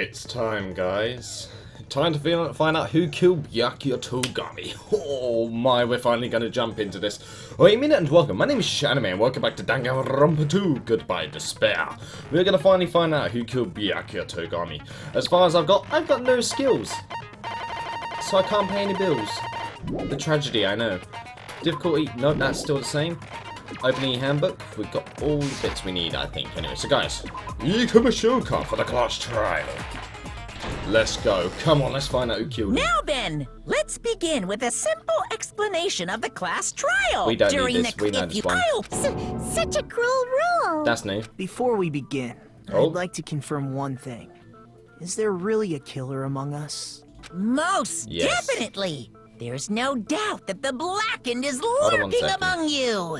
It's time, guys. Time to find out who killed Byakuya Togami. Oh my, we're finally going to jump into this. Wait a minute and welcome. My name is Shanime and welcome back to DangaonRonpa 2. Goodbye, Despair. We're going to finally find out who killed Byakuya Togami. As far as I've got no skills. So I can't pay any bills. The tragedy, I know. Difficulty, no, that's still the same. Opening handbook, we've got all the bits we need, I think. Anyway, so guys, Ikumashoka for the class trial. Let's go. Come on, let's find out who killed him. Now then, let's begin with a simple explanation of the class trial. We don't need this. We know this one. Such a cruel rule. That's new. Before we begin, Oh. I'd like to confirm one thing. Is there really a killer among us? Most Yes. definitely. There's no doubt that the Blackened is on one lurking second. among you.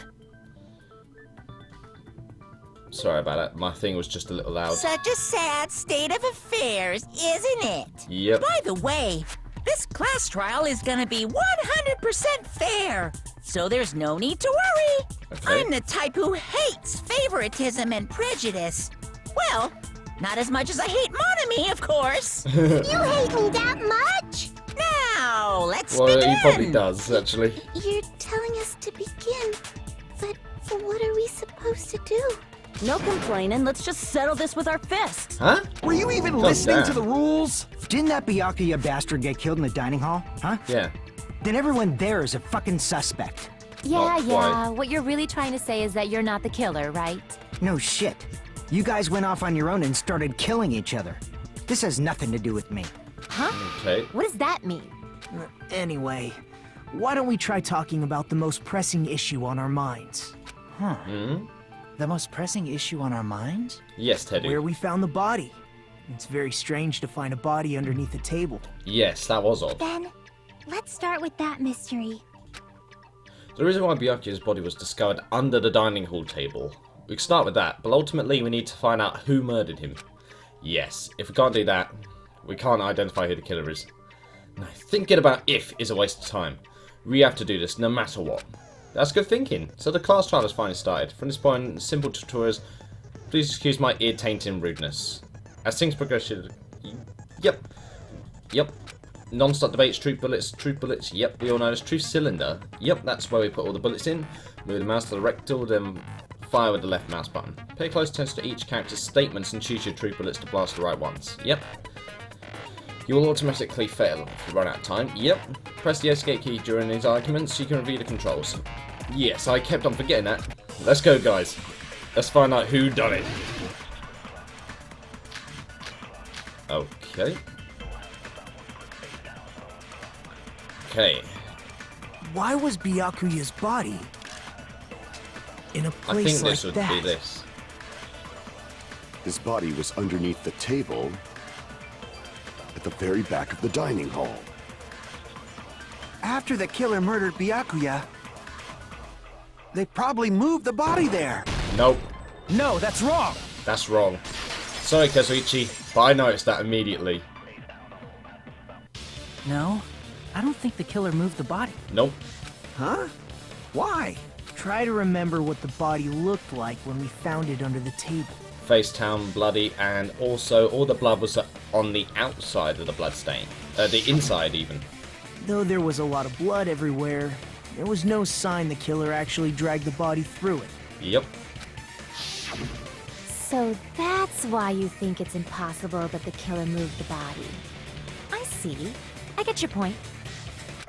Sorry about that. My thing was just a little loud. Such a sad state of affairs, isn't it? Yep. By the way, this class trial is gonna be 100% fair, so there's no need to worry. Okay. I'm the type who hates favoritism and prejudice. Well, not as much as I hate Monami, of course. You hate me that much? Now, let's Well, begin. he probably does, actually. You're telling us to begin, but what are we supposed to do? No complaining, let's just settle this with our fists. Huh? Were you even Calm listening down. to the rules? Didn't that Byakuya bastard get killed in the dining hall? Huh? Yeah. Then everyone there is a fucking suspect. Yeah, Not quite. what you're really trying to say is that you're not the killer, right? No shit. You guys went off on your own and started killing each other. This has nothing to do with me. Huh? Okay. What does that mean? Anyway, why don't we try talking about the most pressing issue on our minds? Hmm? The most pressing issue on our minds? Yes, Teddy. Where we found the body. It's very strange to find a body underneath a table. Yes, that was odd. Then, let's start with that mystery. The reason why Byakuya's body was discovered under the dining hall table. We can start with that, but ultimately we need to find out who murdered him. Yes, if we can't do that, we can't identify who the killer is. Now, thinking about if is a waste of time. We have to do this no matter what. That's good thinking. So the class trial has finally started. From this point, simple tutorials. Please excuse my ear-tainting rudeness. As things progress, yep. Non-stop debates, truth bullets, yep, we all know this. Truth cylinder, yep, that's where we put all the bullets in. Move the mouse to the rectal, then fire with the left mouse button. Pay close attention to each character's statements and choose your truth bullets to blast the right ones. Yep. You will automatically fail if you run out of time. Yep. Press the escape key during these arguments so you can review the controls. Yes, I kept on forgetting that. Let's go, guys. Let's find out who done it. Okay. Okay. Why was Byakuya's body in a I place think like this would that? be this. His body was underneath the table at the very back of the dining hall. After the killer murdered Byakuya, they probably moved the body there. Nope. No, that's wrong. That's wrong. Sorry, Kazuichi, but I noticed that immediately. No, I don't think the killer moved the body. Nope. Huh? Why? Try to remember what the body looked like when we found it under the table. Face down, bloody, and also all the blood was on the outside of the blood stain. The inside, even. Though there was a lot of blood everywhere, there was no sign the killer actually dragged the body through it. Yep. So that's why you think it's impossible that the killer moved the body. I see. I get your point.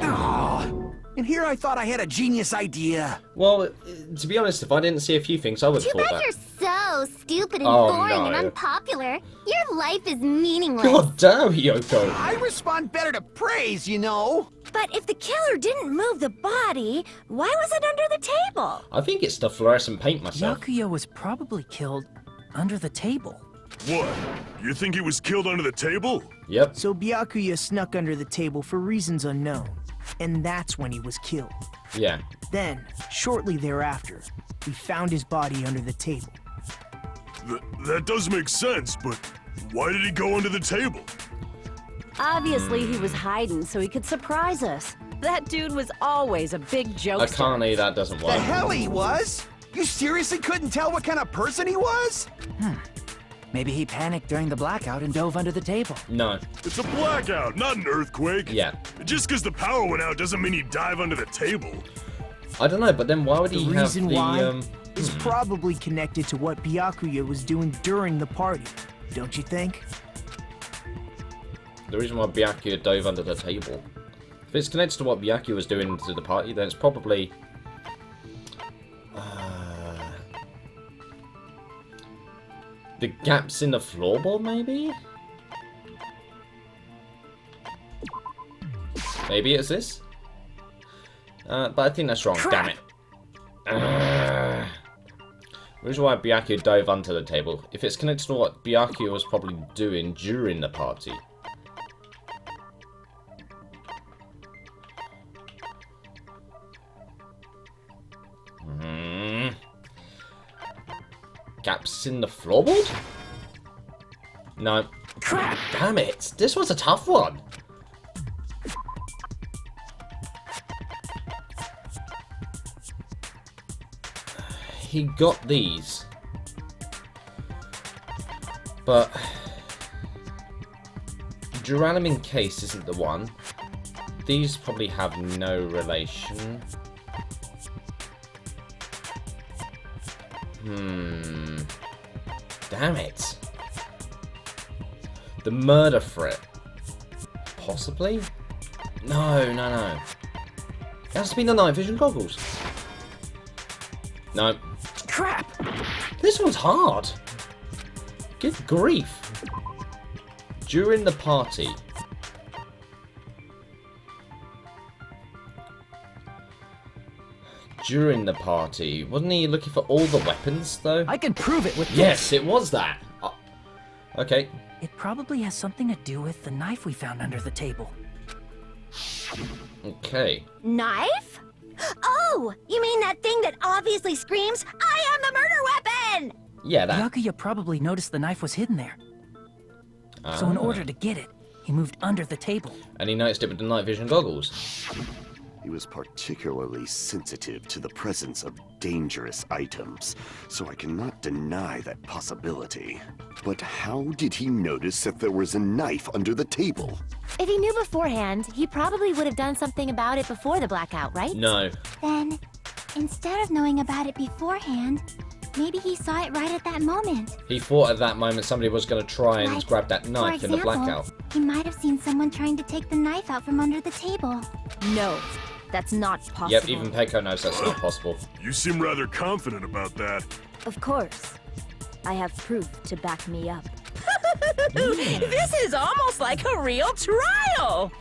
Oh, and here I thought I had a genius idea. Well, to be honest, if I didn't see a few things, I would have Too thought bad that. you're so stupid and Oh, boring and no. unpopular. Your life is meaningless. God damn, Yoko. I respond better to praise, you know. But if the killer didn't move the body, why was it under the table? I think it's the fluorescent paint myself. Byakuya was probably killed under the table. What? You think he was killed under the table? Yep. So Byakuya snuck under the table for reasons unknown, and that's when he was killed. Yeah. Then, shortly thereafter, we found his body under the table. That does make sense, but why did he go under the table? Obviously, he was hiding so he could surprise us. That dude was always a big jokester. I can't say that doesn't The work. hell he was? You seriously couldn't tell what kind of person he was? Maybe he panicked during the blackout and dove under the table. No. It's a blackout, not an earthquake. Yeah. Just because the power went out doesn't mean he'd dive under the table. I don't know, but then why would The he have reason the why is probably connected to what Byakuya was doing during the party, don't you think? The reason why Byakuya dove under the table. If it's connected to what Byakuya was doing to the party, then it's probably... the gaps in the floorboard, maybe? Maybe it's this? But I think that's wrong, damn it. The reason why Byakuya dove under the table. If it's connected to what Byakuya was probably doing during the party. Gaps in the floorboard? No. Crap! Damn it! This was a tough one! He got these. But... Duralamin case isn't the one. These probably have no relation. Damn it. The murder threat. Possibly? No. It has to be the night vision goggles. No. Crap! This one's hard. Good grief. During the party. During the party. Wasn't he looking for all the weapons, though? I can prove it with Yes, this. it was that. Okay. It probably has something to do with the knife we found under the table. Okay. Knife? Oh, you mean that thing that obviously screams, I am the murder weapon! Yeah, that. Byakuya probably noticed the knife was hidden there. So in order to get it, he moved under the table. And he noticed it with the night vision goggles. He was particularly sensitive to the presence of dangerous items, so I cannot deny that possibility. But how did he notice that there was a knife under the table? If he knew beforehand, he probably would have done something about it before the blackout, right? No. Then, instead of knowing about it beforehand, maybe he saw it right at that moment. He thought at that moment somebody was going to try and Like, grab that knife For in the example, blackout. he might have seen someone trying to take the knife out from under the table. No, that's not possible. Yep, even Peko knows that's not possible. You seem rather confident about that. Of course. I have proof to back me up. This is almost like a real trial!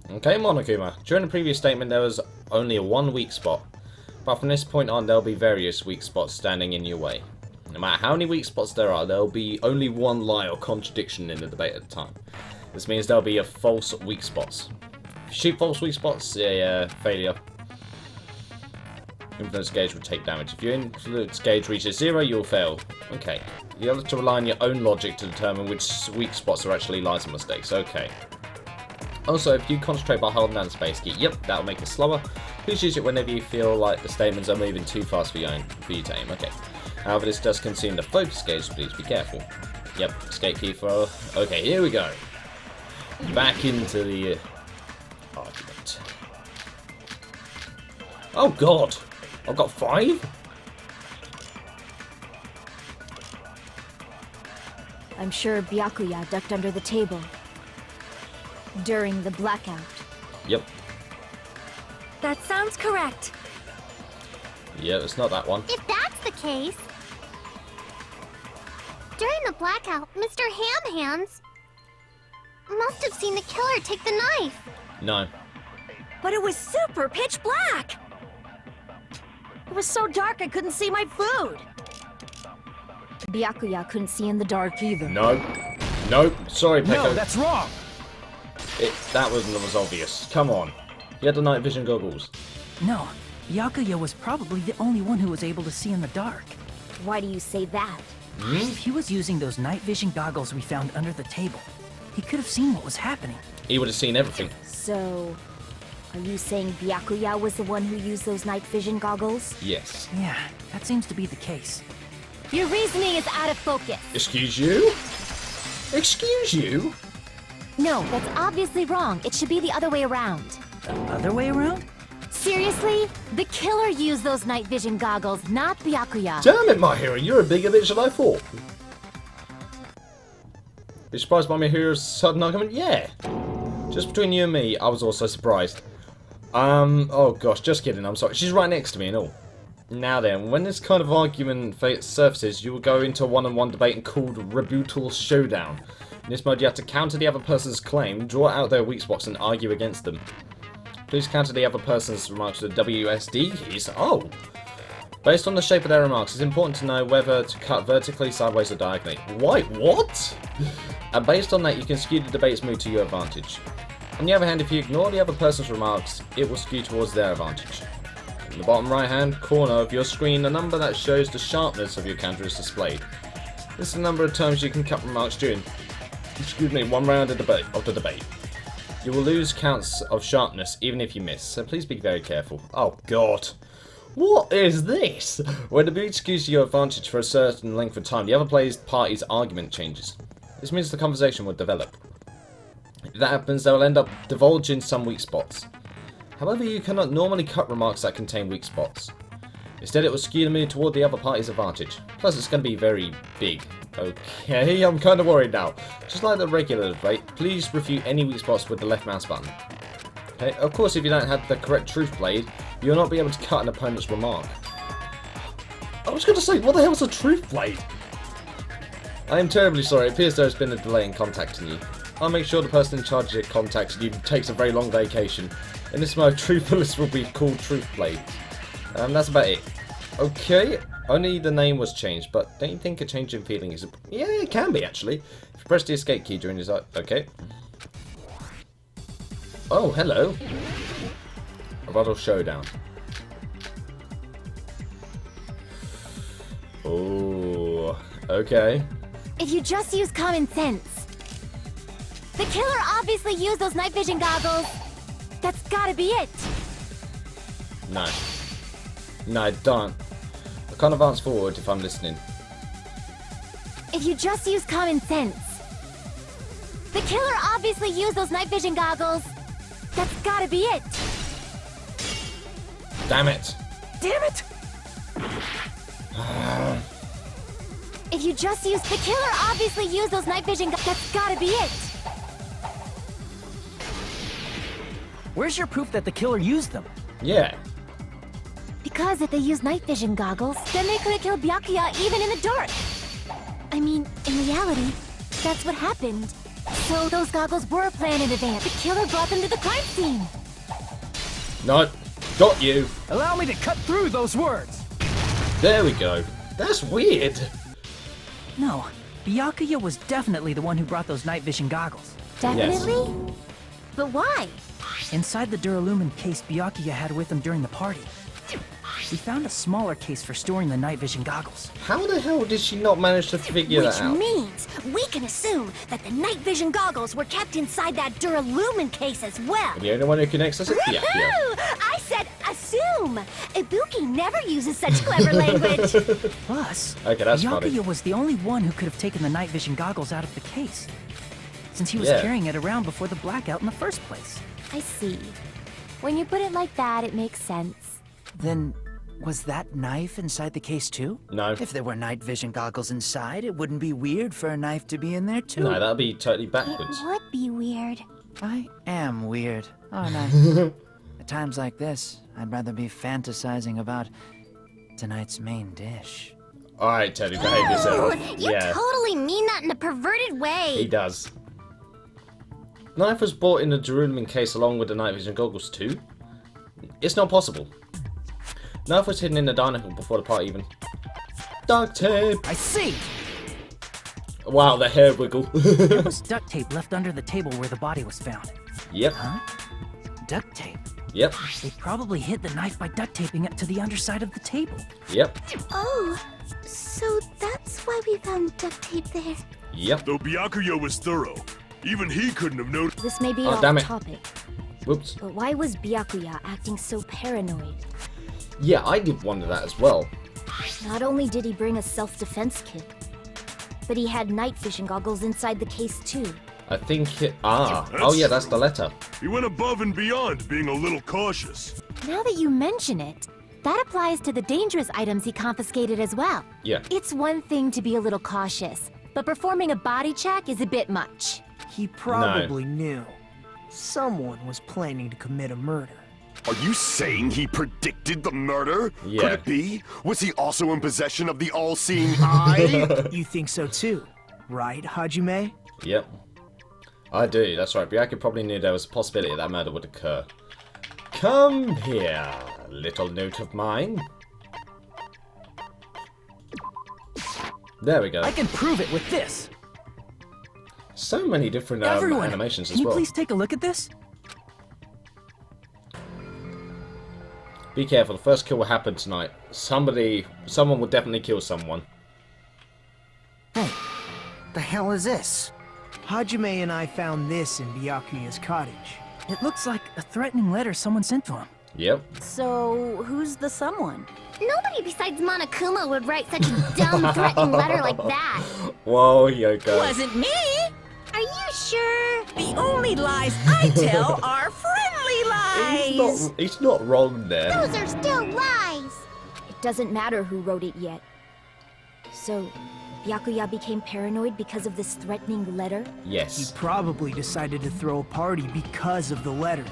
Okay, Monokuma. During the previous statement, there was only one weak spot. But from this point on, there'll be various weak spots standing in your way. No matter how many weak spots there are, there'll be only one lie or contradiction in the debate at the time. This means there'll be a false weak spots. If you shoot false weak spots, failure. Influence gauge will take damage. If your influence gauge reaches 0, you'll fail. Okay. You have to rely on your own logic to determine which weak spots are actually lies and mistakes. Okay. Also, if you concentrate by holding down the space key, yep, that'll make it slower. Please use it whenever you feel like the statements are moving too fast for you to aim. Okay. However, this does consume the focus gauge, so please be careful. Yep, escape key for... Okay, here we go. Back into the argument. Oh god! I've got 5? I'm sure Byakuya ducked under the table during the blackout. Yep. That sounds correct. Yeah, it's not that one. If that's the case... During the blackout, Mr. Ham Hands must have seen the killer take the knife. No. But it was super pitch black! It was so dark I couldn't see my food! Byakuya couldn't see in the dark either. No. Nope. Sorry, Peko. No, that's wrong! That was obvious. Come on. You had the night vision goggles. No, Byakuya was probably the only one who was able to see in the dark. Why do you say that? If he was using those night vision goggles we found under the table, he could have seen what was happening. He would have seen everything. So, are you saying Byakuya was the one who used those night vision goggles? Yes. Yeah, that seems to be the case. Your reasoning is out of focus. Excuse you? Excuse you? No, that's obviously wrong. It should be the other way around. The other way around? Seriously? The killer used those night vision goggles, not Byakuya. Damn it, my hero, you're a bigger bitch than I thought. You surprised by my hero's sudden argument? Yeah. Just between you and me, I was also surprised. Oh gosh, just kidding, I'm sorry. She's right next to me and all. Now then, when this kind of argument surfaces, you will go into a one-on-one debate called Rebuttal Showdown. In this mode, you have to counter the other person's claim, draw out their weak spots, and argue against them. Please counter the other person's remarks with the WSD keys. Oh! Based on the shape of their remarks, it's important to know whether to cut vertically, sideways, or diagonally. Wait, what? And based on that, you can skew the debate's mood to your advantage. On the other hand, if you ignore the other person's remarks, it will skew towards their advantage. In the bottom right-hand corner of your screen, a number that shows the sharpness of your counter is displayed. This is the number of times you can cut remarks during, one round of the debate. You will lose counts of sharpness even if you miss, so please be very careful. Oh god. What is this? When the debate skews to your advantage for a certain length of time, the other party's argument changes. This means the conversation will develop. If that happens, they will end up divulging some weak spots. However, you cannot normally cut remarks that contain weak spots. Instead, it will skew the mood toward the other party's advantage. Plus, it's going to be very big. Okay, I'm kind of worried now. Just like the regular debate, please refute any weak spots with the left mouse button. Okay, of course, if you don't have the correct truth blade, you'll not be able to cut an opponent's remark. I was going to say, what the hell is a truth blade? I am terribly sorry. It appears there has been a delay in contacting you. I'll make sure the person in charge of contacting you takes a very long vacation. In this mode, truth bullets will be called truth blades. That's about it. Okay, only the name was changed, but don't you think a change in feeling is... Yeah, it can be, actually. If you press the escape key during this... Okay. Oh, hello. A Rebuttal Showdown. Oh, okay. If you just use common sense. The killer obviously used those night vision goggles. That's gotta be it. No. No, don't. I can't advance forward if I'm listening. If you just use common sense. The killer obviously used those night vision goggles. That's gotta be it. Damn it. Damn it! If you just use... The killer obviously used those night vision goggles. That's gotta be it. Where's your proof that the killer used them? Yeah. Because if they used night vision goggles, then they could have killed Byakuya even in the dark. I mean, in reality, that's what happened. So those goggles were planned in advance. The killer brought them to the crime scene. No. Got you. Allow me to cut through those words. There we go. That's weird. No, Byakuya was definitely the one who brought those night vision goggles. Definitely? Yes. But why? Inside the Duralumin case Byakuya had with him during the party, we found a smaller case for storing the night vision goggles. How the hell did she not manage to figure that out? Which means we can assume that the night vision goggles were kept inside that Duralumin case as well. And the only one who can access it? Yeah. Woohoo! I said assume! Ibuki never uses such clever language. Plus, Okay, that's Byakuya funny. was the only one who could have taken the night vision goggles out of the case, since he was Yeah. carrying it around before the blackout in the first place. I see. When you put it like that, it makes sense. Then, was that knife inside the case too? No. If there were night vision goggles inside, it wouldn't be weird for a knife to be in there too. No, that'd be totally backwards. Would be weird. I am weird, aren't I? At times like this, I'd rather be fantasizing about tonight's main dish. Alright, Teddy, behave yourself. You Yeah, totally mean that in a perverted he way. does. Knife was bought in the Duralumin case along with the night vision goggles too? It's not possible. Knife was hidden in the dining hall before the party even. Duct tape! I see! Wow, the hair wiggle. There was duct tape left under the table where the body was found. Yep, Duct tape. yep, They probably hid the knife by duct taping it to the underside of the table. yep, Oh, so that's why we found duct tape there. yep. Though Byakuya was thorough, even he couldn't have noticed. This may be Oh, off damn it. topic, Whoops. but why was Byakuya acting so paranoid? Yeah, I did wonder that as well. Not only did he bring a self-defense kit, but he had night vision goggles inside the case too. I think it... Oh yeah, that's the letter. He went above and beyond, being a little cautious. Now that you mention it, that applies to the dangerous items he confiscated as well. Yeah. It's one thing to be a little cautious, but performing a body check is a bit much. He probably knew. Someone was planning to commit a murder. Are you saying he predicted the murder? Yeah. Could it be? Was he also in possession of the all-seeing eye? You think so too, right, Hajime? Yep. I do, that's right. Byakuya probably knew there was a possibility that murder would occur. Come here, little note of mine. There we go. I can prove it with this. So many different Everyone, animations as can you well. please take a look at this? Be careful, the first kill will happen tonight. Someone will definitely kill someone. Hey, the hell is this? Hajime and I found this in Byakuya's cottage. It looks like a threatening letter someone sent to him. Yep. So, who's the someone? Nobody besides Monokuma would write such a dumb, threatening letter like that. Whoa, Yoko. Wasn't me. Are you sure? The only lies I tell are friendly lies. He's not wrong there. Those are still lies. It doesn't matter who wrote it yet. So, Byakuya became paranoid because of this threatening letter? He Yes. probably decided to throw a party because of the letter.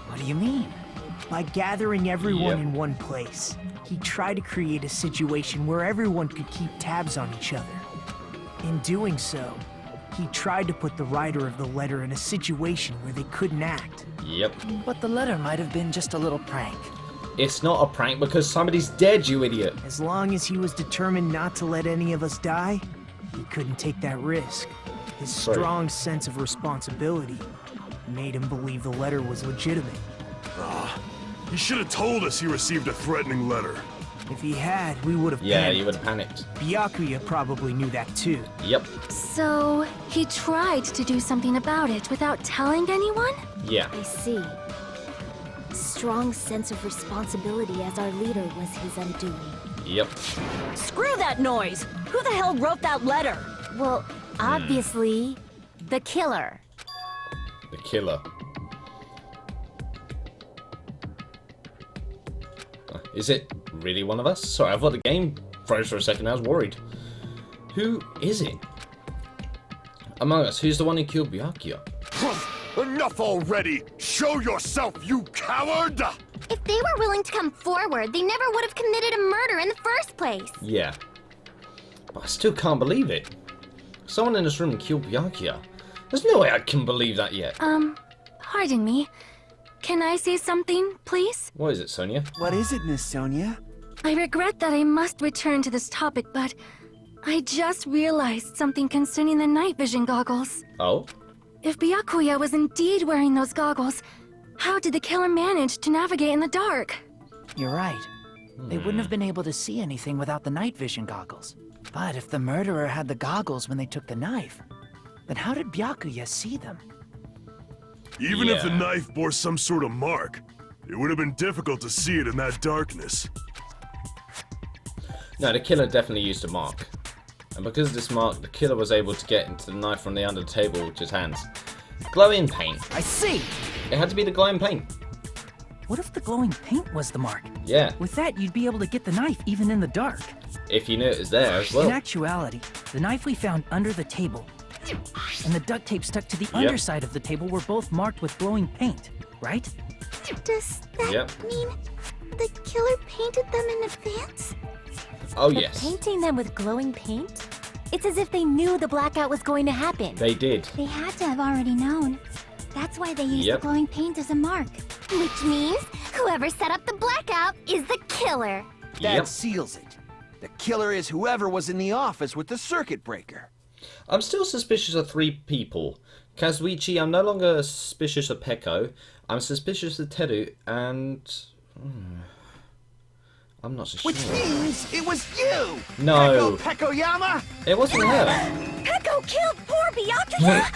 What do you mean? By gathering everyone Yep. in one place, he tried to create a situation where everyone could keep tabs on each other. In doing so, he tried to put the writer of the letter in a situation where they couldn't act. Yep. But the letter might have been just a little prank. It's not a prank because somebody's dead, you idiot. As long as he was determined not to let any of us die, he couldn't take that risk. His Sorry. strong sense of responsibility made him believe the letter was legitimate. He should have told us he received a threatening letter. If he had, we would have Yeah, panicked. you would have panicked. Byakuya probably knew that too. Yep. So, he tried to do something about it without telling anyone? Yeah. I see. Strong sense of responsibility as our leader was his undoing. Yep. Screw that noise. Who the hell wrote that letter? Well, obviously, the killer. The killer. Is it really one of us? Sorry, I thought the game froze for a second. I was worried. Who is it? Among us, who's the one who killed Byakuya? Enough already! Show yourself, you coward! If they were willing to come forward, they never would have committed a murder in the first place. Yeah. But I still can't believe it. Someone in this room killed Byakuya. There's no way I can believe that yet. Pardon me. Can I say something, please? What is it, Sonia? What is it, Miss Sonia? I regret that I must return to this topic, but I just realized something concerning the night vision goggles. Oh? If Byakuya was indeed wearing those goggles, how did the killer manage to navigate in the dark? You're right. They wouldn't have been able to see anything without the night vision goggles. But if the murderer had the goggles when they took the knife, then how did Byakuya see them? Even if the Yeah. knife bore some sort of mark, it would have been difficult to see it in that darkness. No, the killer definitely used a mark. And because of this mark, the killer was able to get into the knife from the under the table with his hands. Glowing paint. I see! It had to be the glowing paint. What if the glowing paint was the mark? Yeah, With that, you'd be able to get the knife even in the dark. if you knew it was there as In well. actuality, the knife we found under the table and the duct tape stuck to the underside of the table were both marked with glowing paint, right? Does that Yep. mean the killer painted them in advance? Oh yes, Painting them with glowing paint? It's as if they knew the blackout was going to happen. they did. They had to have already known. That's why they used Yep. the glowing paint as a mark. Which means whoever set up the blackout is the killer. That Yep. seals it. The killer is whoever was in the office with the circuit breaker. I'm still suspicious of 3 people. Kazuichi, I'm no longer suspicious of Peko. I'm suspicious of Teru, and... I'm not so sure. Which means it was you! No. Pekoyama! It wasn't her. Peko killed poor Byakuya?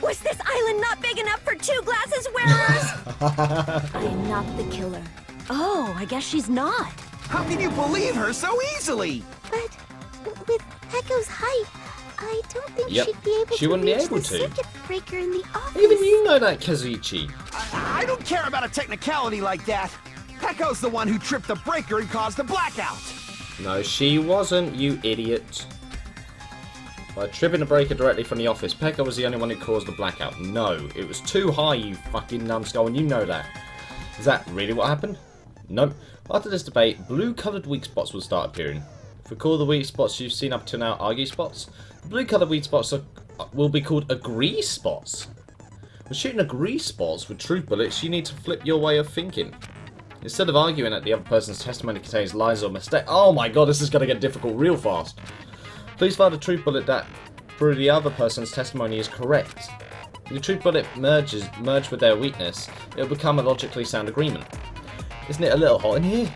Was this island not big enough for 2 glasses wearers? I am not the killer. Oh, I guess she's not. How can you believe her so easily? But with Pecco's height, I don't think Yep, she'd be able she to wouldn't be reach able the to. circuit breaker in the office. Even you know that, Kazuichi. I don't care about a technicality like that. Pecco's the one who tripped the breaker and caused the blackout. No, she wasn't, you idiot. By tripping the breaker directly from the office, Pekka was the only one who caused the blackout. No, it was too high, you fucking numbskull, and you know that. Is that really what happened? Nope. After this debate, blue-coloured weak spots will start appearing. If you call the weak spots you've seen up to now argue spots, the blue-coloured weak spots will be called agree spots. When shooting agree spots with truth bullets, you need to flip your way of thinking. Instead of arguing that the other person's testimony contains lies or mistakes. Oh my god, this is going to get difficult real fast. Please find a truth bullet that through the other person's testimony is correct. If the truth bullet merge with their weakness, it will become a logically sound agreement. Isn't it a little hot in here?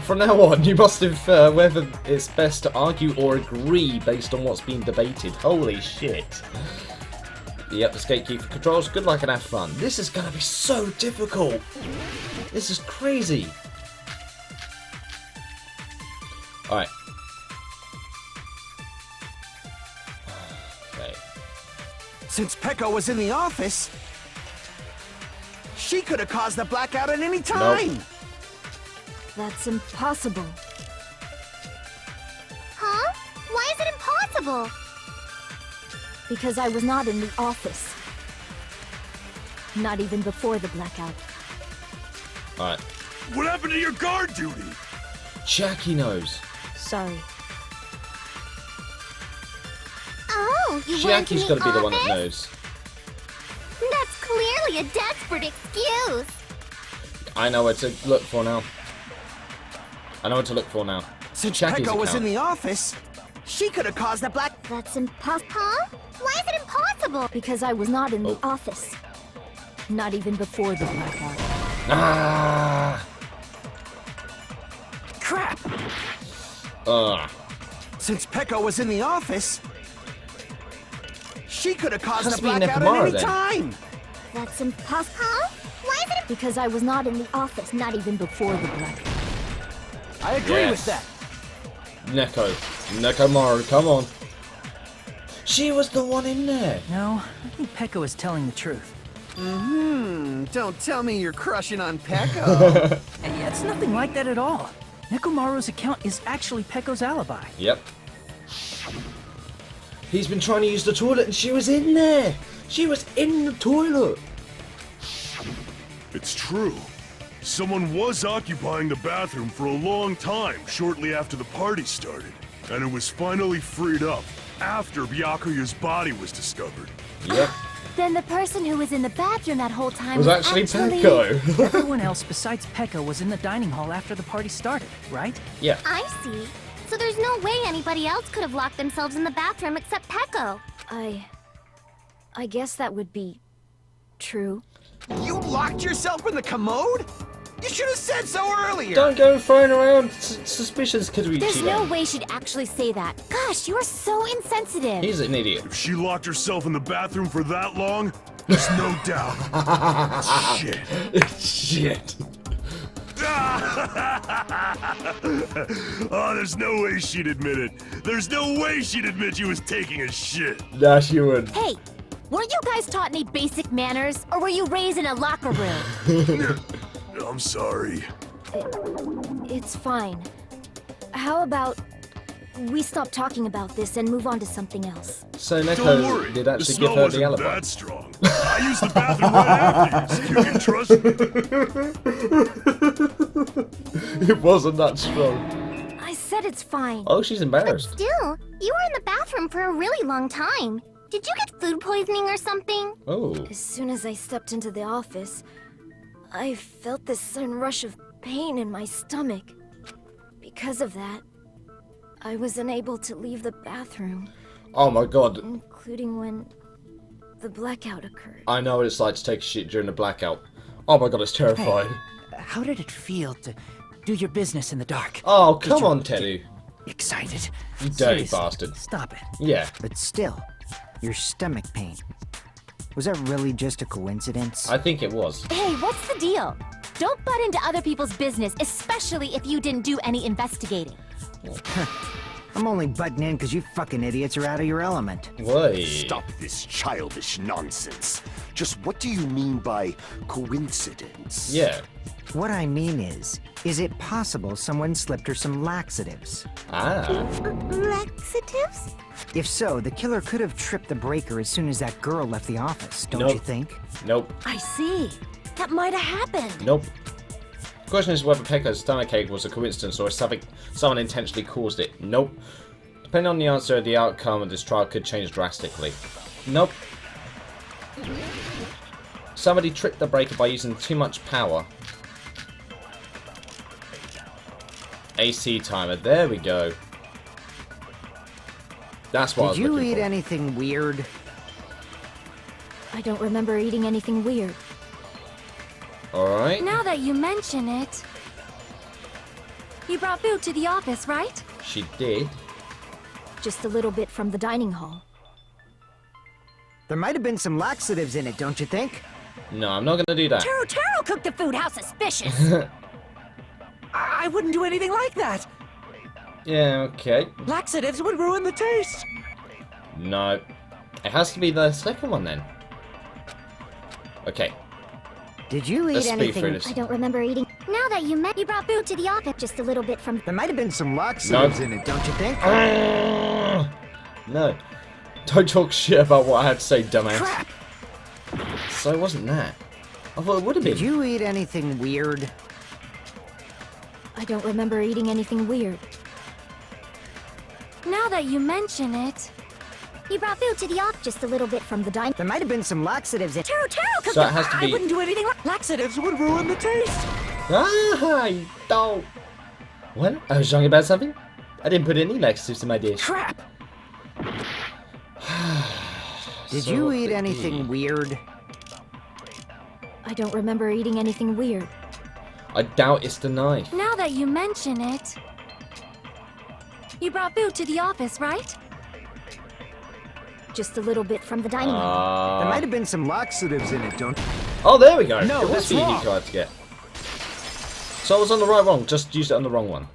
From now on, you must infer whether it's best to argue or agree based on what's being debated. Holy shit. Yep, escape key for controls. Good luck and have fun. This is going to be so difficult. This is crazy. Alright. Okay. Since Pecco was in the office, she could have caused the blackout at any time. Nope. That's impossible. Huh? Why is it impossible? Because I was not in the office. Not even before the blackout. Alright. What happened to your guard duty? Jackie knows. Sorry. Oh, you weren't Jackie's in got to be the one that office? knows. That's clearly a desperate excuse. I know where to look for now. I know what to look for now. Since Jackie's Pecco was in account. the office, she could have caused the black... That's impossible. Huh? Why is it impossible? Because I was not in the Oh. office. Not even before the blackout. Ah! Crap! Ugh. Since Pecco was in the office, she could have caused Has the to be blackout at Nekomura, any then. time. That's impossible. Huh? Why is it Because I was not in the office. Not even before the blackout. I agree with that. Nekomura, come on. She was the one in there. No, I think Pekka was telling the truth. Don't tell me you're crushing on Pecco. Hey, it's nothing like that at all. Nekomaru's account is actually Pekko's alibi. Yep. He's been trying to use the toilet and she was in there. She was in the toilet. It's true. Someone was occupying the bathroom for a long time shortly after the party started, and it was finally freed up after Byakuya's body was discovered. Yep. Then the person who was in the bathroom that whole time It was actually Pekko. Everyone else besides Pekka was in the dining hall after the party started, right? Yeah. I see. So there's no way anybody else could have locked themselves in the bathroom except Pecco. I guess that would be true. You locked yourself in the commode? You should have said so earlier. Don't go throwing around suspicions, Kazuichi. There's no then. way she'd actually say that. Gosh, you are so insensitive. He's an idiot. If she locked herself in the bathroom for that long, there's no doubt. Shit. Shit. Oh, there's no way she'd admit it. There's no way she'd admit she was taking a shit. Nah, she would. Hey, weren't you guys taught any basic manners, or were you raised in a locker room? I'm sorry. It's fine. How about we stop talking about this and move on to something else? So Don't Neko worry. did The actually smell give her the wasn't alibi. that strong. I used the bathroom right after you, so you can trust me. It wasn't that strong. I said it's fine. Oh, she's embarrassed. Still, you were in the bathroom for a really long time. Did you get food poisoning or something? Oh. As soon as I stepped into the office, I felt this sudden rush of pain in my stomach. Because of that, I was unable to leave the bathroom, Oh my god. including when the blackout occurred. I know what it's like to take a shit during a blackout. Oh my god, it's terrifying. How did it feel to do your business in the dark? Oh, Did come you on, get Teddy. Excited? You dirty Seriously, bastard. Stop it. Yeah. But still, your stomach pain. Was that really just a coincidence? I think it was. Hey, what's the deal? Don't butt into other people's business, especially if you didn't do any investigating. I'm only butting in because you fucking idiots are out of your element. Wait. Stop this childish nonsense. Just what do you mean by coincidence? Yeah. What I mean is it possible someone slipped her some laxatives? Ah. Laxatives? If so, the killer could have tripped the breaker as soon as that girl left the office, don't Nope. you think? Nope. I see. That might have happened. Nope. The question is whether Pekka's stomachache was a coincidence or if someone intentionally caused it. Nope. Depending on the answer, the outcome of this trial could change drastically. Nope. Somebody tripped the breaker by using too much power. AC timer. There we go. That's what I was Did you looking eat for. anything weird? I don't remember eating anything weird. Alright. Now that you mention it... You brought food to the office, right? She did. Just a little bit from the dining hall. There might have been some laxatives in it, don't you think? No, I'm not going to do that. Taro cooked the food. How suspicious. I wouldn't do anything like that. Yeah, okay. Laxatives would ruin the taste. No. It has to be the second one then. Okay. Did you eat Let's speed through anything? this. I don't remember eating... Now that you brought food to the office, just a little bit from... There might have been some laxatives in it, don't you think? No. Don't talk shit about what I had to say, dumbass. Crap! So it wasn't that. I thought it would have been. Did you eat anything weird? I don't remember eating anything weird. Now that you mention it... You brought food to the office, just a little bit from the dining... There might have been some laxatives in it. Taro cooked So it has to I be. wouldn't do anything like... Laxatives would ruin the taste. Ah, you don't. What? I was wrong about something? I didn't put any laxatives in my dish. Crap! Did So you what eat did anything he- weird? I don't remember eating anything weird. I doubt it's the knife. Now that you mention it... You brought food to the office, right? Just a little bit from the dining hall. There might have been some laxatives in it, don't... Oh, there we go. No, It was what's the unique wrong? card to get. So I was on the right wrong. Just used it on the wrong one.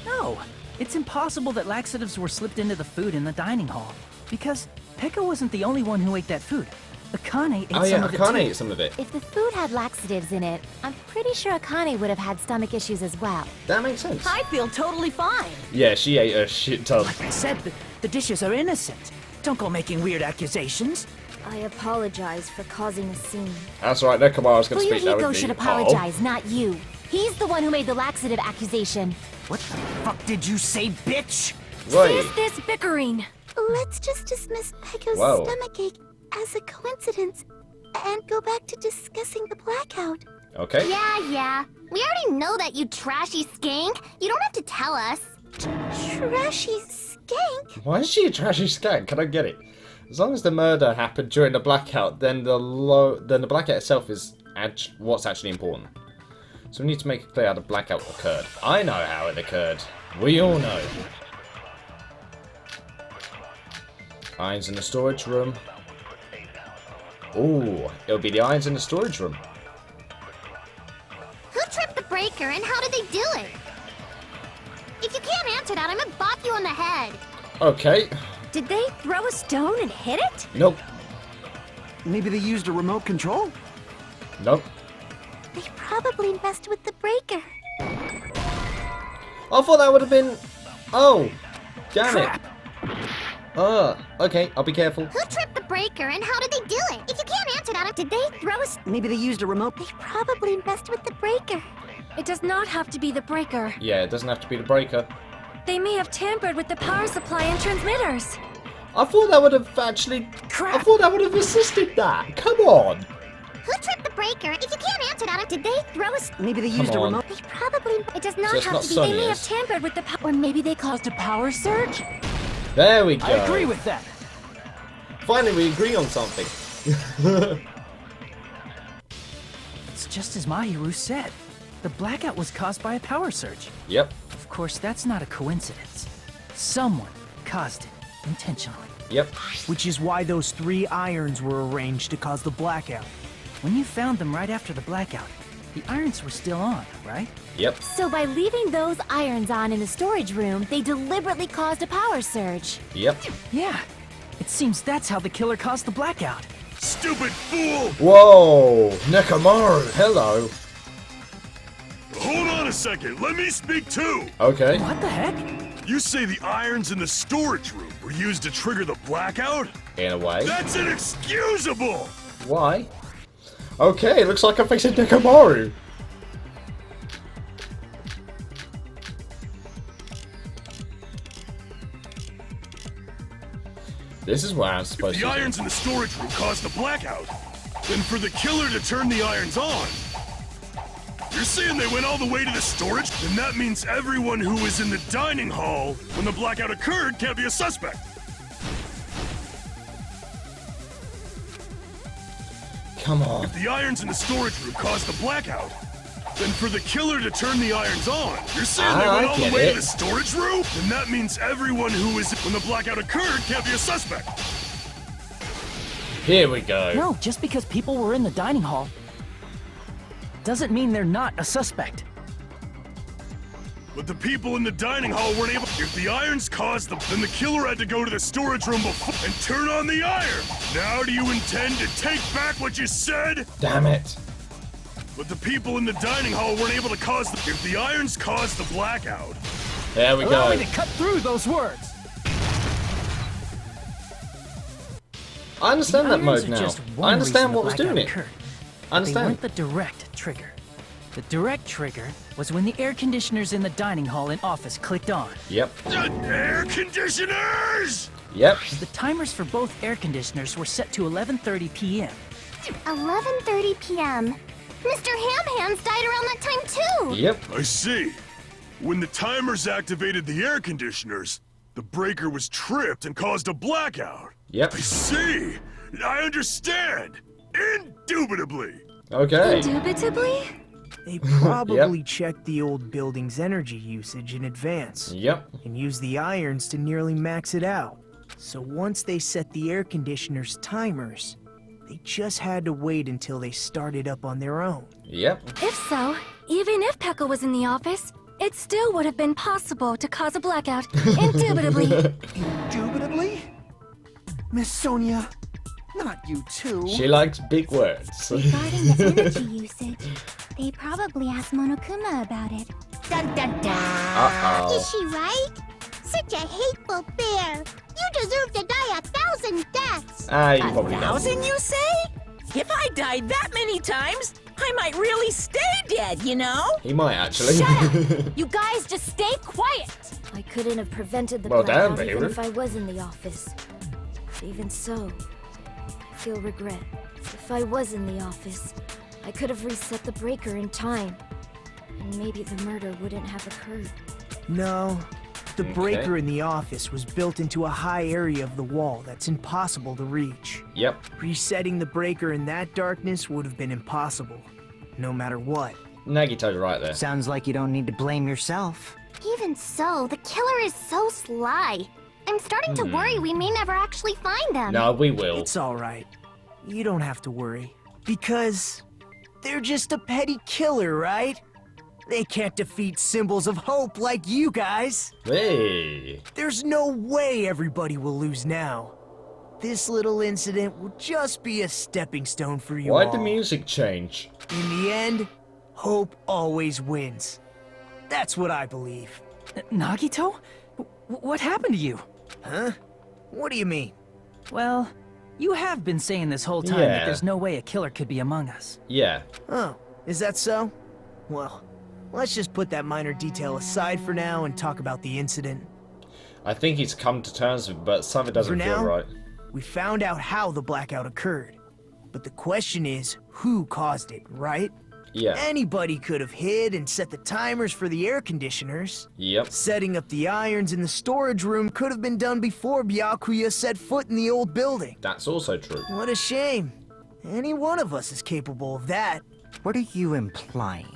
No, it's impossible that laxatives were slipped into the food in the dining hall. Because Pekka wasn't the only one who ate that food. Akane ate Oh some yeah, of it Akane too. ate some of it. If the food had laxatives in it, I'm pretty sure Akane would have had stomach issues as well. That makes sense. I feel totally fine. Yeah, she ate a shit ton. Like I said, the dishes are innocent. Don't go making weird accusations. I apologize for causing a scene. That's right. No, Kamara's gonna speak. That Fuyuhiko would be. should apologize, not you. He's the one who made the laxative accusation. What the fuck did you say, bitch? Oh. Wait. Cease this bickering. Let's just dismiss Pekko's Whoa. stomachache as a coincidence and go back to discussing the blackout. Okay. Yeah. We already know that, you trashy skank. You don't have to tell us. Trashy skank? Why is she a trashy skank? Can I get it? As long as the murder happened during the blackout, then the blackout itself is what's actually important. So we need to make it clear how the blackout occurred. I know how it occurred. We all know. Irons in the storage room. Ooh, it'll be the irons in the storage room. Who tripped the breaker and how did they do it? If you can't answer that, I'm gonna bop you on the head. Okay. Did they throw a stone and hit it? Nope. Maybe they used a remote control? Nope. They probably messed with the breaker. I thought that would have been... Oh. Damn it. Okay, I'll be careful. Who tripped the breaker and how did they do it? If you can't answer that, did they throw a... Maybe they used a remote... They probably messed with the breaker. It does not have to be the breaker. Yeah, it doesn't have to be the breaker. They may have tampered with the power supply and transmitters. I thought that would have actually... I thought that would have assisted that. Come on. Who tripped the breaker? If you can't answer that, did they throw a... Maybe they used a on. remote... They probably... It does not So it's have not to be. They may have Sonya's. tampered with the power... Or maybe they caused a power surge? There we go. I agree with that. Finally, we agree on something. It's just as Mahiru said. The blackout was caused by a power surge. Yep. Of course, that's not a coincidence. Someone caused it intentionally. Yep. Which is why those 3 irons were arranged to cause the blackout. When you found them right after the blackout, the irons were still on, right? Yep. So by leaving those irons on in the storage room, they deliberately caused a power surge. Yep. Yeah. It seems that's how the killer caused the blackout. Stupid fool! Whoa! Nekomaru, hello. Hold on a second, let me speak too! Okay. What the heck? You say the irons in the storage room were used to trigger the blackout? In a way. That's inexcusable! Why? Okay, looks like I'm facing Nekomaru. This is where I'm supposed If to the do. irons in the storage room caused the blackout, then for the killer to turn the irons on, you're saying they went all the way to the storage? Then that means everyone who was in the dining hall when the blackout occurred can't be a suspect. Come on. If the irons in the storage room caused the blackout, then for the killer to turn the irons on, you're saying they went all the way to the storage room? Then that means everyone who was when the blackout occurred can't be a suspect. Here we go. No, just because people were in the dining hall doesn't mean they're not a suspect. But the people in the dining hall weren't able. If the irons caused them, then the killer had to go to the storage room before and turn on the iron. Now do you intend to take back what you said? Damn it. But the people in the dining hall weren't able to cause the. If the irons caused the blackout. There we Allow go. me to cut through those words. I understand that The mode irons are now. just one I understand reason what the was doing blackout it. occurred. I They understand. weren't the direct trigger. The direct trigger was when the air conditioners in the dining hall and office clicked on. Yep. Air conditioners! Yep. The timers for both air conditioners were set to 11:30 p.m. 11:30 p.m. Mr. Ham Hands died around that time too. Yep. I see. When the timers activated the air conditioners, the breaker was tripped and caused a blackout. Yep. I see. I understand. Indubitably. Okay. Indubitably? They probably checked the old building's energy usage in advance Yep. and used the irons to nearly max it out. So once they set the air conditioner's timers, they just had to wait until they started up on their own. Yep. If so, even if Pekka was in the office, it still would have been possible to cause a blackout. Indubitably. Indubitably? Miss Sonia, not you too. She likes big words. Regarding the energy usage, they probably asked Monokuma about it. Dun dun dun. Uh-oh. Is she right? Such a hateful bear. You deserve to die 1,000 deaths. Ah, you probably don't. 1,000, you say? If I died that many times, I might really stay dead, you know? He might actually. You guys just stay quiet! I couldn't have prevented the Well, damn, blackout even baby. if I was in the office. Even so, I feel regret. If I was in the office, I could have reset the breaker in time. And maybe the murder wouldn't have occurred. No, the Okay. breaker in the office was built into a high area of the wall that's impossible to reach. Yep. Resetting the breaker in that darkness would have been impossible, no matter what. Nagito's right there. Sounds like you don't need to blame yourself. Even so, the killer is so sly. I'm starting to worry we may never actually find them. No, we will. It's alright. You don't have to worry. Because they're just a petty killer, right? They can't defeat symbols of hope like you guys. Hey. There's no way everybody will lose now. This little incident will just be a stepping stone for you Why'd all. the music change? In the end, hope always wins. That's what I believe. Nagito? What happened to you? Huh? What do you mean? Well, you have been saying this whole time Yeah. that there's no way a killer could be among us. Yeah. Oh, is that so? Well, let's just put that minor detail aside for now and talk about the incident. I think he's come to terms with it, but something For doesn't feel now, right. we found out how the blackout occurred. But the question is, who caused it, right? Yeah. Anybody could have hid and set the timers for the air conditioners. Yep. Setting up the irons in the storage room could have been done before Byakuya set foot in the old building. That's also true. What a shame. Any one of us is capable of that. What are you implying?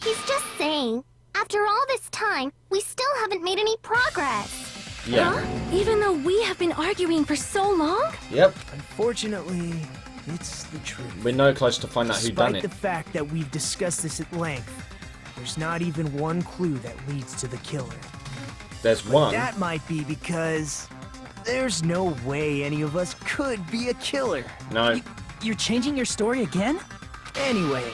He's just saying, after all this time, we still haven't made any progress. Yeah. Even though we have been arguing for so long? Yep. Unfortunately, It's the truth. We're no closer to find out who done Despite it. the fact that we've discussed this at length, there's not even one clue that leads to the killer. There's one. That might be because there's no way any of us could be a killer. No. You're changing your story again? Anyway,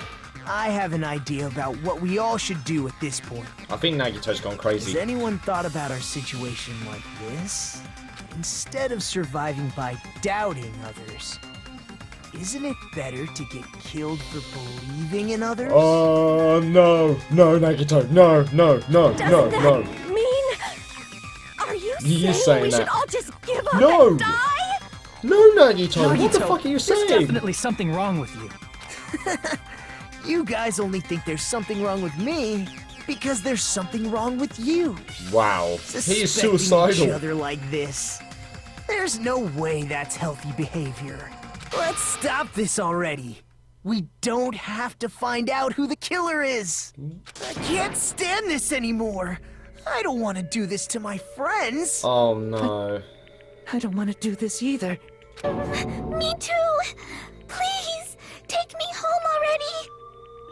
I have an idea about what we all should do at this point. I think Nagito's gone Has crazy. anyone thought about our situation like this? Instead of surviving by doubting others, isn't it better to get killed for believing in others? Oh, no. No, Nagito. No, no, no, no, no. Mean? Are you You saying saying we should that. all just give up No. and die? No, Nagito. What the Nagito, fuck are you There's saying? definitely something wrong with you. You guys only think there's something wrong with me because there's something wrong with you. Wow. He's Suspecting each suicidal. other like this. There's no way that's healthy behavior. Let's stop this already. We don't have to find out who the killer is. I can't stand this anymore. I don't want to do this to my friends. Oh, no. I don't want to do this either. Me too. Please, take me home already.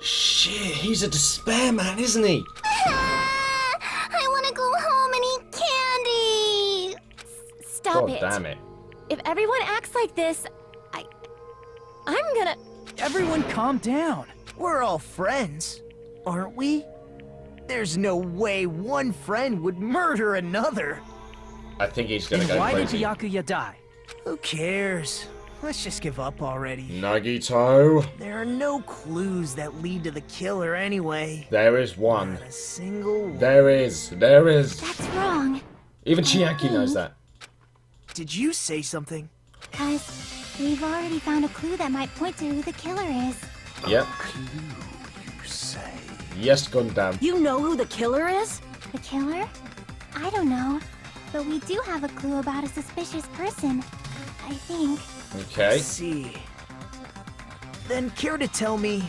Shit, he's a despair man, isn't he? I want to go home and eat candy. Stop God it. damn it. If everyone acts like this, I'm gonna... Everyone calm down. We're all friends, aren't we? There's no way one friend would murder another. I think he's gonna Then go why crazy. did Byakuya die? Who cares? Let's just give up already. Nagito. There are no clues that lead to the killer anyway. There is one. Not a single one. There is. There is. That's wrong. Even Chiaki knows that. Did you say something? Guys, we've already found a clue that might point to who the killer is. Yep. You say. Yes, Gundam. You know who the killer is? The killer? I don't know. But we do have a clue about a suspicious person. I think. Okay. I see. Then care to tell me,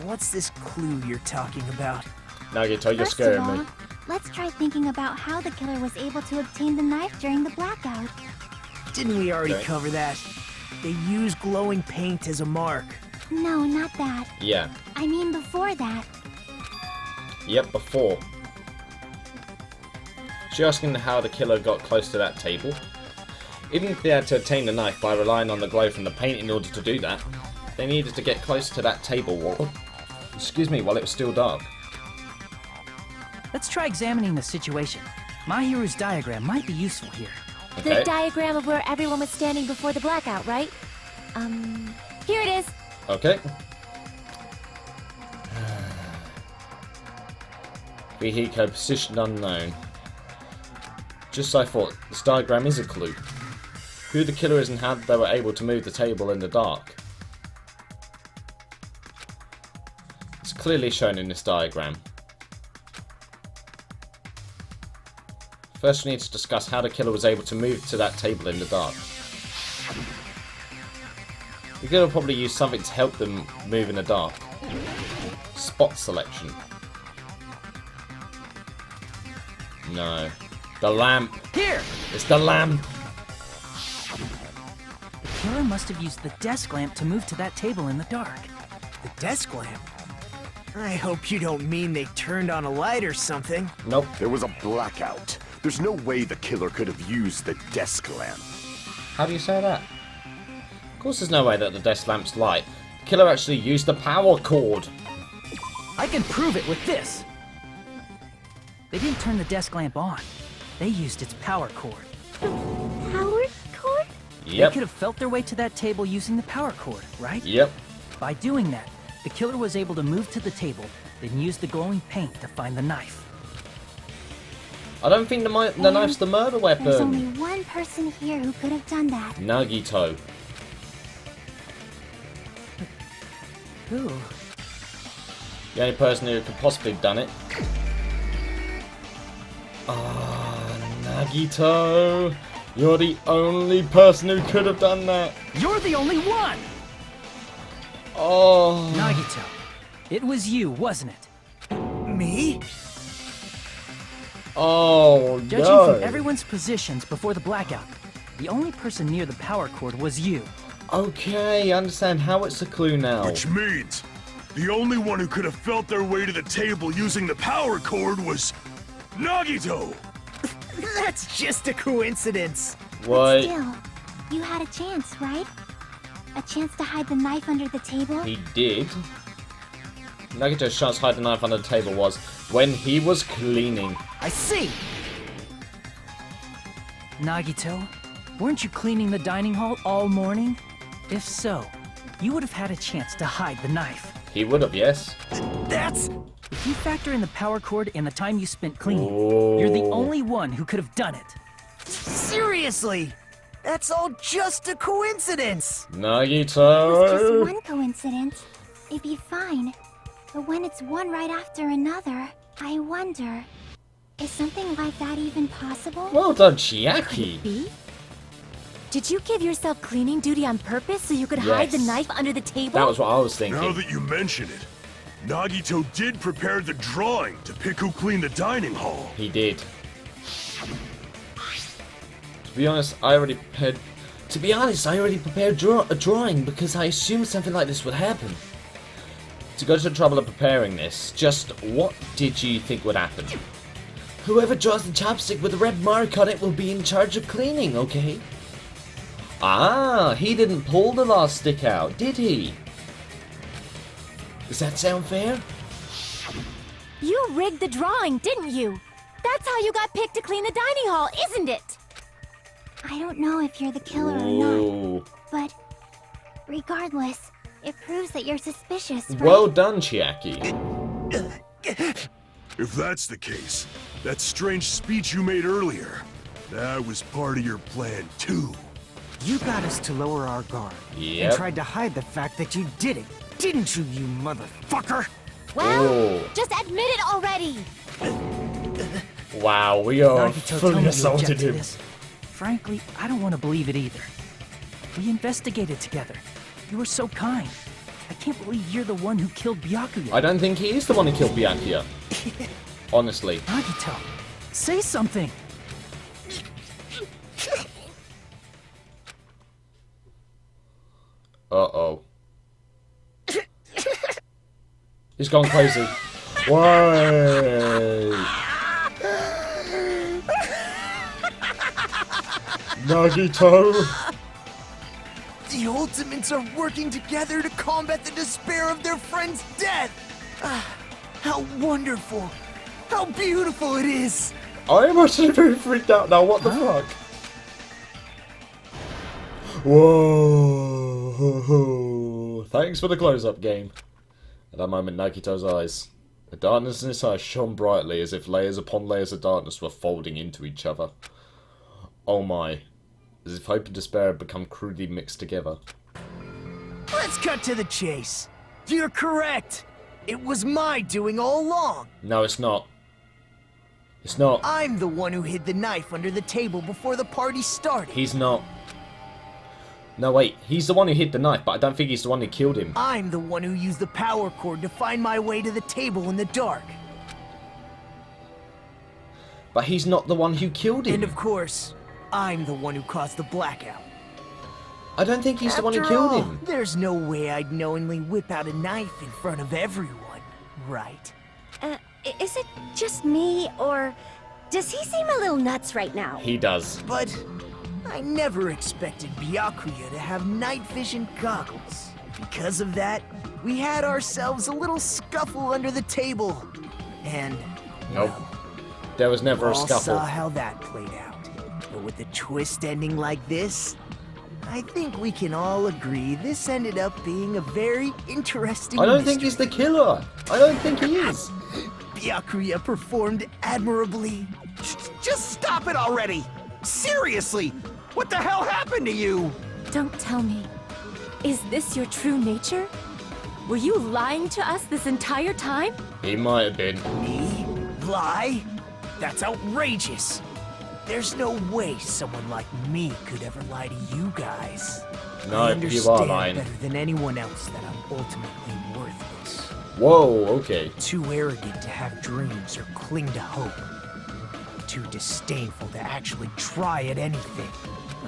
what's this clue you're talking about? Nagito, you're First scaring of all, me. let's try thinking about how the killer was able to obtain the knife during the blackout. Didn't we already Okay. cover that? They use glowing paint as a mark. No, not that. Yeah. I mean before that. Yep, before. She's asking how the killer got close to that table. Even if they had to obtain the knife by relying on the glow from the paint in order to do that, they needed to get close to that table while it was still dark. Let's try examining the situation. Mahiru's diagram might be useful here. Okay. The diagram of where everyone was standing before the blackout, right? Here it is. Okay. Vehicle position unknown. Just as I thought, this diagram is a clue. Who the killer is and how they were able to move the table in the dark. It's clearly shown in this diagram. First we need to discuss how the killer was able to move to that table in the dark. The killer probably used something to help them move in the dark. Spot selection. No. The lamp. Here! It's the lamp. The killer must have used the desk lamp to move to that table in the dark. The desk lamp? I hope you don't mean they turned on a light or something. Nope. There was a blackout. There's no way the killer could have used the desk lamp. How do you say that? Of course there's no way that the desk lamp's light. The killer actually used the power cord. I can prove it with this! They didn't turn the desk lamp on. They used its power cord. Power cord? They Yep. could have felt their way to that table using the power cord, right? Yep. By doing that, the killer was able to move to the table, then use the glowing paint to find the knife. I don't think the knife's the murder There's only weapon. one person here who could have done that. Nagito. Who? The only person who could possibly have done it. Ah, Nagito. You're the only person who could have done that. You're the only one! Oh. Nagito, it was you, wasn't it? Me? Oh, Judging no. from everyone's positions before the blackout, the only person near the power cord was you. Okay, I understand how it's a clue now. Which means the only one who could have felt their way to the table using the power cord was Nagito! That's just a coincidence. What? Still, you had a chance, right? A chance to hide the knife under the table? He did. Nagito's chance to hide the knife under the table was when he was cleaning. I see. Nagito, weren't you cleaning the dining hall all morning? If so, you would have had a chance to hide the knife. He would have, yes. That's... If you factor in the power cord and the time you spent cleaning, Oh. you're the only one who could have done it. Seriously! That's all just a coincidence! It's just Nagito! one coincidence. It'd be fine. But when it's one right after another, I wonder, is something like that even possible? Well done, Chiaki. B? Did you give yourself cleaning duty on purpose so you could hide the Yes. knife under the table? That was what I was thinking. Now that you mention it, Nagito did prepare the drawing to pick who cleaned the dining hall. He did. To be honest, I already prepared a drawing because I assumed something like this would happen. To go to the trouble of preparing this, just what did you think would happen? Whoever draws the chopstick with the red mark on it will be in charge of cleaning, okay? Ah, he didn't pull the last stick out, did he? Does that sound fair? You rigged the drawing, didn't you? That's how you got picked to clean the dining hall, isn't it? I don't know if you're the killer or not, Ooh. but regardless, it proves that you're suspicious, right? Well done, Chiaki. If that's the case, that strange speech you made earlier, that was part of your plan too. You got us to lower our guard. Yep. And tried to hide the fact that you did it, didn't you, you motherfucker? Well, Oh. just admit it already! Wow, we are Nagito, tell fully me you assaulted object to him. this. Frankly, I don't want to believe it either. We investigated together. You were so kind. I can't believe you're the one who killed Byakuya. I don't think he is the one who killed Byakuya. Honestly. Nagito, say something. Uh-oh. He's gone crazy. Why? Nagito! The Ultimates are working together to combat the despair of their friend's death. How wonderful. How beautiful it is. I am actually very freaked out now, what the fuck? Whoa! Thanks for the close-up game. At that moment, Nagito's eyes. The darkness in his eyes shone brightly as if layers upon layers of darkness were folding into each other. Oh my. As if hope and despair had become crudely mixed together. Let's cut to the chase. You're correct. It was my doing all along. No, it's not. It's not. I'm the one who hid the knife under the table before the party started. He's not. No, wait. He's the one who hid the knife, but I don't think he's the one who killed him. I'm the one who used the power cord to find my way to the table in the dark. But he's not the one who killed him. And of course, I'm the one who caused the blackout. I don't think he's the one who After killed all, him. There's no way I'd knowingly whip out a knife in front of everyone, right? Is it just me, or does he seem a little nuts right now? He does. But I never expected Byakuya to have night vision goggles. Because of that, we had ourselves a little scuffle under the table. And, Nope. well, There was never a all scuffle. saw how that played out. But with the twist ending like this, I think we can all agree this ended up being a very interesting I don't think he's the killer. I don't think he is. Byakuya performed admirably. Just stop it already! Seriously! What the hell happened to you? Don't tell me. Is this your true nature? Were you lying to us this entire time? He might have been. Me? Lie? That's outrageous. There's no way someone like me could ever lie to you guys. No, I you understand are lying. better than anyone else that I'm ultimately worthless. Whoa, okay. Too arrogant to have dreams or cling to hope. Too disdainful to actually try at anything.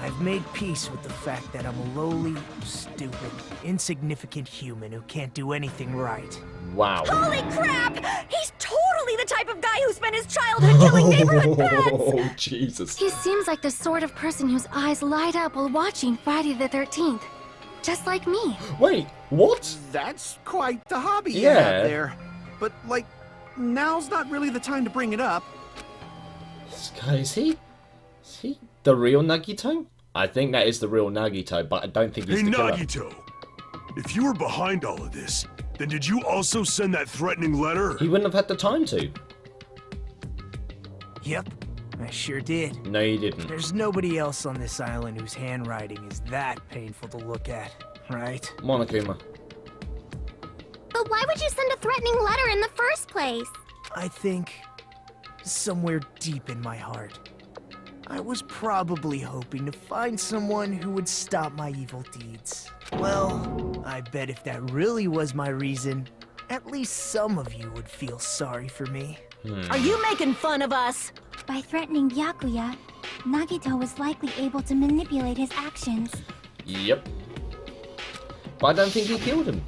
I've made peace with the fact that I'm a lowly, stupid, insignificant human who can't do anything right. Wow. Holy crap! He's totally the type of guy who spent his childhood killing neighborhood pets! Oh, Jesus. He seems like the sort of person whose eyes light up while watching Friday the 13th. Just like me. Wait, what? That's quite the hobby you Yeah. have there. But, like, now's not really the time to bring it up. This guy, is he the real Nagito? I think that is the real Nagito, but I don't think he's Hey, the killer. Nagito. If you were behind all of this, then did you also send that threatening letter? He wouldn't have had the time to. Yep, I sure did. No, he didn't. There's nobody else on this island whose handwriting is that painful to look at, right? Monokuma. But why would you send a threatening letter in the first place? I think somewhere deep in my heart, I was probably hoping to find someone who would stop my evil deeds. Well, I bet if that really was my reason, at least some of you would feel sorry for me. Are you making fun of us? By threatening Byakuya, Nagito was likely able to manipulate his actions. Yep. But I don't think he killed him.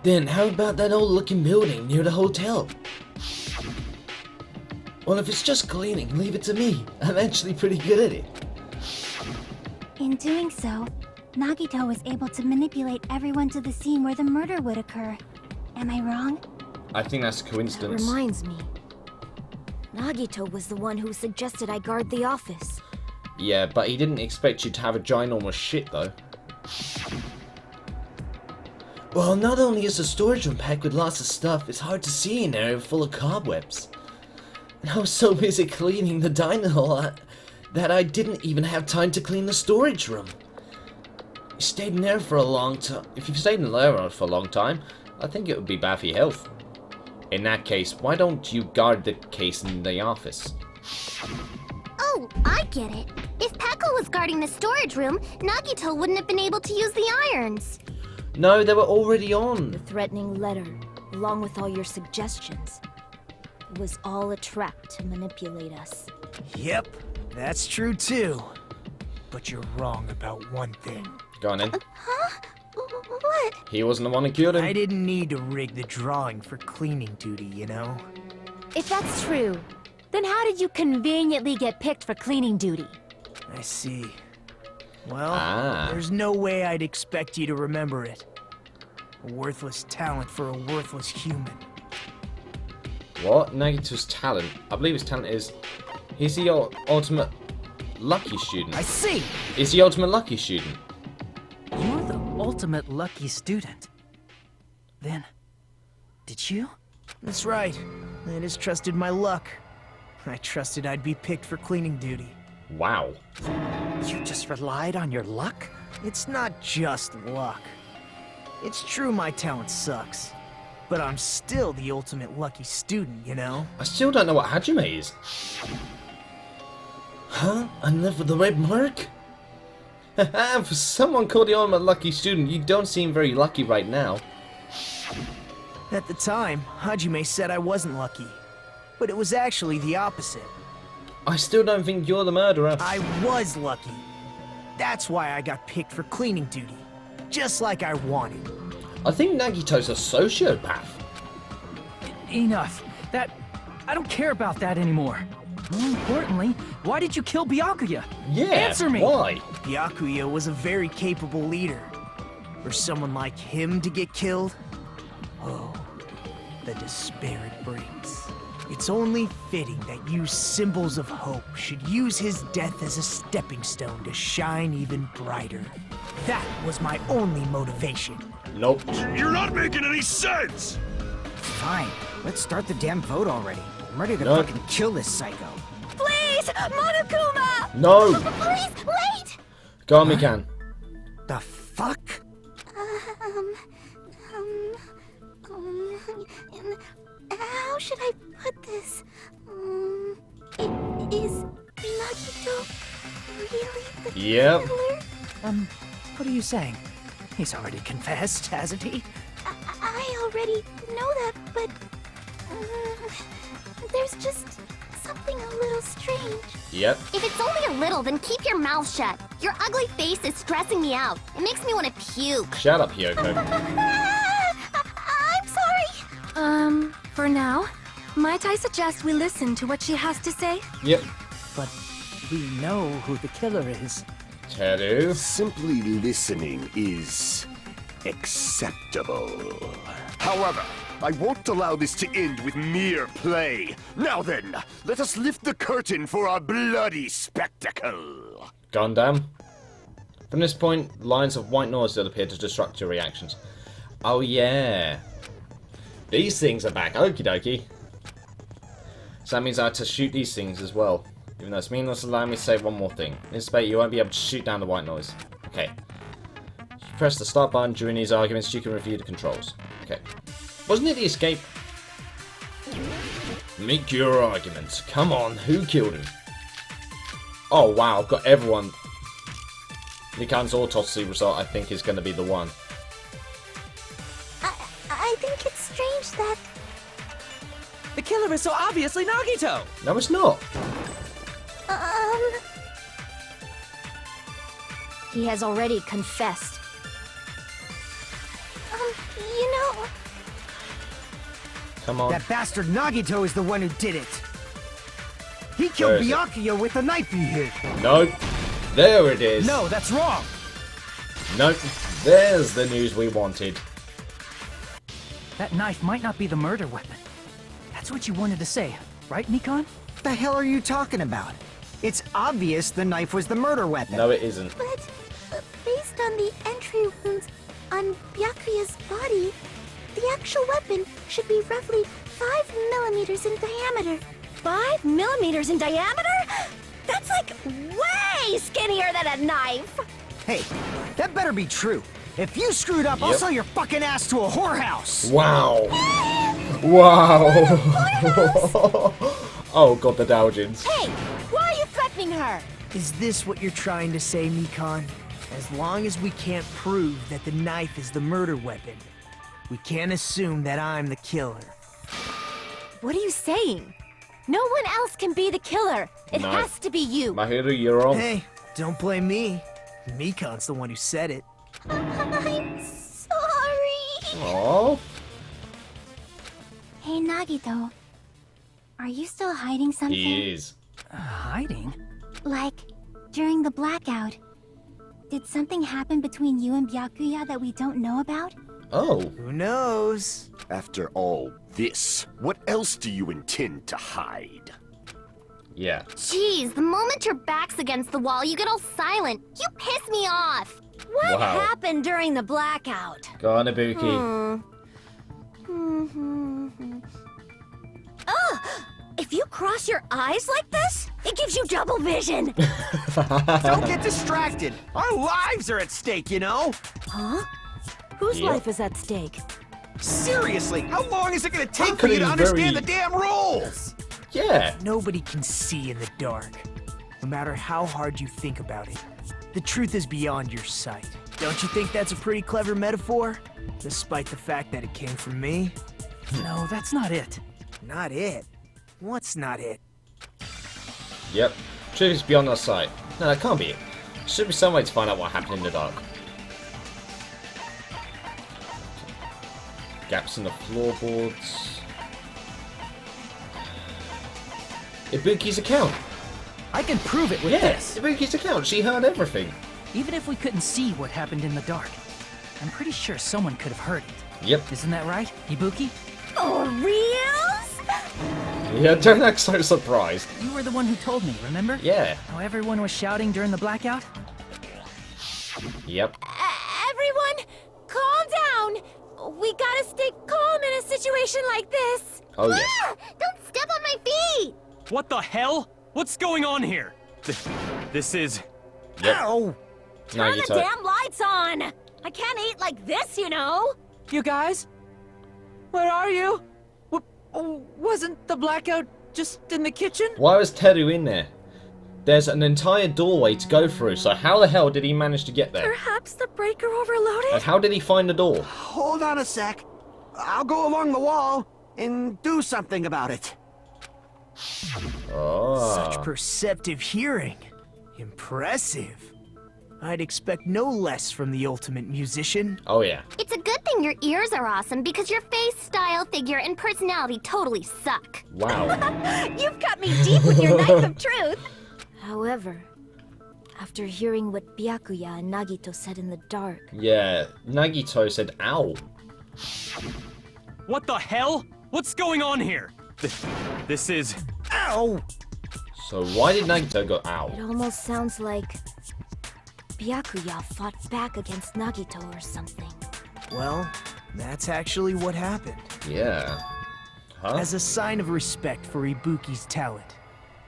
Then how about that old looking building near the hotel? Well, if it's just cleaning, leave it to me. I'm actually pretty good at it. In doing so, Nagito was able to manipulate everyone to the scene where the murder would occur. Am I wrong? I think that's a coincidence. Reminds me. Nagito was the one who suggested I guard the office. Yeah, but he didn't expect you to have a ginormous shit, though. Well, not only is the storage room packed with lots of stuff, it's hard to see an area full of cobwebs. And I was so busy cleaning the dining hall that I didn't even have time to clean the storage room. You stayed in there for a long time. If you've stayed in there for a long time, I think it would be bad for your health. In that case, why don't you guard the case in the office? Oh, I get it. If Pekka was guarding the storage room, Nagito wouldn't have been able to use the irons. No, they were already on. The threatening letter, along with all your suggestions. It was all a trap to manipulate us. Yep, that's true too. But you're wrong about one thing. Go on then. Huh? What? He wasn't the one who killed him. I didn't need to rig the drawing for cleaning duty, you know? If that's true, then how did you conveniently get picked for cleaning duty? I see. Well, there's no way I'd expect you to remember it. A worthless talent for a worthless human. What? Nagito's talent? I believe his talent is... He's the ultimate lucky student. I see! Is the ultimate lucky student? You're the ultimate lucky student. Then, did you? That's right. I just trusted my luck. I trusted I'd be picked for cleaning duty. Wow. You just relied on your luck? It's not just luck. It's true my talent sucks. But I'm still the ultimate lucky student, you know? I still don't know what Hajime is. Huh? I'm left with the red mark? Haha, for someone called the ultimate lucky student, you don't seem very lucky right now. At the time, Hajime said I wasn't lucky. But it was actually the opposite. I still don't think you're the murderer. I was lucky. That's why I got picked for cleaning duty. Just like I wanted. I think Nagito's a sociopath. Enough. I don't care about that anymore. More importantly, why did you kill Byakuya? Yeah, Answer me! Why? Byakuya was a very capable leader. For someone like him to get killed, oh, the despair it brings. It's only fitting that you symbols of hope should use his death as a stepping stone to shine even brighter. That was my only motivation. Nope. You're not making any sense! Fine, let's start the damn vote already. I'm ready to Nope. fucking kill this psycho. Please, Monokuma! No! Please, wait! Go on, Mikan. The fuck? How should I put this? Is Nagito really the Yep. killer? What are you saying? He's already confessed, hasn't he? I already know that, but there's just something a little strange. Yep. If it's only a little, then keep your mouth shut. Your ugly face is stressing me out. It makes me want to puke. Shut up, Yoko. I'm sorry. For now, might I suggest we listen to what she has to say? Yep. But we know who the killer is. Teru. Simply listening is acceptable. However, I won't allow this to end with mere play. Now then, let us lift the curtain for our bloody spectacle. Gundam. From this point, lines of white noise will appear to disrupt your reactions. Oh yeah. These things are back. Okie dokie. So that means I have to shoot these things as well. Even though it's meaningless, allow me to say one more thing. In this debate, you won't be able to shoot down the white noise. Okay. If you press the start button during these arguments, you can review the controls. Okay. Wasn't it the escape? Make your arguments. Come on, who killed him? Oh wow, I've got everyone. Nikan's autopsy result, I think, is going to be the one. I think it's strange that... The killer is so obviously Nagito! No, it's not. He has already confessed. You know... Come on. That bastard Nagito is the one who did it. He killed Byakuya with the knife he hid. Nope. There it is. No, that's wrong. Nope. There's the news we wanted. That knife might not be the murder weapon. That's what you wanted to say, right, Nikon? The hell are you talking about? It's obvious the knife was the murder weapon. No, it isn't. But based on the entry wounds on Byakuya's body, the actual weapon should be roughly 5 millimeters in diameter. 5 millimeters in diameter? That's like way skinnier than a knife. Hey, that better be true. If you screwed up, I'll Yep. sell your fucking ass to a whorehouse. Wow. Wow. Oh god, the Doujins. Hey, why are you threatening her? Is this what you're trying to say, Nikon? As long as we can't prove that the knife is the murder weapon, we can't assume that I'm the killer. What are you saying? No one else can be the killer. It No. has to be you. Mahiru, you're wrong. Hey, don't blame me. Mikon's the one who said it. I'm sorry. Aww. Hey, Nagito. Are you still hiding something? He is. Hiding? Like, during the blackout, did something happen between you and Byakuya that we don't know about? Oh. Who knows? After all this, what else do you intend to hide? Yeah. Jeez, the moment your back's against the wall, you get all silent. You piss me off. What Wow. happened during the blackout? Go on, Ibuki. Oh, if you cross your eyes like this, it gives you double vision. Don't get distracted. Our lives are at stake, you know? Huh? Whose Yep. life is at stake? Seriously, how long is it gonna take for could you it to be understand very- the damn rules? Yeah. Nobody can see in the dark, no matter how hard you think about it. The truth is beyond your sight. Don't you think that's a pretty clever metaphor? Despite the fact that it came from me? No, that's not it. Not it. What's not it? Yep. Truth is beyond our sight. No, that can't be it. Should be some way to find out what happened in the dark. Gaps in the floorboards. Ibuki's account. I can prove it with Yes, this. Ibuki's account. She heard everything. Even if we couldn't see what happened in the dark, I'm pretty sure someone could have heard it. Yep. Isn't that right, Ibuki? For reals? Yeah, don't act so surprised. You were the one who told me, remember? Yeah. How everyone was shouting during the blackout? Yep. Everyone, calm down. We gotta stay calm in a situation like this. Oh, yes. Don't step on my feet. What the hell? What's going on here? This is... Yep. Ow! Turn the Nagito. damn lights on. I can't eat like this, you know. You guys? Where are you? Wasn't the blackout just in the kitchen? Why was Teru in there? There's an entire doorway to go through, so how the hell did he manage to get there? Perhaps the breaker overloaded? And how did he find the door? Hold on a sec. I'll go along the wall and do something about it. Oh. Such perceptive hearing. Impressive. I'd expect no less from the ultimate musician. Oh, yeah. It's a good thing your ears are awesome because your face, style, figure, and personality totally suck. Wow. You've got me deep with your knife of truth. However, after hearing what Byakuya and Nagito said in the dark... Yeah, Nagito said, ow. What the hell? What's going on here? This is... Ow! So why did Nagito go, ow? It almost sounds like Byakuya fought back against Nagito or something. Well, that's actually what happened. Yeah. Huh? As a sign of respect for Ibuki's talent,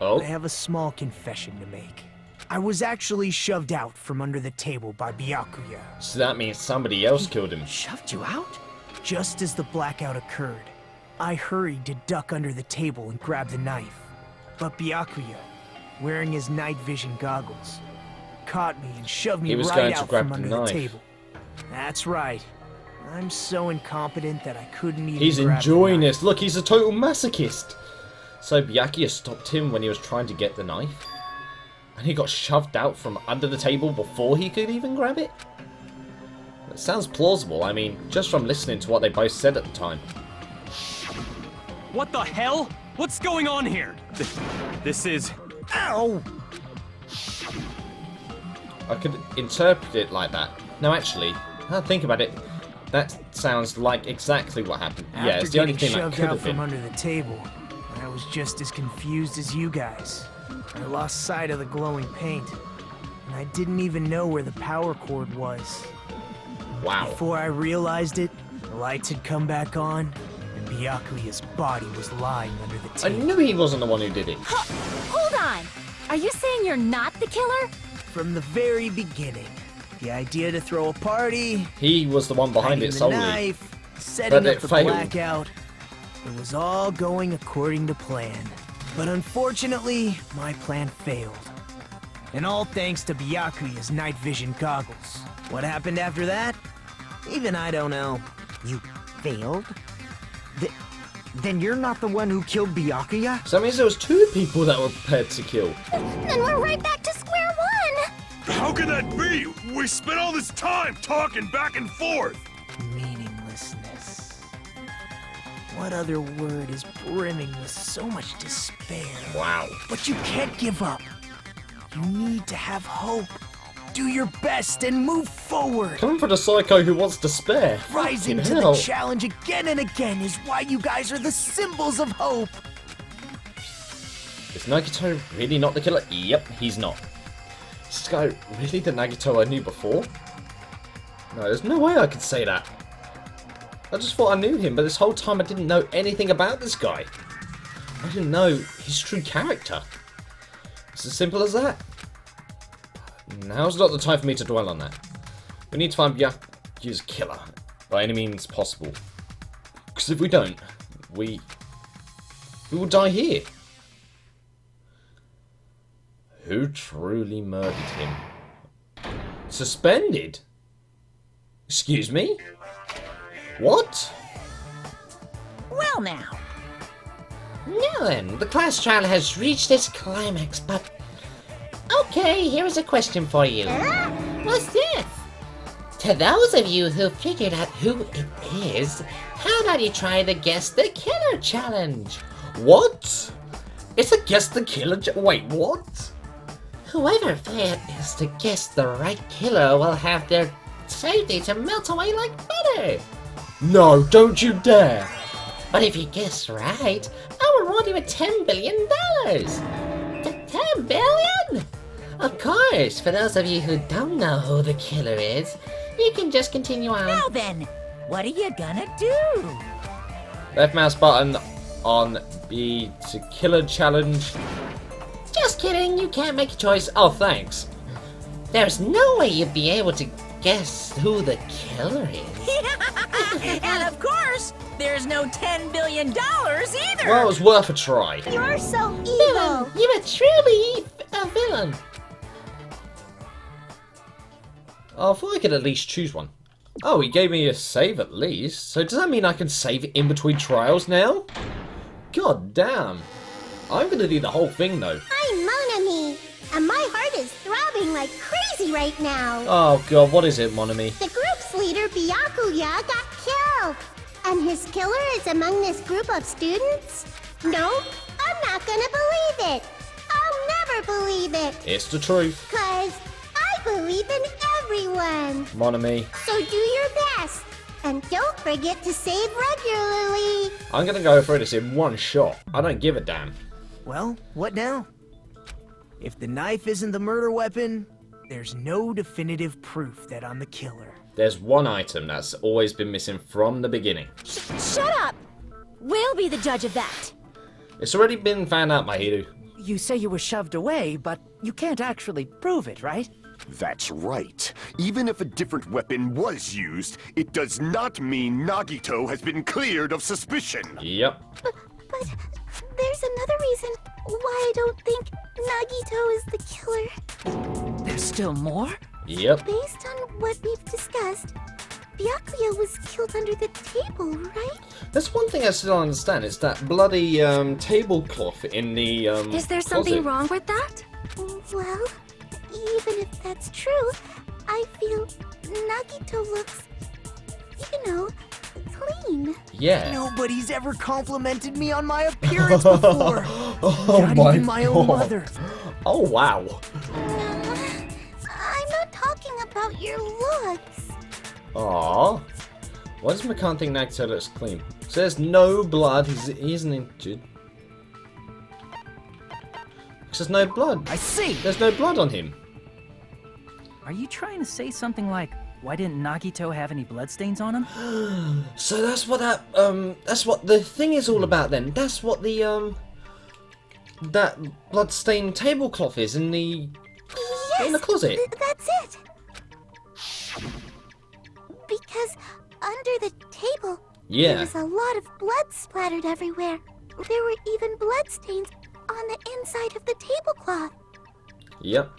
Oh? I have a small confession to make. I was actually shoved out from under the table by Byakuya. So that means somebody else killed him. Shoved you out? Just as the blackout occurred, I hurried to duck under the table and grab the knife. But Byakuya, wearing his night vision goggles, caught me and shoved me He was right going to out grab from the under knife. the table. That's right. I'm so incompetent that I couldn't even He's grab enjoying the knife. this. Look, he's a total masochist. So Byakuya stopped him when he was trying to get the knife? And he got shoved out from under the table before he could even grab it? That sounds plausible. I mean, just from listening to what they both said at the time. What the hell? What's going on here? This is... Ow! I could interpret it like that. No, actually, now think about it, that sounds like exactly what happened. After Yeah, it's the only getting thing that shoved could out have from been. under the table, I was just as confused as you guys. I lost sight of the glowing paint, and I didn't even know where the power cord was. Wow. Before I realized it, the lights had come back on, and Byakuya's body was lying under the I table. knew he wasn't the one who did it. Hold on! Are you saying you're not the killer? From the very beginning, the idea to throw a party, He was the one behind hiding it the solely. knife, But setting it up the failed. blackout, it was all going according to plan. But unfortunately, my plan failed. And all thanks to Byakuya's night vision goggles. What happened after that? Even I don't know. You failed? Then you're not the one who killed Byakuya? So that means there was two people that were prepared to kill. Then we're right back to square one! How can that be? We spent all this time talking back and forth. Meaninglessness. What other word is brimming with so much despair? Wow. But you can't give up. You need to have hope. Do your best and move forward. Coming from the psycho who wants to spare. Rising Fucking to hell. the challenge again and again is why you guys are the symbols of hope. Is Nagito really not the killer? Yep, he's not. Is this guy really the Nagito I knew before? No, there's no way I could say that. I just thought I knew him, but this whole time I didn't know anything about this guy. I didn't know his true character. It's as simple as that. Now's not the time for me to dwell on that. We need to find Byakuya's killer by any means possible. Because if we don't, we will die here. Who truly murdered him? Suspended? Excuse me? What? Well now. Now then, the class trial has reached its climax, but... Okay, here is a question for you. What's this? To those of you who figured out who it is, how about you try the Guess the Killer challenge? What? It's a Guess the Killer wait, what? Whoever fails to guess the right killer will have their safety to melt away like butter. No, don't you dare! But if you guess right, I will reward you with $10 billion. 10 billion? Of course, for those of you who don't know who the killer is, you can just continue on. Now then, what are you gonna do? Left mouse button on the to Killer challenge. Just kidding, you can't make a choice. Oh, thanks. There's no way you'd be able to guess who the killer is. And of course, there's no $10 billion either! Well, it was worth a try. You're so evil. You are truly a villain. Oh, I thought I could at least choose one. Oh, he gave me a save at least. So does that mean I can save in between trials now? God damn. I'm gonna do the whole thing though. I'm Monami, and my heart is throbbing like crazy right now. Oh god, what is it, Monami? The group's leader, Byakuya, got killed. And his killer is among this group of students? No, I'm not gonna believe it. I'll never believe it. It's the truth. 'Cause I believe in everyone. Monami. So do your best. And don't forget to save regularly. I'm gonna go through this in one shot. I don't give a damn. Well, what now? If the knife isn't the murder weapon, there's no definitive proof that I'm the killer. There's one item that's always been missing from the beginning. Shut up! We'll be the judge of that. It's already been found out, Mahiru. You say you were shoved away, but you can't actually prove it, right? That's right. Even if a different weapon was used, it does not mean Nagito has been cleared of suspicion. Yep. But there's another reason why I don't think Nagito is the killer. There's still more? Yep. Based on what we've discussed, Byakuya was killed under the table, right? That's one thing I still don't understand. It's that bloody tablecloth in the Is there something closet. wrong with that? Well, even if that's true, I feel Nagito looks, clean. Yeah. Nobody's ever complimented me on my appearance before. Oh Not my even my own God. mother. Oh wow. I'm not talking about your looks. Aww. Why does McCann think Nagito looks clean? So there's no blood. He isn't injured. Because there's no blood. I see. There's no blood on him. Are you trying to say something like, why didn't Nagito have any bloodstains on him? So that's what that's what the thing is all about then. That's what the that bloodstained tablecloth is in the closet. That's it. Because under the table, there was a lot of blood splattered everywhere. There were even bloodstains on the inside of the tablecloth. Yep.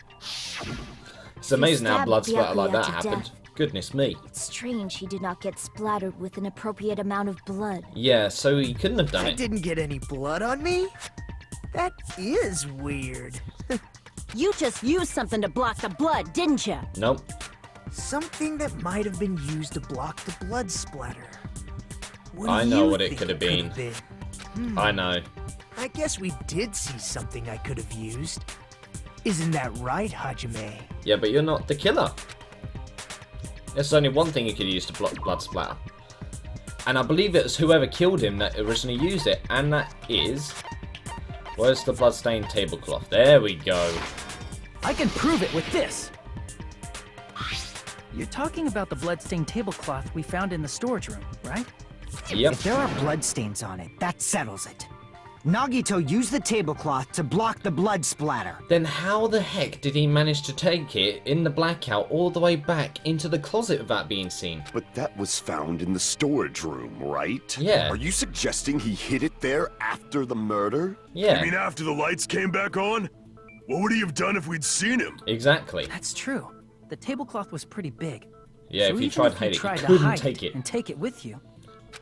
It's amazing how stabbed blood splatter like Byakuya that to happened. death. Goodness me. It's strange he did not get splattered with an appropriate amount of blood. Yeah, so he couldn't have done I it. didn't get any blood on me? That is weird. You just used something to block the blood, didn't you? Nope. Something that might have been used to block the blood splatter. What do I know you what it think could have been. I know. I guess we did see something I could have used. Isn't that right, Hajime? Yeah, but you're not the killer. There's only one thing you could use to block blood splatter. And I believe it was whoever killed him that originally used it. And that is... Where's the bloodstained tablecloth? There we go. I can prove it with this. You're talking about the bloodstained tablecloth we found in the storage room, right? Yep. If there are bloodstains on it, that settles it. Nagito used the tablecloth to block the blood splatter. Then how the heck did he manage to take it in the blackout all the way back into the closet without being seen? But that was found in the storage room, right? Yeah. Are you suggesting he hid it there after the murder? Yeah. You mean after the lights came back on? What would he have done if we'd seen him? Exactly. That's true. The tablecloth was pretty big. Yeah, so if you even tried to if hide it, you tried to couldn't hide take it. and take it with you.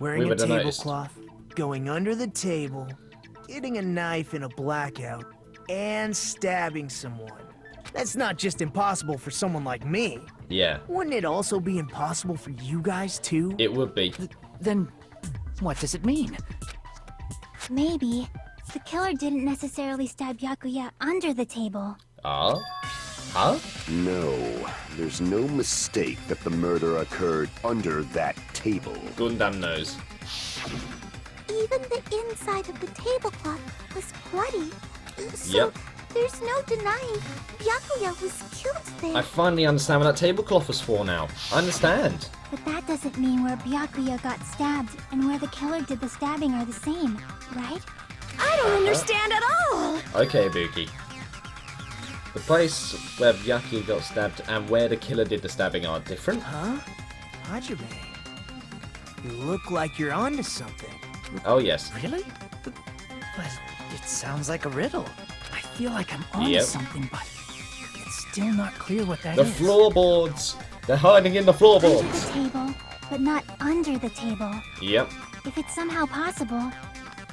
Wearing We a would have noticed. tablecloth, going under the table, getting a knife in a blackout, and stabbing someone. That's not just impossible for someone like me. Yeah, Wouldn't it also be impossible for you guys too? it would be. Then, what does it mean? Maybe the killer didn't necessarily stab Byakuya under the table. Ah? Huh? No, there's no mistake that the murder occurred under that table. Gundam knows. Even the inside of the tablecloth was bloody. So Yep. there's no denying Byakuya was killed there. I finally understand what that tablecloth was for now. I understand. But that doesn't mean where Byakuya got stabbed and where the killer did the stabbing are the same, right? I don't understand at all! Okay, Buki. The place where Byakuya got stabbed and where the killer did the stabbing are different. Huh? Hajime, you look like you're onto something. Oh, yes. Really? But it sounds like a riddle. I feel like I'm onto Yep. something, but it's still not clear what that The is. floorboards! They're hiding in the Under floorboards! the table, but not under the table. Yep. If it's somehow possible,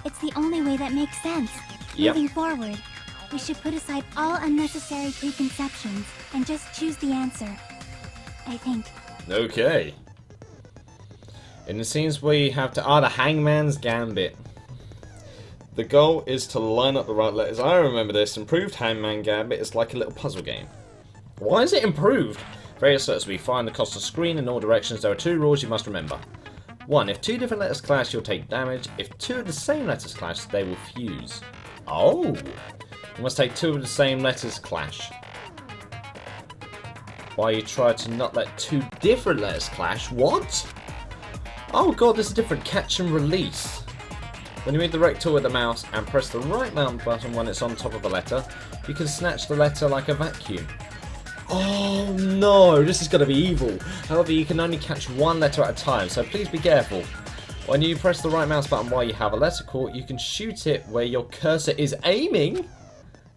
it's the only way that makes sense. Yep. Moving forward, we should put aside all unnecessary preconceptions and just choose the answer. I think. Okay. And it seems we have to... the Hangman's Gambit. The goal is to line up the right letters. I remember this. Improved Hangman Gambit is like a little puzzle game. Why is it improved? Various letters will be fired across the screen in all directions. There are 2 rules you must remember. 1. If 2 different letters clash, you'll take damage. If 2 of the same letters clash, they will fuse. Oh! You must take 2 of the same letters clash. While you try to not let 2 different letters clash. What? Oh god, there's a different catch and release. When you move the rectangle with the mouse and press the right mouse button when it's on top of a letter, you can snatch the letter like a vacuum. Oh no, this is going to be evil. However, you can only catch 1 letter at a time, so please be careful. When you press the right mouse button while you have a letter caught, you can shoot it where your cursor is aiming.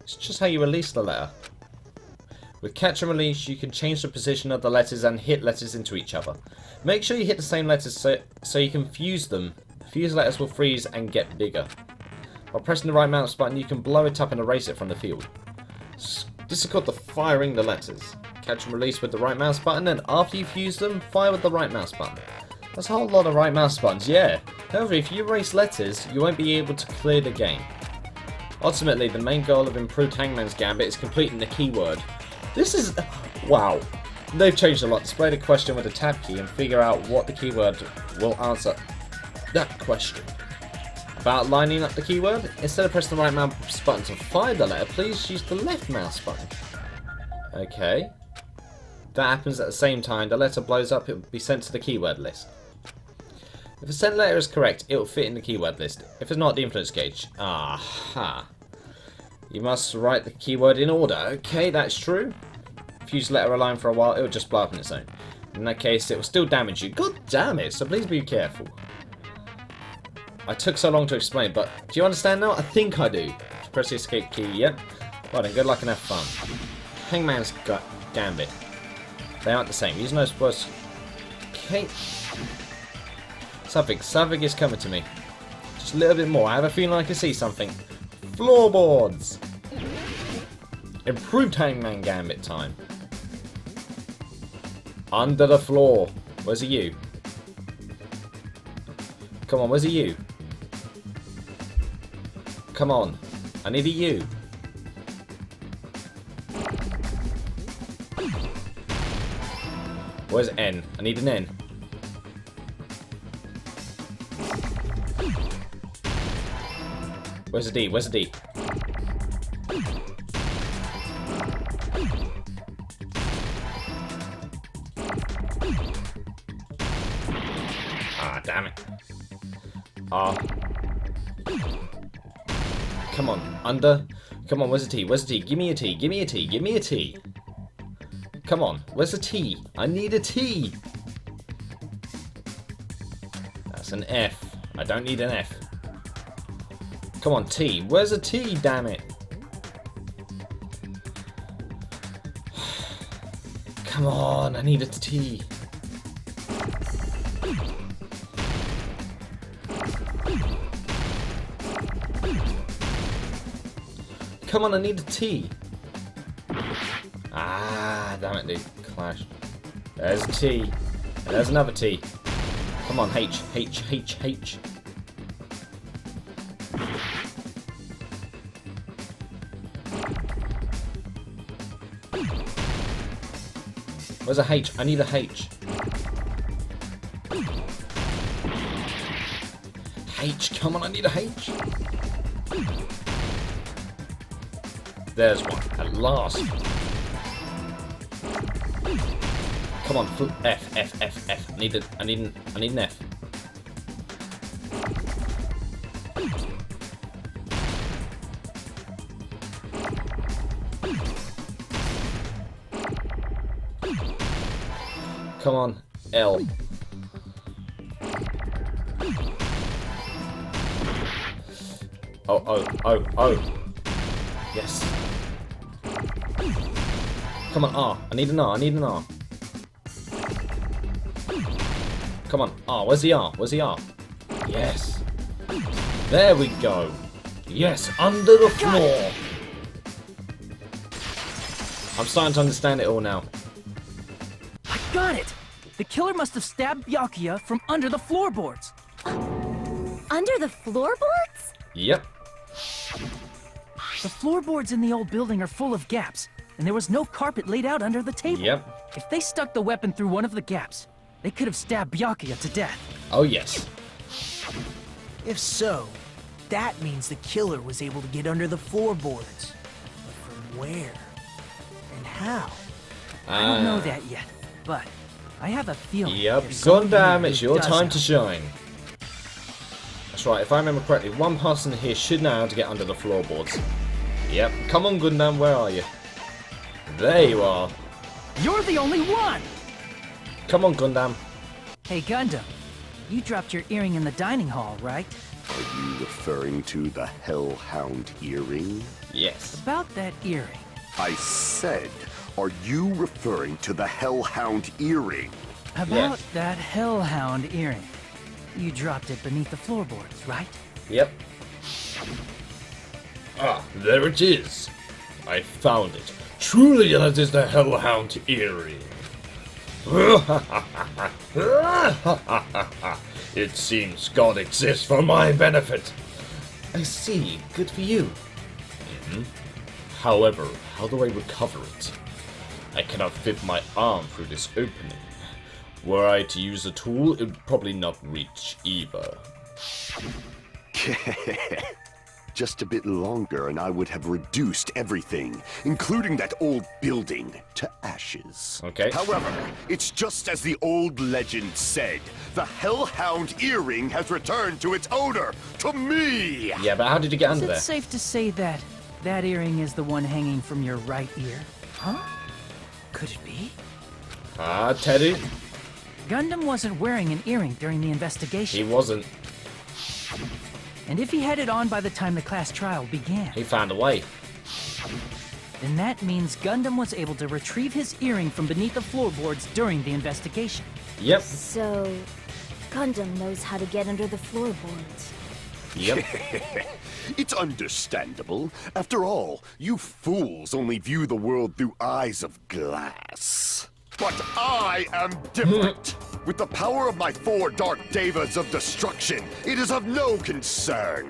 It's just how you release the letter. With catch and release, you can change the position of the letters and hit letters into each other. Make sure you hit the same letters so you can fuse them. Fused letters will freeze and get bigger. By pressing the right mouse button, you can blow it up and erase it from the field. This is called the firing the letters. Catch and release with the right mouse button, and after you fuse them, fire with the right mouse button. That's a whole lot of right mouse buttons, yeah. However, if you erase letters, you won't be able to clear the game. Ultimately, the main goal of improved Hangman's Gambit is completing the keyword. This is... wow. They've changed a lot. Display the question with a tab key and figure out what the keyword will answer that question. About lining up the keyword, instead of pressing the right mouse button to fire the letter, please use the left mouse button. Okay. That happens at the same time. The letter blows up, it will be sent to the keyword list. If the sent letter is correct, it will fit in the keyword list. If it's not, the influence gauge. Aha. You must write the keyword in order. Okay, that's true. If you use the letter alone for a while, it will just blow up on its own. In that case, it will still damage you. God damn it, so please be careful. I took so long to explain, but do you understand now? I think I do. Press the escape key, yep. Well then, good luck and have fun. Hangman's Gambit. They aren't the same. Use no words. Okay. Something is coming to me. Just a little bit more. I have a feeling I can see something. Floorboards! Improved Hangman Gambit time. Under the floor. Where's a U? Come on, where's a U? Come on. I need a U. Where's N? I need an N. Where's a D? Where's a D? Ah, damn it. Ah. Come on, under. Come on, where's a T? Where's a T? Give me a T. Give me a T. Give me a T. Come on, where's a T? I need a T. That's an F. I don't need an F. Come on, T. Where's a T? Damn it. Come on, I need a T. Come on, I need a T. Ah, damn it, they clashed. There's a T. And there's another T. Come on, H, H, H, H. Where's a H? I need a H. H, come on, I need a H. There's one, at last. Come on, F, F, F, F. I need an F. Come on, L. Oh. Yes. Come on, R. I need an R. Come on, R. Where's the R? Yes. There we go. Yes, under the floor. I'm starting to understand it all now. I got it! The killer must have stabbed Byakuya from under the floorboards. Under the floorboards? Yep. The floorboards in the old building are full of gaps, and there was no carpet laid out under the table. Yep. If they stuck the weapon through one of the gaps, they could have stabbed Byakuya to death. Oh, yes. If so, that means the killer was able to get under the floorboards. But from where? And how? I don't know that yet, but I have a feeling. Yep, there's someone goddamn, here it's who your does time know. to shine. That's right, if I remember correctly, one person here should know how to get under the floorboards. Yep, come on Gundam, where are you? There you are. You're the only one! Come on Gundam. Hey Gundam, you dropped your earring in the dining hall, right? Are you referring to the Hellhound earring? Yes. About that earring. I said, are you referring to the Hellhound earring? About that hellhound earring. You dropped it beneath the floorboards, right? Yep. Ah, there it is. I found it. Truly that is the Hellhound earring. It seems God exists for my benefit. I see. Good for you. However, how do I recover it? I cannot fit my arm through this opening. Were I to use a tool, it would probably not reach either. Just a bit longer and I would have reduced everything, including that old building, to ashes. Okay. However, it's just as the old legend said. The Hellhound earring has returned to its owner, to me! Yeah, but how did you get under Is it there? safe to say that that earring is the one hanging from your right ear? Huh? Could it be? Ah, Teddy. Gundam wasn't wearing an earring during the investigation. He wasn't. And if he had it on by the time the class trial began, He found a way. then that means Gundam was able to retrieve his earring from beneath the floorboards during the investigation. Yep. So, Gundam knows how to get under the floorboards. Yep. It's understandable. After all, you fools only view the world through eyes of glass. But I am different. With the power of my 4 dark devas of destruction, it is of no concern.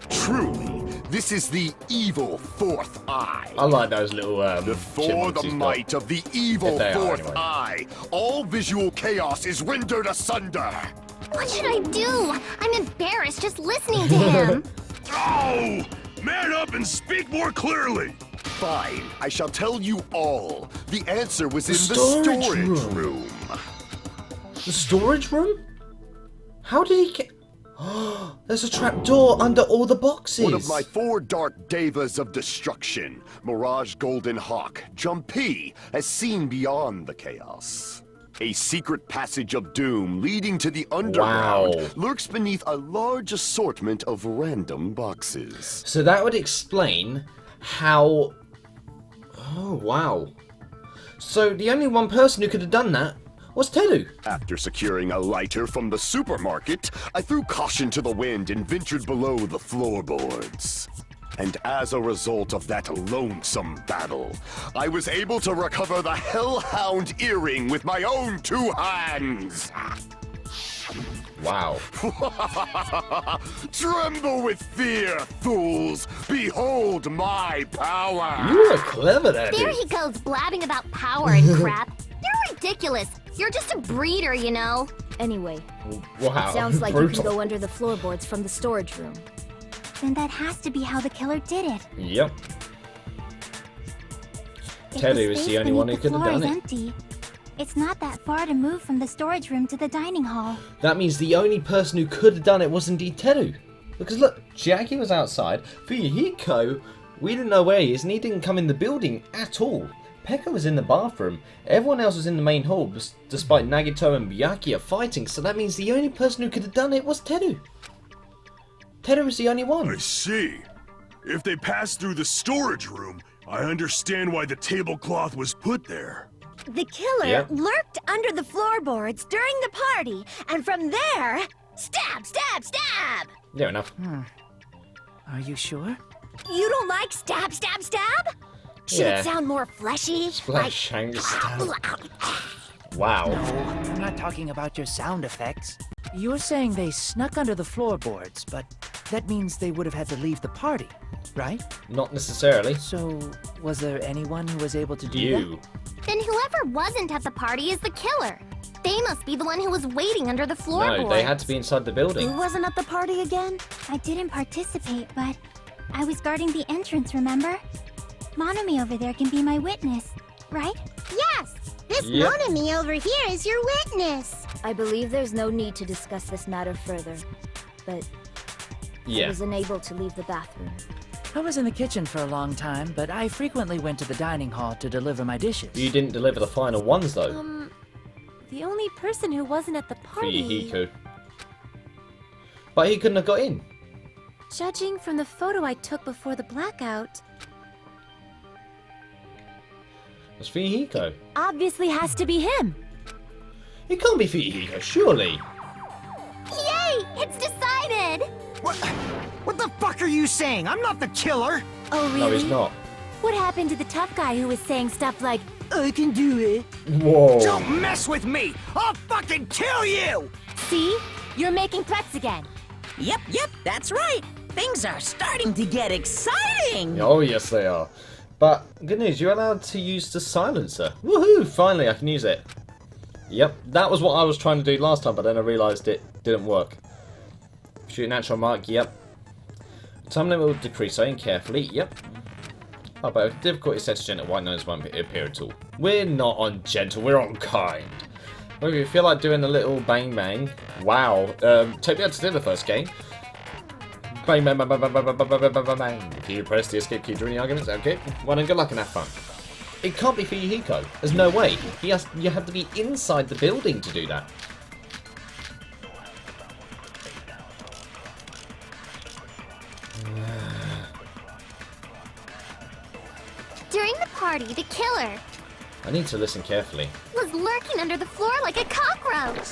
Truly, this is the evil 4th eye. I like those little Before chipmunks the he's got. might of the evil If they are, 4th anyway. eye, all visual chaos is rendered asunder. What should I do? I'm embarrassed just listening to him. Oh! Man up and speak more clearly! Fine, I shall tell you all. The answer was in the storage storage room. room. The storage room? How did he get... There's a trap door under all the boxes. One of my 4 dark devas of destruction, Mirage Golden Hawk, Jumpy, has seen beyond the chaos. A secret passage of doom leading to the underground Wow. lurks beneath a large assortment of random boxes. So that would explain how... Oh, wow. So the only one person who could have done that was Teru. After securing a lighter from the supermarket, I threw caution to the wind and ventured below the floorboards. And as a result of that lonesome battle, I was able to recover the Hellhound earring with my own 2 hands. Wow. Tremble with fear, fools! Behold my power! You were clever there, There dude. he goes blabbing about power and crap. You're ridiculous. You're just a breeder, you know. Anyway, Wow. sounds like you brutal. can go under the floorboards from the storage room. Then that has to be how the killer did it. Yep. If Teru is space the only one who beneath the could have floor done is it. empty, it's not that far to move from the storage room to the dining hall. That means the only person who could have done it was indeed Teru. Because look, Chiaki was outside. Fuyuhiko, we didn't know where he is and he didn't come in the building at all. Pekka was in the bathroom. Everyone else was in the main hall, despite Nagito and Byakuya fighting. So that means the only person who could have done it was Teru. Teru was the only one. I see. If they passed through the storage room, I understand why the tablecloth was put there. The killer Yep. lurked under the floorboards during the party, and from there, stab, stab, stab! Fair enough. Are you sure? You don't like stab, stab, stab? Should Yeah. it sound more fleshy? Splash, hang, stab. Wow. No, I'm not talking about your sound effects. You were saying they snuck under the floorboards, but that means they would have had to leave the party, right? Not necessarily. So, was there anyone who was able to do You. Then whoever wasn't at the party is the killer. They must be the one who was waiting under the floorboards. No, they had to be inside the building. Who wasn't at the party again? I didn't participate, but I was guarding the entrance, remember? Monomi over there can be my witness, right? Yes! This Yep. Monomi over here is your witness! I believe there's no need to discuss this matter further, but I Yeah. was unable to leave the bathroom. I was in the kitchen for a long time, but I frequently went to the dining hall to deliver my dishes. You didn't deliver the final ones, though. The only person who wasn't at the For party... Yuhiko. But he couldn't have got in. Judging from the photo I took before the blackout, It's for Yuhiko. obviously has to be him. It can't be for Yuhiko, surely. Yay! It's decided! What the fuck are you saying? I'm not the killer! Oh, really? No, he's not. What happened to the tough guy who was saying stuff like, I can do it. Whoa. Don't mess with me! I'll fucking kill you! see? You're making threats again. Yep, that's right. Things are starting to get exciting. Oh, yes, they are. But, good news, you're allowed to use the silencer. Woohoo! Finally, I can use it. Yep, that was what I was trying to do last time, but then I realised it didn't work. Shoot a natural mark, yep. Time limit will decrease, aim carefully, yep. Oh, but if difficulty set to gentle, white noise won't appear at all. We're not on gentle, we're on kind. Well, if you feel like doing a little bang bang, wow. Take me out to do the first game. Bang bang bang bang bang bang bang bang bang bang bang. Can you press the escape key during the arguments? Okay, well then good luck and have fun. It can't be for Yuhiko. There's no way. You have to be inside the building to do that. During the party, the killer I need to listen carefully. was lurking under the floor like a cockroach.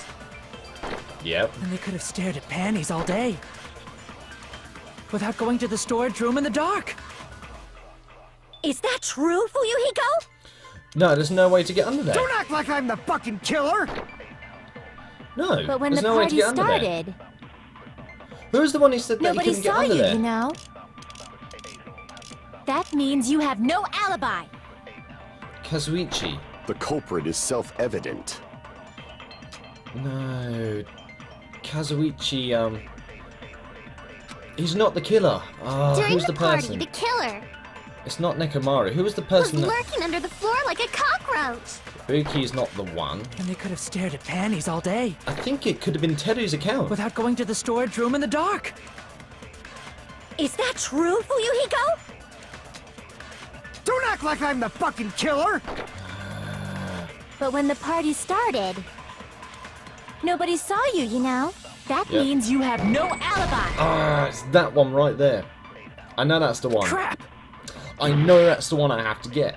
Yep. And they could have stared at panties all day. Without going to the storage room in the dark. Is that true, Fuyuhiko? No, there's no way to get under there. Don't act like I'm the fucking killer! No, But when there's the no way to party get under there. started, Who's the one who said that he nobody couldn't get saw under you, there? you know? That means you have no alibi. Kazuichi. The culprit is self-evident. No. Kazuichi, he's not the killer. During Who's the the party, person? the killer It's not Nekomaru. Who was the was person that... lurking under the floor like a cockroach. Buki is not the one. And they could have stared at panties all day. I think it could have been Teru's account. Without going to the storage room in the dark. Is that true, Fuyuhiko? Don't act like I'm the fucking killer! But when the party started, nobody saw you, you know? That Yep. means you have no alibi. It's that one right there. I know that's the one. Crap! I know that's the one I have to get.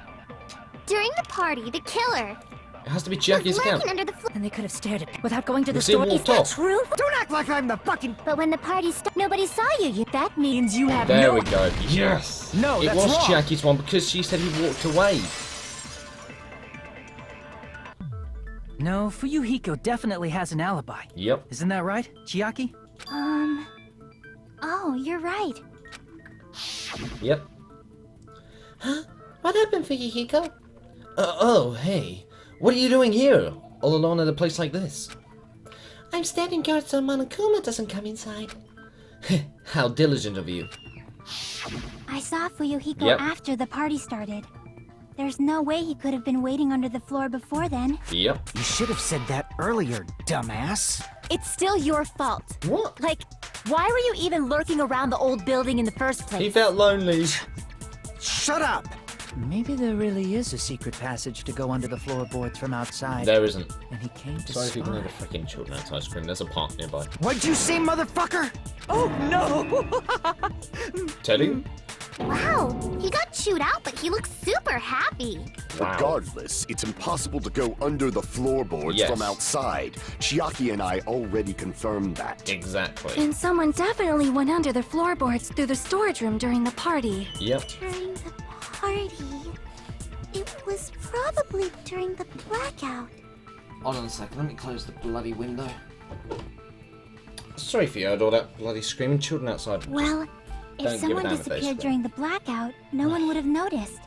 During the party, the killer It has to be was Jackie's account. lurking under the floor. And they could have stared at without going to the You see, store. Is walked that off. true? Don't act like I'm the fucking... But when the party started, nobody saw you. That means you have There no... we go. Yes! No, it that's was wrong. Jackie's one because she said he walked away. No, Fuyuhiko definitely has an alibi. Yep. Isn't that right, Chiaki? Oh, you're right. Yep. Huh? What happened for Yuhiko? Oh, hey. What are you doing here? All alone at a place like this? I'm standing guard so Monokuma doesn't come inside. How diligent of you. I saw Fuyuhiko Yep. after the party started. There's no way he could have been waiting under the floor before then. Yep. You should have said that earlier, dumbass. It's still your fault. What? Like, why were you even lurking around the old building in the first place? He felt lonely. Shut up! Maybe there really is a secret passage to go under the floorboards from outside. There isn't. And he came to Sorry if you can spy. hear the freaking children at ice cream. There's a park nearby. What'd you say, motherfucker? Oh no! Teddy? Wow, he got chewed out, but he looks super happy. Wow. Regardless, it's impossible to go under the floorboards Yes. from outside. Chiaki and I already confirmed that. Exactly. And someone definitely went under the floorboards through the storage room during the party. Yep. During the party. It was probably during the blackout. Hold on a second, let me close the bloody window. Sorry if you heard all that bloody screaming children outside. Well, Don't if give a someone damn if they disappeared scream. during the blackout, no one would have noticed.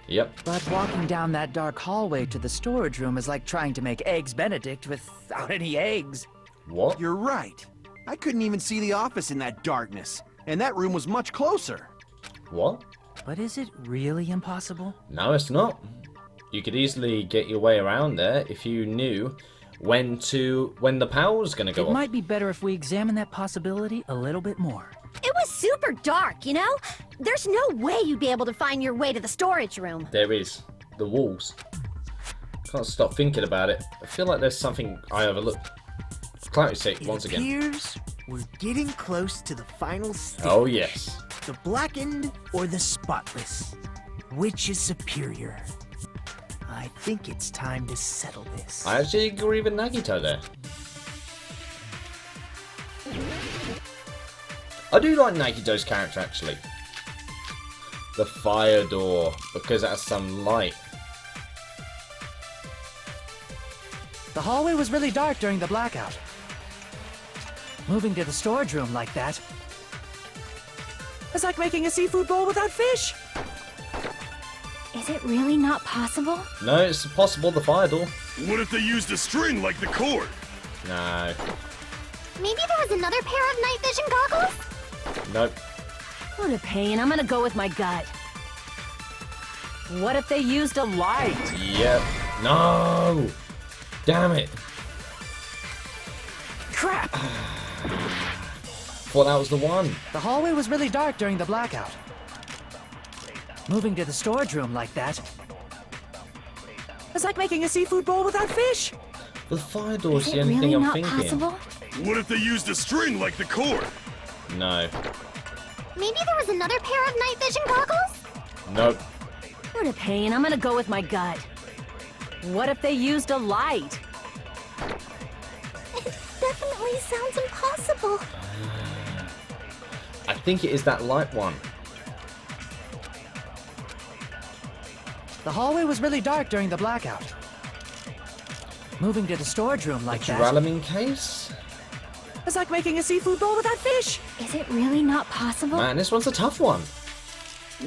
Yep. But walking down that dark hallway to the storage room is like trying to make Eggs Benedict without any eggs. What? You're right. I couldn't even see the office in that darkness. And that room was much closer. What? But is it really impossible? No, it's not. You could easily get your way around there if you knew when the power was going to go It off. might be better if we examine that possibility a little bit more. It was super dark, you know? There's no way you'd be able to find your way to the storage room. There is. The walls. Can't stop thinking about it. I feel like there's something I overlooked. Clarity sake, once again. Appears we're getting close to the final stage. Oh, yes. The blackened or the spotless? Which is superior? I think it's time to settle this. I actually agree with Nagito there. I do like Nagito's character, actually. The fire door, because it has some light. The hallway was really dark during the blackout. Moving to the storage room like that. It's like making a seafood bowl without fish. Is it really not possible? No, it's possible, the fire door. What if they used a string like the cord? No. Maybe there was another pair of night vision goggles? Nope. What a pain. I'm gonna go with my gut. What if they used a light? Yep. No! Damn it. Crap! Thought that was the one. The hallway was really dark during the blackout. Moving to the storage room like that. It's like making a seafood bowl without fish. The fire door's Is the it only really thing I'm not thinking. possible? What if they used a string like the cord? No. Maybe there was another pair of night vision goggles? Nope. What a pain. I'm gonna go with my gut. What if they used a light? It definitely sounds impossible. I think it is that light one. The hallway was really dark during the blackout. Moving to the storage room like that. Duralumin case? It's like making a seafood bowl without fish. Is it really not possible? Man, this one's a tough one.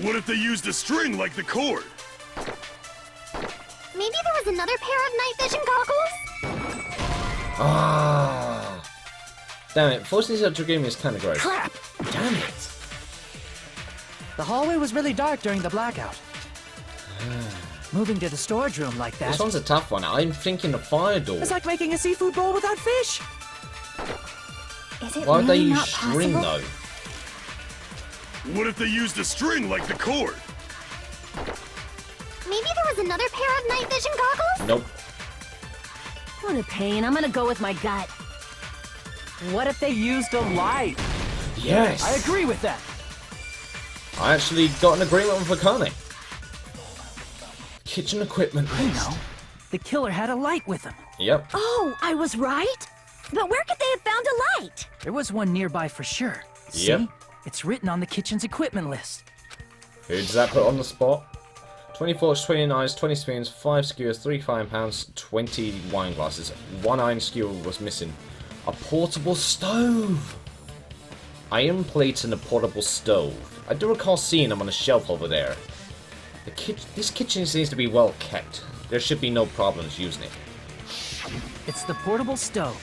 What if they used a string like the cord? Maybe there was another pair of night vision goggles? Ah. Damn it, forcing yourself to agree is kind of gross. Crap! Damn it. The hallway was really dark during the blackout. Moving to the storage room like that. This one's a tough one. I'm thinking the fire door. It's like making a seafood bowl without fish. Is it Why would they really use not string possible? though? What if they used a string like the cord? Maybe there was another pair of night vision goggles? Nope. What a pain. I'm gonna go with my gut. What if they used a light? Yes. I agree with that. I actually got an agreement with Akane. Kitchen equipment I list. know. The killer had a light with him. Yep. Oh, I was right? But where could they have found a light? There was one nearby for sure. Yep. See? It's written on the kitchen's equipment list. Who does that put on the spot? 20 forks, 20 knives, 20 spoons, 5 skewers, 3 frying pans, 20 wine glasses. 1 iron skewer was missing. A portable stove! Iron plates and a portable stove. I do recall seeing them on a shelf over there. This kitchen seems to be well kept. There should be no problems using it. It's the portable stove.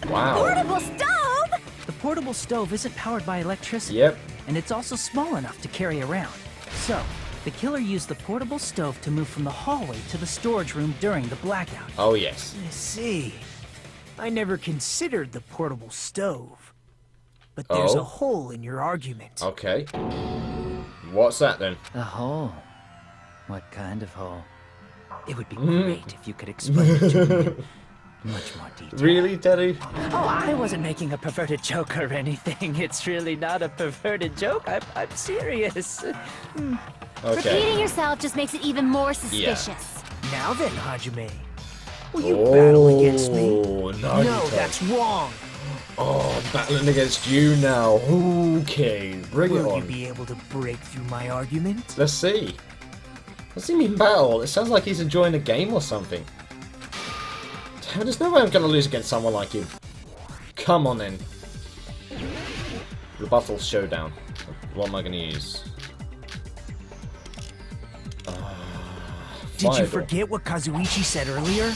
Wow. Portable stove? The portable stove isn't powered by electricity. Yep. And it's also small enough to carry around. So, the killer used the portable stove to move from the hallway to the storage room during the blackout. Oh, yes. I see. I never considered the portable stove. But there's Oh? a hole in your argument. Okay. What's that then? A hole. What kind of hole? It would be great if you could explain it to me in much more detail. Really, Teddy? Oh, I wasn't making a perverted joke or anything. It's really not a perverted joke. I'm serious. Repeating yourself just makes it even more suspicious. Now then, Hajime. Will you battle against me? No, that's wrong. Oh, battling against you now. Okay, bring it on. Will you be able to break through my argument? Let's see. What's he mean battle? It sounds like he's enjoying a game or something. There's no way I'm going to lose against someone like you. Come on then. Rebuttal showdown. What am I going to use? Did you forget what Kazuichi said earlier?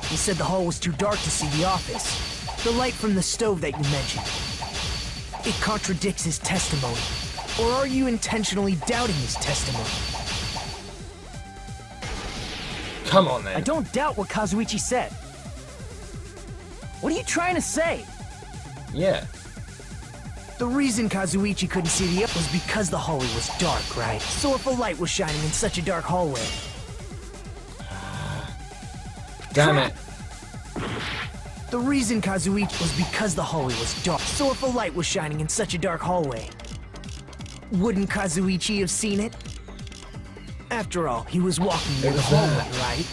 He said the hall was too dark to see the office. The light from the stove that you mentioned. It contradicts his testimony. Or are you intentionally doubting his testimony? Come on then. I don't doubt what Kazuichi said. What are you trying to say? Yeah. The reason Kazuichi couldn't see the was because the hallway was dark, right? So if a light was shining in such a dark hallway... Damn it. The reason Kazuichi was because the hallway was dark. So if a light was shining in such a dark hallway, wouldn't Kazuichi have seen it? After all, he was walking near the hallway, right?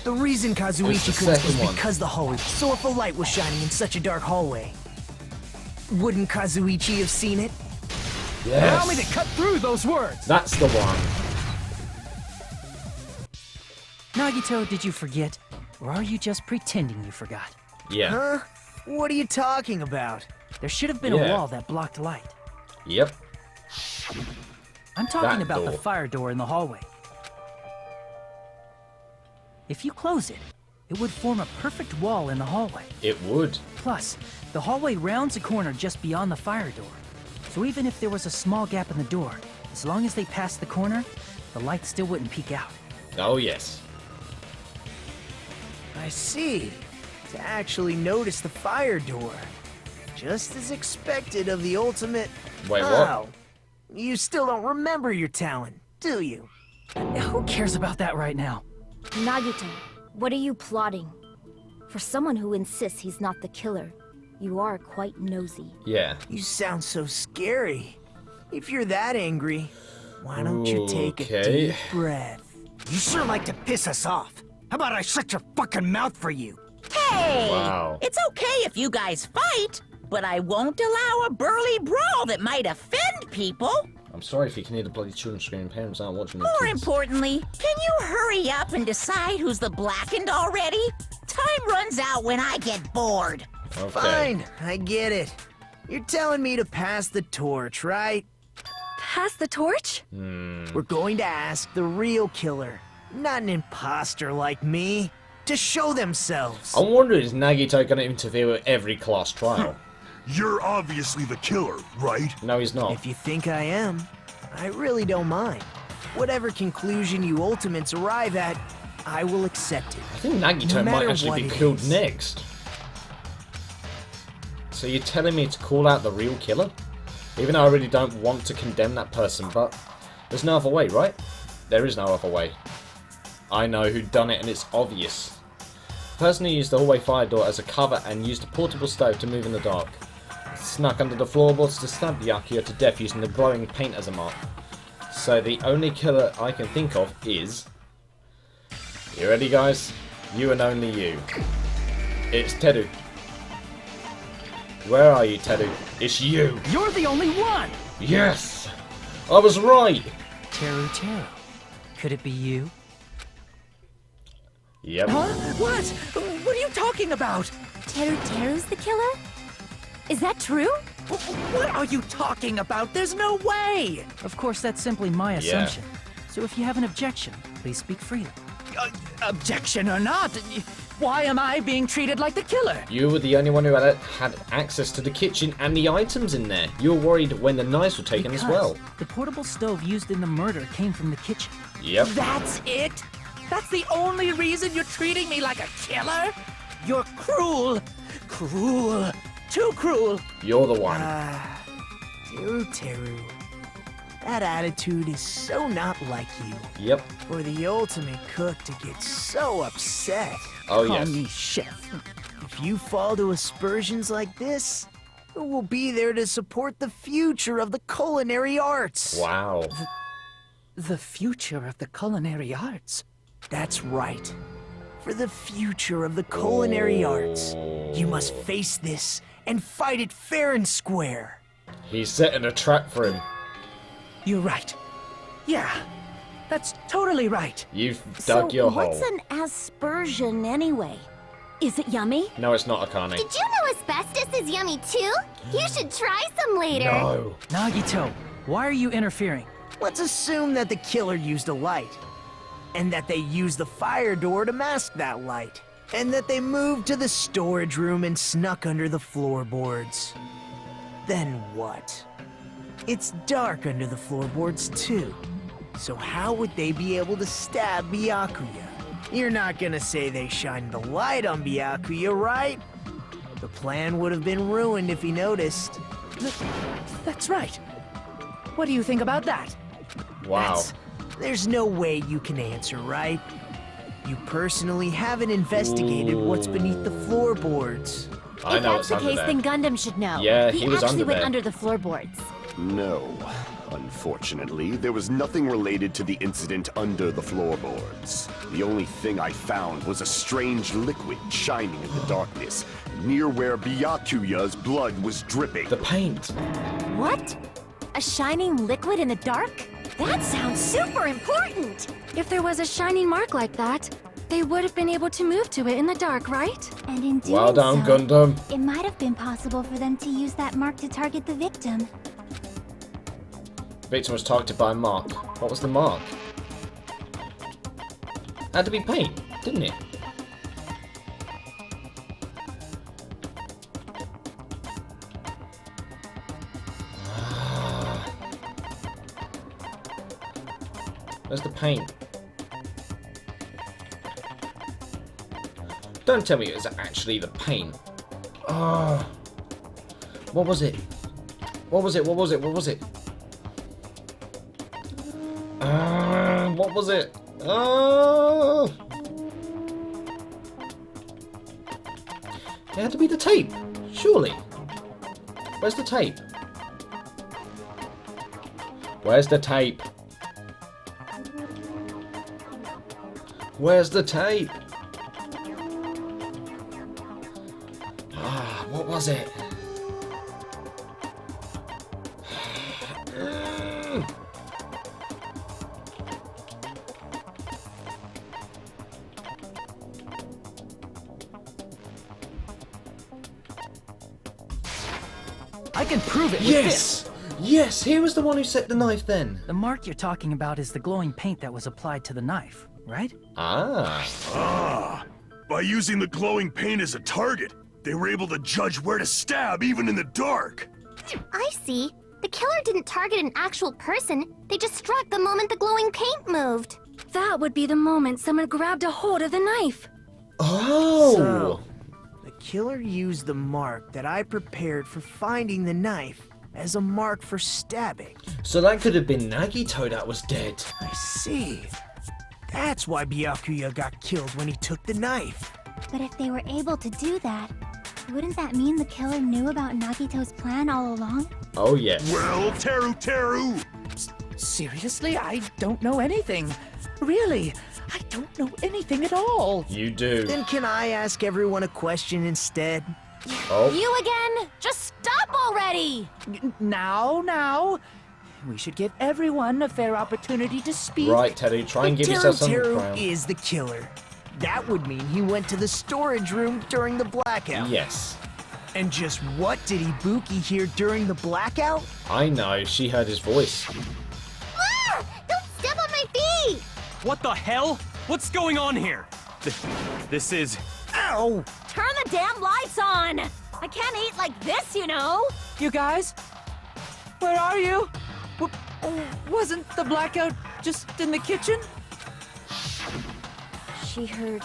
The reason Kazuichi couldn't was because the hallway. So if a light was shining in such a dark hallway, wouldn't Kazuichi have seen it? Yes. Allow me to cut through those words. That's the one. Nagito, did you forget? Or are you just pretending you forgot? Yeah. Huh? What are you talking about? There should have been a wall that blocked light. Yep. I'm talking about the fire door in the hallway. If you close it, it would form a perfect wall in the hallway. It would. Plus, the hallway rounds a corner just beyond the fire door. So even if there was a small gap in the door, as long as they passed the corner, the light still wouldn't peek out. Oh, yes. I see. To actually notice the fire door. Just as expected of the ultimate... Wait, what? Oh, you still don't remember your talent, do you? Who cares about that right now? Nagito, what are you plotting? For someone who insists he's not the killer, you are quite nosy. Yeah. You sound so scary. If you're that angry, why don't you take a deep breath? You sure like to piss us off. How about I shut your fucking mouth for you? Hey! Wow. It's okay if you guys fight, but I won't allow a burly brawl that might offend people. I'm sorry if you can hear the bloody children screaming. Parents aren't watching the More kids. importantly, can you hurry up and decide who's the blackened already? Time runs out when I get bored. Okay. Fine, I get it. You're telling me to pass the torch, right? Pass the torch? We're going to ask the real killer, not an imposter like me, to show themselves. I'm wondering, is Nagito going to interfere with every class trial? You're obviously the killer, right? No, he's not. If you think I am, I really don't mind. Whatever conclusion you ultimates arrive at, I will accept it. I think Nagito No might actually be killed next. So you're telling me to call out the real killer? Even though I really don't want to condemn that person, but there's no other way, right? There is no other way. I know who done it and it's obvious. The person who used the hallway fire door as a cover and used a portable stove to move in the dark. Snuck under the floorboards to stab Byakuya to death using the glowing paint as a mark. So the only killer I can think of is... You ready, guys? You and only you. It's Teru. Where are you, Teru? It's you. You're the only one! Yes! I was right! Teru. Could it be you? Yep. Huh? What? What are you talking about? Teru's the killer? Is that true? What are you talking about? There's no way! Of course, that's simply my assumption. So if you have an objection, please speak freely. Objection or not, why am I being treated like the killer? You were the only one who had access to the kitchen and the items in there. You were worried when the knives were taken as well. The portable stove used in the murder came from the kitchen. Yep. That's it? That's the only reason you're treating me like a killer? You're cruel. Cruel. Too cruel. You're the one. Teru. That attitude is so not like you. Yep. For the ultimate cook to get so upset. Oh, Call yes. me chef. If you fall to aspersions like this, who will be there to support the future of the culinary arts? Wow. The future of the culinary arts? That's right. For the future of the culinary arts, you must face this and fight it fair and square. He's setting a trap for him. You're right. Yeah, that's totally right. You've dug your hole. What's an aspersion anyway? Is it yummy? No, it's not, Akane. Did you know asbestos is yummy too? You should try some later. No. Nagito, why are you interfering? Let's assume that the killer used a light, and that they used the fire door to mask that light, and that they moved to the storage room and snuck under the floorboards. Then what? It's dark under the floorboards too. So how would they be able to stab Byakuya? You're not gonna say they shined the light on Byakuya, right? The plan would have been ruined if he noticed. That's right. What do you think about that? Wow. There's no way you can answer, right? You personally haven't investigated what's beneath the floorboards. I If know that's it's the under case, there. then Gundam should know. Yeah, he was actually under went there. under the floorboards. No. Unfortunately, there was nothing related to the incident under the floorboards. The only thing I found was a strange liquid shining in the darkness, near where Byakuya's blood was dripping. The paint. What? A shining liquid in the dark? That sounds super important. If there was a shining mark like that, they would have been able to move to it in the dark, right? And in doing Well done, so, Gundam. it might have been possible for them to use that mark to target the victim. Victim was targeted by a mark. What was the mark? Had to be paint, didn't it? Where's the paint? Don't tell me it was actually the paint. Oh. What was it? What was it? What was it? What was it? What was it? It had to be the tape, surely. Where's the tape? Where's the tape? Where's the tape? What was it? I can prove it with Yes! this. Yes, here was the one who set the knife then. The mark you're talking about is the glowing paint that was applied to the knife, right? Ah, by using the glowing paint as a target, they were able to judge where to stab even in the dark. I see. The killer didn't target an actual person. They just struck the moment the glowing paint moved. That would be the moment someone grabbed a hold of the knife. Oh! So, the killer used the mark that I prepared for finding the knife as a mark for stabbing. So that could have been Nagito that was dead. I see. That's why Byakuya got killed when he took the knife. But if they were able to do that, wouldn't that mean the killer knew about Nagito's plan all along? Oh, yes. Well, Teru! Seriously? I don't know anything. Really? I don't know anything at all. You do. Then can I ask everyone a question instead? Oh. You again? Just stop already! Now. We should give everyone a fair opportunity to speak. Right, Teddy, try and If give yourself some Teru crown. is the killer, that would mean he went to the storage room during the blackout. Yes. And just what did Ibuki hear during the blackout? I know, she heard his voice. Ah! Don't step on my feet! What the hell? What's going on here? This is... Ow! Turn the damn lights on! I can't eat like this, you know! You guys? Where are you? Wasn't the blackout just in the kitchen? She heard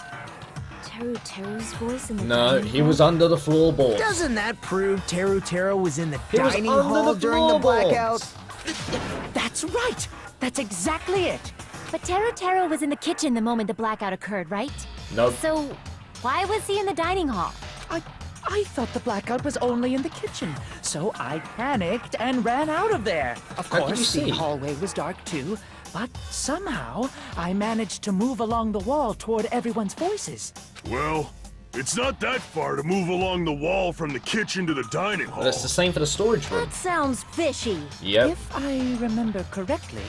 Teru's voice in the No, dining he hall? was under the floorboards. Doesn't that prove Teru was in the He was dining under hall the during the floorboards. blackout? That's right! That's exactly it! But Taro was in the kitchen the moment the blackout occurred, right? Nope. So, why was he in the dining hall? I thought the blackout was only in the kitchen, so I panicked and ran out of there. Of How could you course, see? the hallway was dark too, but somehow I managed to move along the wall toward everyone's voices. Well, it's not that far to move along the wall from the kitchen to the dining hall. But it's the same for the storage room. That sounds fishy. Yep. If I remember correctly,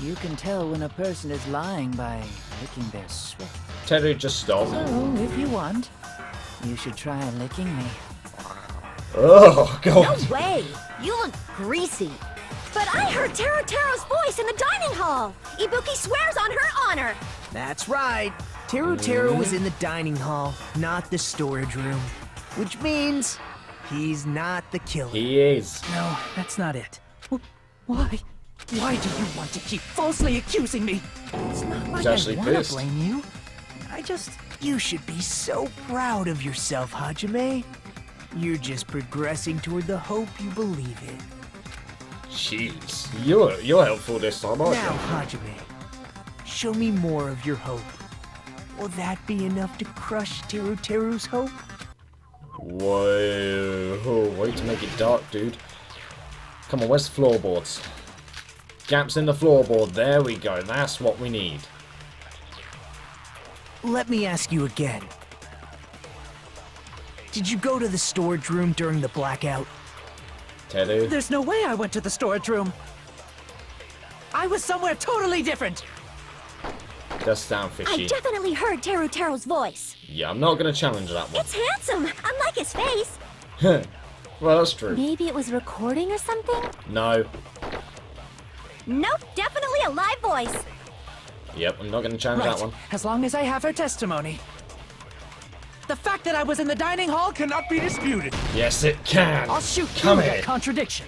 you can tell when a person is lying by licking their sweat. Teru, just stop. So, if you want, you should try licking me. Oh, God. No way! You look greasy. But I heard Taro's voice in the dining hall. Ibuki swears on her honor. That's right. Taro was in the dining hall, not the storage room. Which means he's not the killer. He is. No, that's not it. Why? Why do you want to keep falsely accusing me? It's not like I actually want to pissed. blame you. You should be so proud of yourself, Hajime. You're just progressing toward the hope you believe in. Jeez. You're helpful this time, aren't Now, you? Hajime, show me more of your hope. Will that be enough to crush Teru's hope? Whoa. Oh, way to make it dark, dude. Come on, where's the floorboards? Gaps in the floorboard. There we go. That's what we need. Let me ask you again. Did you go to the storage room during the blackout? Teru. There's no way I went to the storage room. I was somewhere totally different. Does sound I fishy. definitely heard Taro's voice. Yeah, I'm not going to challenge that one. It's handsome, unlike his face. Well, that's true. Maybe it was recording or something? No. Nope, definitely a live voice. Yep, I'm not going to challenge Right, that one. as long as I have her testimony. The fact that I was in the dining hall cannot be disputed. Yes, it can. I'll shoot Come through here. that contradiction.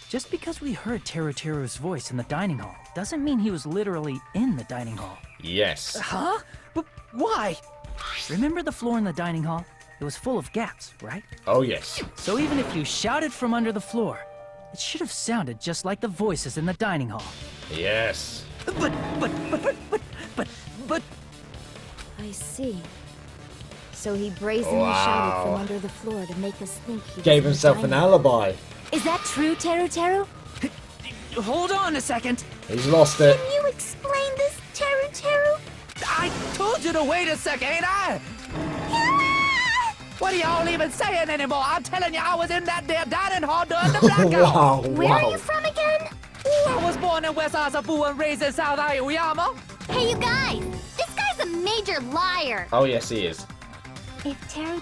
Just because we heard Teru's voice in the dining hall doesn't mean he was literally in the dining hall. Yes. Huh? But why? Remember the floor in the dining hall? It was full of gaps, right? Oh, yes. So even if you shouted from under the floor, it should have sounded just like the voices in the dining hall. Yes. But... I see. So he brazenly shouted from under the floor to make us think he Gave was in the himself an dining hall. alibi. Is that true, Teru? Hold on a second. He's lost it. Can you explain this, Taru? I told you to wait a second, ain't I? What are y'all even saying anymore? I'm telling you, I was in that there dining hall during the blackout. Wow, Where wow. are you from again? I was born in West Azabu and raised in South Aoyama. Hey, you guys! This guy's a major liar! Oh, yes, he is. If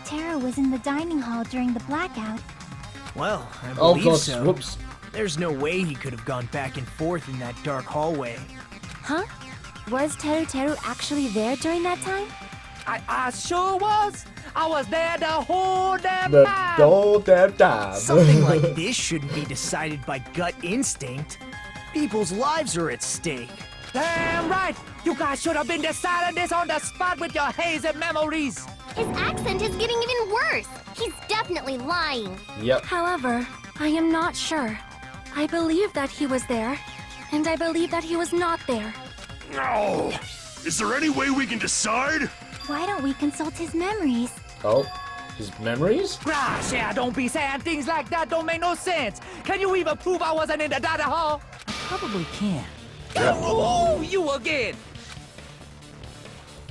Taro was in the dining hall during the blackout, Well, I Oh, believe God. so. Whoops. There's no way he could have gone back and forth in that dark hallway. huh? Was Teru actually there during that time? I sure was. I was there the whole damn The time. whole damn time. Something like this shouldn't be decided by gut instinct. People's lives are at stake. Damn right. You guys should have been deciding this on the spot with your hazy memories. His accent is getting even worse. He's definitely lying. Yep. However, I am not sure. I believe that he was there, and I believe that he was not there. Oh, is there any way we can decide? Why don't we consult his memories? Oh, his memories? Gosh, yeah, don't be saying things like that. Don't make no sense. Can you even prove I wasn't in the dining hall? I probably can. Oh, you again.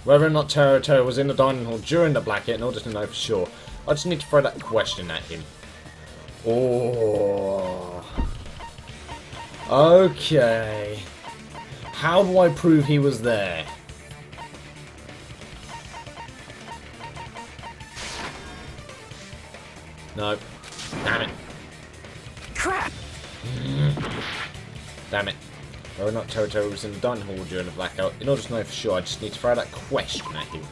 Whether or not Taro was in the dining hall during the blackout, in order to know for sure, I just need to throw that question at him. Oh. Okay. How do I prove he was there? No. Damn it. Crap. Damn it. Whether or not Taro was in the dining hall during the blackout, in order to know for sure, I just need to throw that question at him.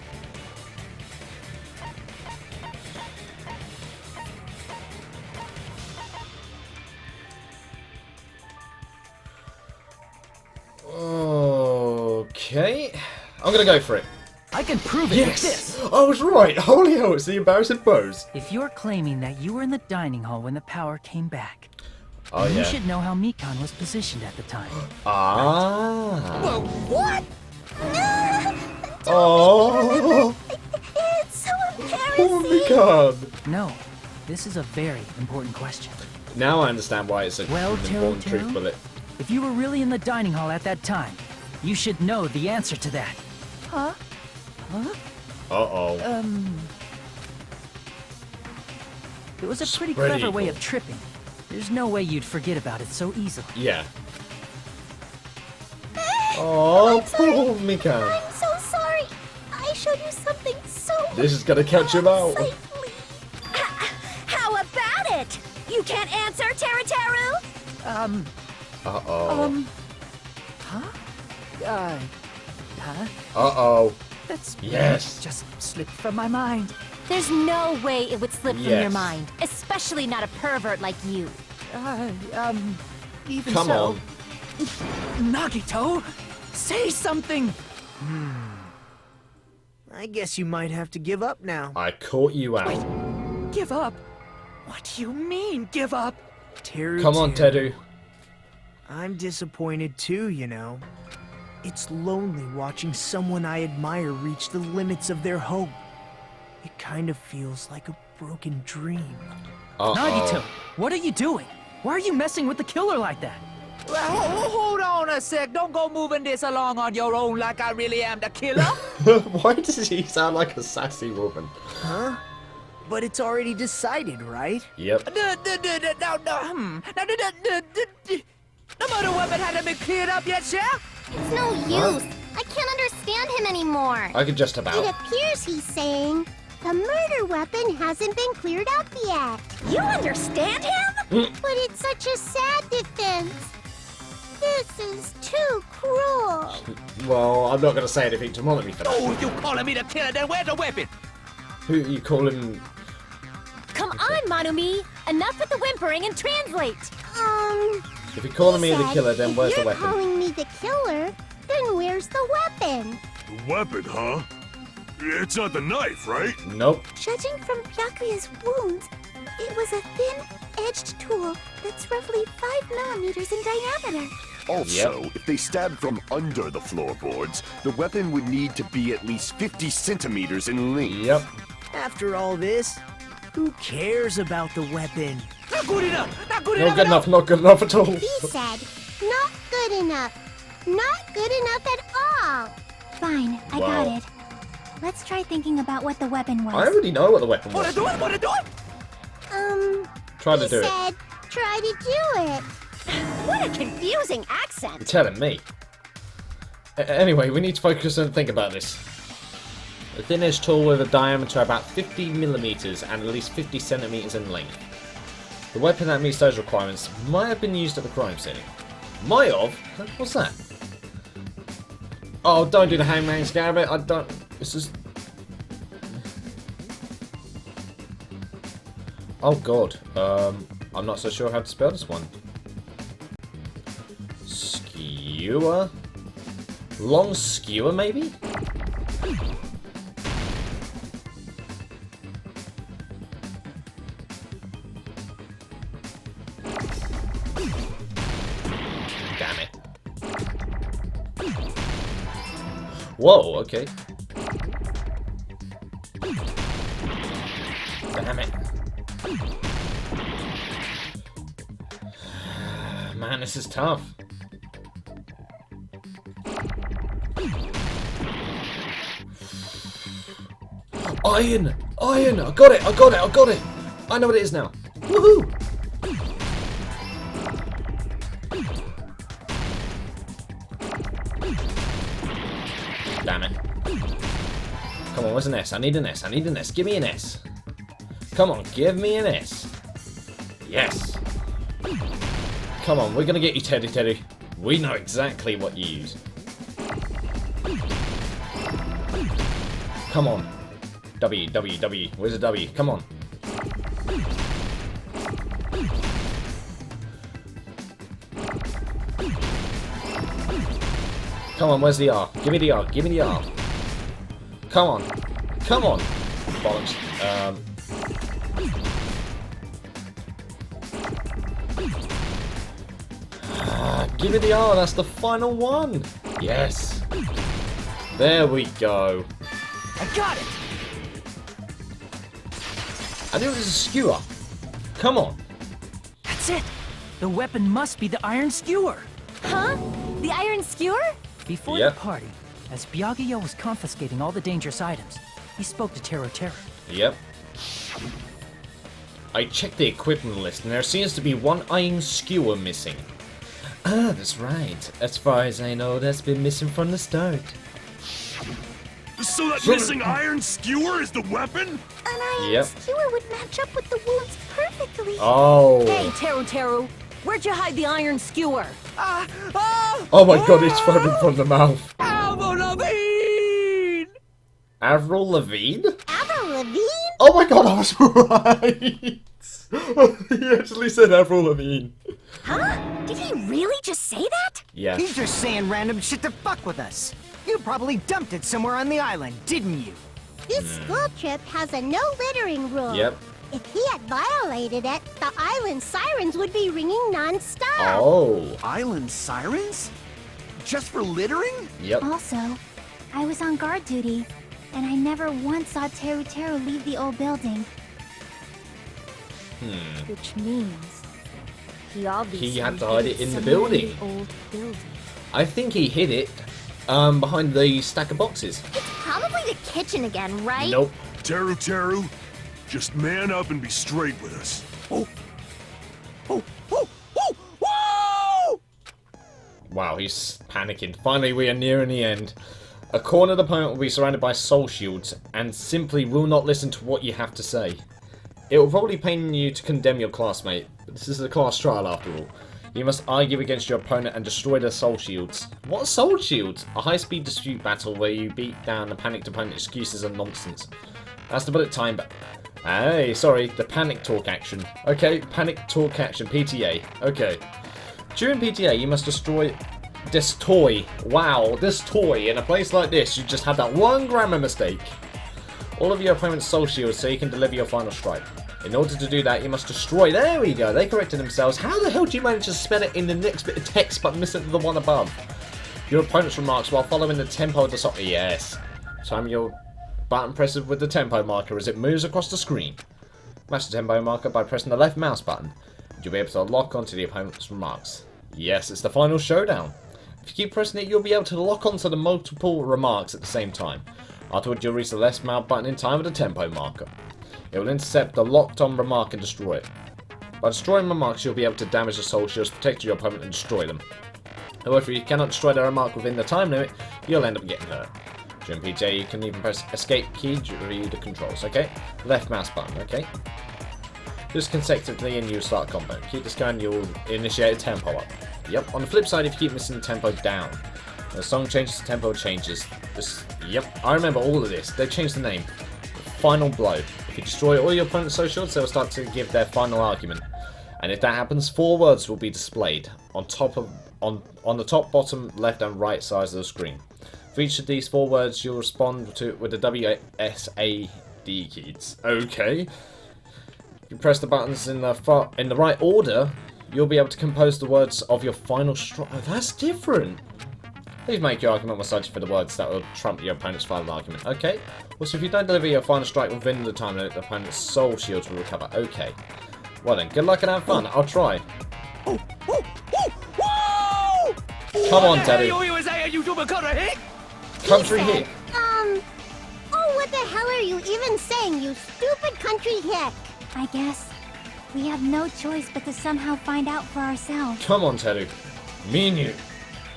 Okay. I'm gonna go for it. I can prove it with this. I was right. Holy hell, it's the embarrassing pose. If you're claiming that you were in the dining hall when the power came back, Oh, you yeah. should know how Mikan was positioned at the time. Ah. Well, what? Oh. It's so Oh embarrassing. my god. No, this is a very important question. Now I understand why it's a Well, an important truth Taro, bullet. if you were really in the dining hall at that time, you should know the answer to that. Huh? Huh? Uh-oh. It was a pretty Spread clever way eagle. of tripping. There's no way you'd forget about it so easily. Yeah. Oh, poor Mikan. I'm so sorry. I showed you something so This is gonna catch him out. How about it? You can't answer, Teru? Uh-oh. Huh? Uh-oh. That's Yes. just slipped from my mind. There's no way it would slip from your Yes. mind, especially not a pervert like you. Even Come so. on. Nagito, say something. I guess you might have to give up now. I caught you out. Give up? What do you mean, give up? Teru, Come on, Teru. I'm disappointed too, you know. It's lonely watching someone I admire reach the limits of their hope. It kind of feels like a broken dream. Nagito, what are you doing? Why are you messing with the killer like that? Well, hold on a sec. Don't go moving this along on your own like I really am the killer. Why does he sound like a sassy woman? Huh? But it's already decided, right? Yep. No, the murder weapon hadn't been cleared up yet, Chef? It's no use. I can't understand him anymore. I could just about. It appears he's saying the murder weapon hasn't been cleared up yet. You understand him? But it's such a sad defense. This is too cruel. Well, I'm not gonna say anything to Monami for that. Oh, you calling me the killer, then where's the weapon? Who you calling? Come on, Manumi! Enough with the whimpering and translate! If you're calling me the said, killer, then where's if the you're weapon? calling me the killer, then where's the weapon? The weapon, huh? It's not the knife, right? Nope. Judging from Byakuya's wounds, it was a thin-edged tool that's roughly 5 millimeters in diameter. Also, if they stabbed from under the floorboards, the weapon would need to be at least 50 centimeters in length. Yep. After all this, who cares about the weapon? Not good enough! Not good Not enough! good enough. Not good enough at all. He said, not good enough. Not good enough at all. Fine, I Wow. got it. Let's try thinking about what the weapon was. I already know what the weapon Wanna was. do it? Wanna do it? Try to He do it. said, try to do it. What a confusing accent. You're telling me. Anyway, we need to focus and think about this. A thin-edged tool with a diameter about 50 millimeters and at least 50 centimeters in length. The weapon that meets those requirements might have been used at the crime scene. Might have? What's that? Oh, don't do the hangman's gambit. I don't. This is. Oh god. I'm not so sure how to spell this one. Skewer? Long skewer, maybe? Damn it. Whoa, okay. Damn it. Man, this is tough. Iron! Iron! I got it! I got it! I got it! I know what it is now. Woohoo! Damn it. Come on, where's an S? I need an S. I need an S. Give me an S. Come on, give me an S. Yes. Come on, we're gonna get you, Teddy. We know exactly what you use. Come on. W. Where's the W? Come on. Come on, where's the R? Give me the R. Give me the R. Come on. Come on. Bollocks. Give it the R, that's the final one. Yes. There we go. I got it! I knew it was a skewer. Come on. That's it! The weapon must be the iron skewer! Huh? The iron skewer? Before Yep. the party, as Byakuya was confiscating all the dangerous items, he spoke to Tero. Yep. I checked the equipment list and there seems to be one iron skewer missing. Ah, that's right. As far as I know, that's been missing from the start. So that missing iron skewer is the weapon? An iron Yep. skewer would match up with the wounds perfectly. Oh. Hey, Teru, where'd you hide the iron skewer? Oh my god, it's foaming from the mouth. Avril Lavigne! Avril Lavigne? Avril Lavigne? Oh my god, I was right! He actually said Avril Lavigne. Huh? Did he really just say that? Yeah. He's just saying random shit to fuck with us. You probably dumped it somewhere on the island, didn't you? This school trip has a no littering rule. Yep. If he had violated it, the island sirens would be ringing non-stop. Oh. Island sirens? Just for littering? Yep. Also, I was on guard duty, and I never once saw Teru leave the old building. Which means he obviously He had to hide it in the somewhere building. the old building. I think he hid it behind the stack of boxes. It's probably the kitchen again, right? Nope. Teru, just man up and be straight with us. Wow, he's panicking. Finally, we are nearing the end. A cornered opponent will be surrounded by soul shields and simply will not listen to what you have to say. It will probably pain you to condemn your classmate, but this is a class trial after all. You must argue against your opponent and destroy their soul shields. What are soul shields? A high-speed dispute battle where you beat down a panicked opponent. Excuses and nonsense. That's the bullet time back. Hey, sorry, the panic talk action. Okay, panic talk action, PTA. Okay. During PTA, you must destroy this toy. Wow, this toy. In a place like this, you just had that one grammar mistake. All of your opponent's soul shields so you can deliver your final strike. In order to do that, you must destroy... There we go, they corrected themselves. How the hell do you manage to spell it in the next bit of text but miss it to the one above? Your opponent's remarks while following the tempo of the song. Yes. Time your button presses with the tempo marker as it moves across the screen. Match the tempo marker by pressing the left mouse button. You'll be able to lock onto the opponent's remarks. Yes, it's the final showdown. If you keep pressing it, you'll be able to lock onto the multiple remarks at the same time. Afterwards, you'll reach the left mouse button in time with the tempo marker. It will intercept the locked-on remark and destroy it. By destroying remarks, you'll be able to damage the soul shields, protect your opponent, and destroy them. However, if you cannot destroy the remark within the time limit, you'll end up getting hurt. During PJ, you can even press escape key to review the controls, okay? Left mouse button, okay? Just consecutively and you'll start a combo. Keep this going, you'll initiate a tempo up. Yep, on the flip side, if you keep missing the tempo down, when the song changes, the tempo changes. Yep, I remember all of this. They've changed the name. Final blow. If you destroy all your opponent's soul shields, they'll start to give their final argument. And if that happens, 4 words will be displayed on the top, bottom, left and right sides of the screen. For each of these 4 words, you'll respond to it with the WSAD keys. Okay. You press the buttons in the right order, you'll be able to compose the words of your final strike. Oh, that's different. Please make your argument more such for the words that will trump your opponent's final argument. Okay. Also, if you don't deliver your final strike within the time limit, the opponent's soul shields will recover. Okay. Well then, good luck and have fun. I'll try. Come on, Teddy. Country hit. Oh, what the hell are you even saying, you stupid country hick? I guess we have no choice but to somehow find out for ourselves. Come on, Teddy. Me and you.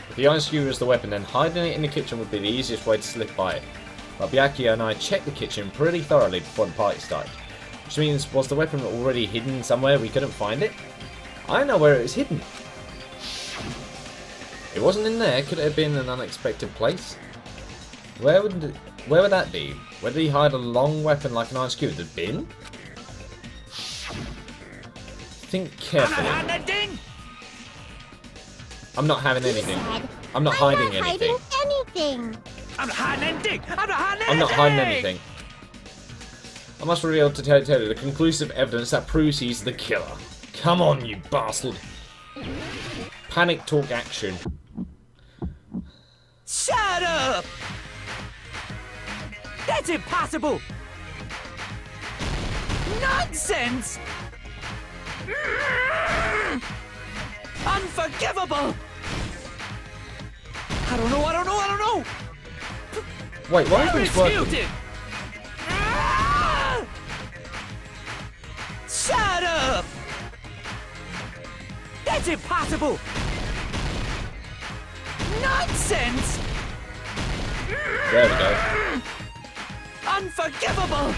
If the iron skewer is the weapon, then hiding it in the kitchen would be the easiest way to slip by it. But Byakuya and I checked the kitchen pretty thoroughly before the party started. Which means, was the weapon already hidden somewhere we couldn't find it? I know where it was hidden. It wasn't in there. Could it have been an unexpected place? Where would that be? Where did he hide a long weapon like an iron skewer? The bin? Think carefully. I'm not having anything. I'm not hiding anything. I'm not hiding anything! I'm not hiding anything! I'm not hiding anything. I must reveal to tell you the conclusive evidence that proves he's the killer. Come on, you bastard. Panic talk action. Shut up! That's impossible! Nonsense! Unforgivable! I don't know! Wait, why is this working? Disputed! Shut up! That's impossible! Nonsense! There we go. Unforgivable!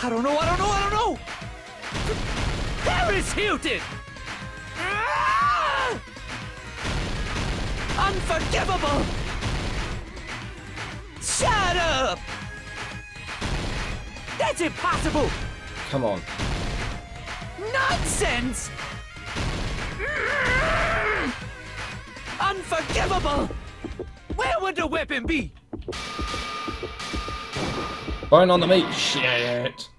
I don't know! Paris Hilton! Unforgivable! Shut up! That's impossible! Come on. Nonsense! Unforgivable! Where would the weapon be? Bone on the meat. Shit.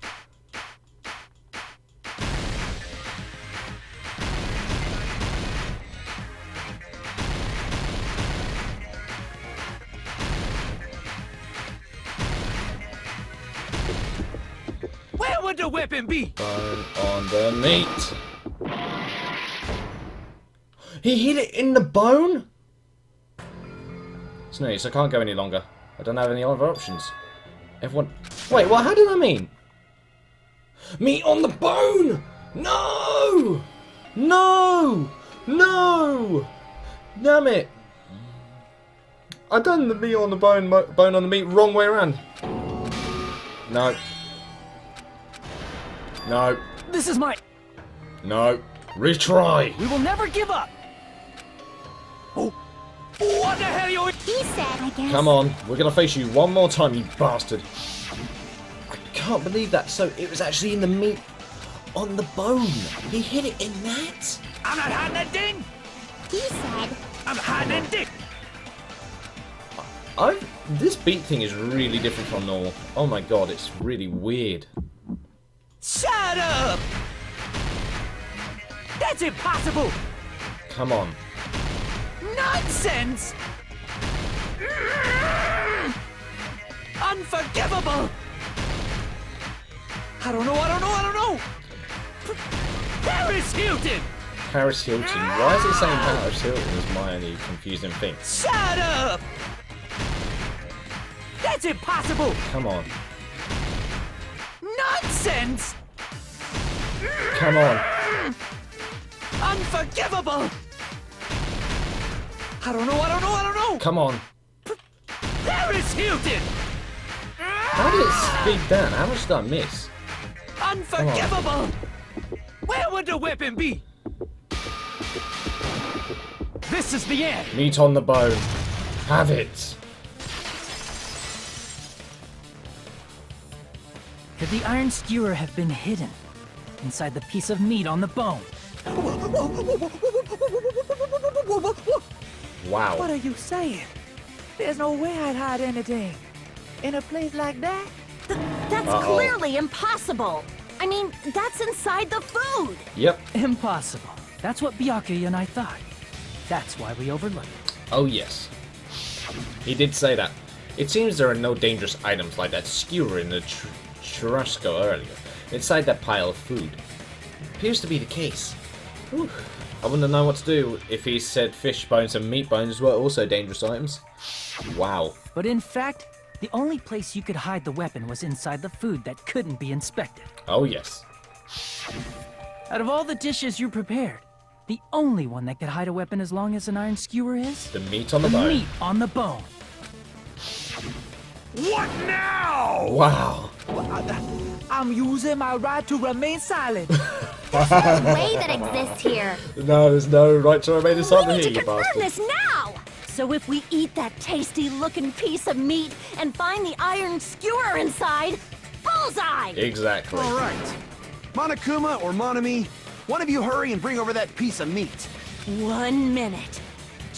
Where would the weapon be? Bone on the meat. He hit it in the bone? It's no use, I can't go any longer. I don't have any other options. Everyone... Wait, what? How did I mean? Meat on the bone! No! No! No! Damn it! I done the meat on the bone, bone on the meat, wrong way around. No. No. This is my... No. Retry. We will never give up! Oh, what the hell you... He said, I guess. Come on, we're gonna face you one more time, you bastard. I can't believe that. So it was actually in the meat on the bone. He hit it in that? I'm not hiding that thing! He said, I'm hiding that thing! This beat thing is really different from normal. Oh my god, it's really weird. Shut up! That's impossible! Come on. Nonsense! Unforgivable! I don't know! Paris Hilton! Paris Hilton. Why is it saying Paris Hilton is my only confusing thing? Shut up! That's impossible! Come on. Nonsense! Come on. Unforgivable! I don't know! Come on. Paris Hilton! How did it speed down? How much did I miss? Unforgivable! Where would the weapon be? This is the end! Meat on the bone. Have it. Could the iron skewer have been hidden inside the piece of meat on the bone? Wow. What are you saying? There's no way I'd hide anything. In a place like that? That's clearly impossible. I mean, that's inside the food. Yep. Impossible. That's what Byakuya and I thought. That's why we overlooked it. Oh yes. He did say that. It seems there are no dangerous items like that skewer in the churrasco earlier, inside that pile of food. Appears to be the case. Whew. I wouldn't know what to do if he said fish bones and meat bones were also dangerous items. Wow. But in fact, the only place you could hide the weapon was inside the food that couldn't be inspected. Oh yes. Out of all the dishes you prepared, the only one that could hide a weapon as long as an iron skewer is... The meat on the bone. meat on the bone. What now? Wow. I'm using my right to remain silent. There's no way that exists here. No, there's no right to remain silent here, We need to you confirm bastard. this now. So if we eat that tasty-looking piece of meat and find the iron skewer inside, bullseye! Exactly. All right. Monokuma or Monami, one of you hurry and bring over that piece of meat. 1 minute.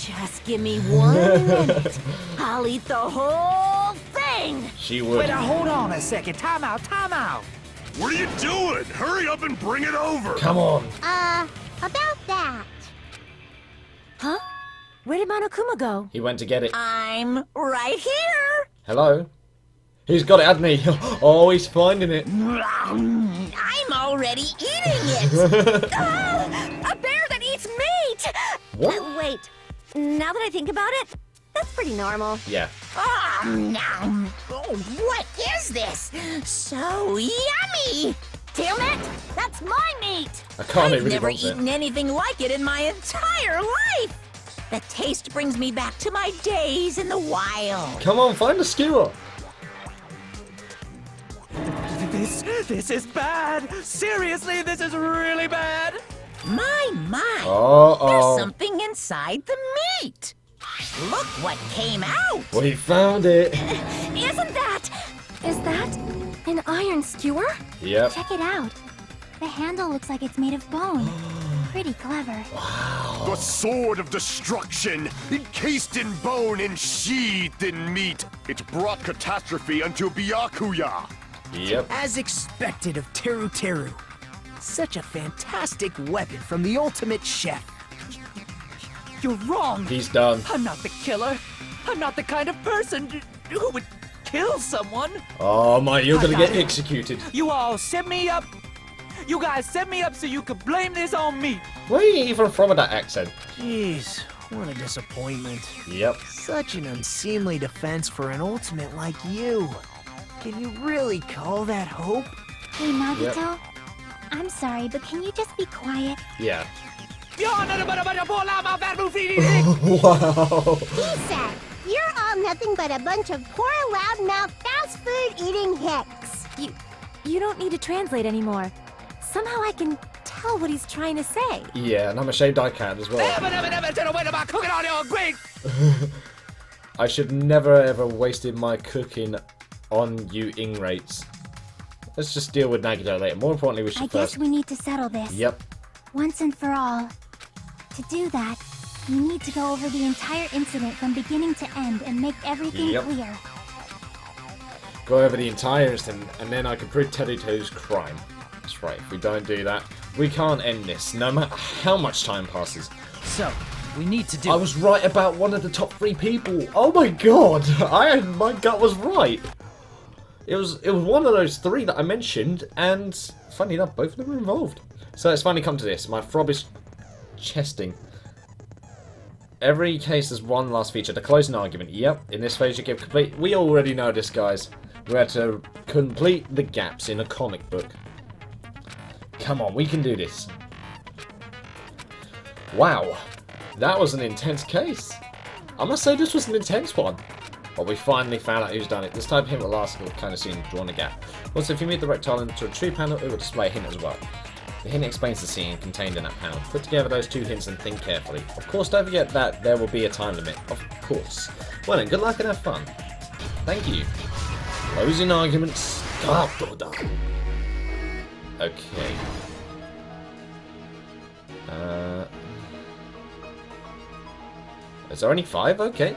Just give me 1 minute. I'll eat the whole thing. She would. Wait, hold on a second. Time out, time out. What are you doing? Hurry up and bring it over! Come on. About that. Huh? Where did Monokuma go? He went to get it. I'm right here. Hello? He's got it, hasn't he? Oh, he's finding it. I'm already eating it. A bear that eats meat. What? Wait. Now that I think about it, that's pretty normal. Yeah. Oh, what is this? So yummy! Tailnet, that's my meat! I can't I've really never wants it. eaten anything like it in my entire life! The taste brings me back to my days in the wild. Come on, find a skewer. This is bad. Seriously, this is really bad. My. Uh-oh. There's something inside the meat! Look what came out! We found it. Isn't that... Is that an iron skewer? Yep. Check it out. The handle looks like it's made of bone. Pretty clever. The sword of destruction, encased in bone and sheathed in meat. It brought catastrophe unto Byakuya. Yep. As expected of Teru Teru. Such a fantastic weapon from the ultimate chef. You're wrong. He's done. I'm not the killer. I'm not the kind of person who would kill someone. Oh my, you're gonna I get got it. executed. You all set me up. You guys set me up so you could blame this on me. Where are you even from with that accent? Jeez, what a disappointment. Yep. Such an unseemly defense for an ultimate like you. Can you really call that hope? Hey, Nagito. I'm sorry, but can you just be quiet? Yeah. Wow. He said, you're all nothing but a bunch of poor, loudmouth, fast food eating hicks. You don't need to translate anymore. Somehow I can tell what he's trying to say. Yeah, and I'm ashamed I can as well. I should never ever wasted my cooking on you ingrates. Let's just deal with Nagito later. More importantly, we should I first... guess we need to settle this. Yep. Once and for all. To do that, you need to go over the entire incident from beginning to end and make everything Yep. clear. Go over the entire incident, and then I can prove Teruto's crime. That's right, if we don't do that, we can't end this, no matter how much time passes. So, we need to do... I was right about one of the top 3 people. Oh my god, my gut was right. It was one of those 3 that I mentioned, and funny enough, both of them were involved. So it's finally come to this. My throb is chesting. Every case has one last feature, to close an argument. Yep, in this phase you give complete... We already know this, guys. We had to complete the gaps in a comic book. Come on, we can do this. Wow, that was an intense case. I must say this was an intense one. But we finally found out who's done it. This type of hint will last will kind of scene drawn a gap. Also, if you move the rectangle into a true panel, it will display a hint as well. The hint explains the scene contained in that panel. Put together those 2 hints and think carefully. Of course, don't forget that there will be a time limit. Of course. Well then, good luck and have fun. Thank you. Closing arguments. Okay. Is there only 5? Okay.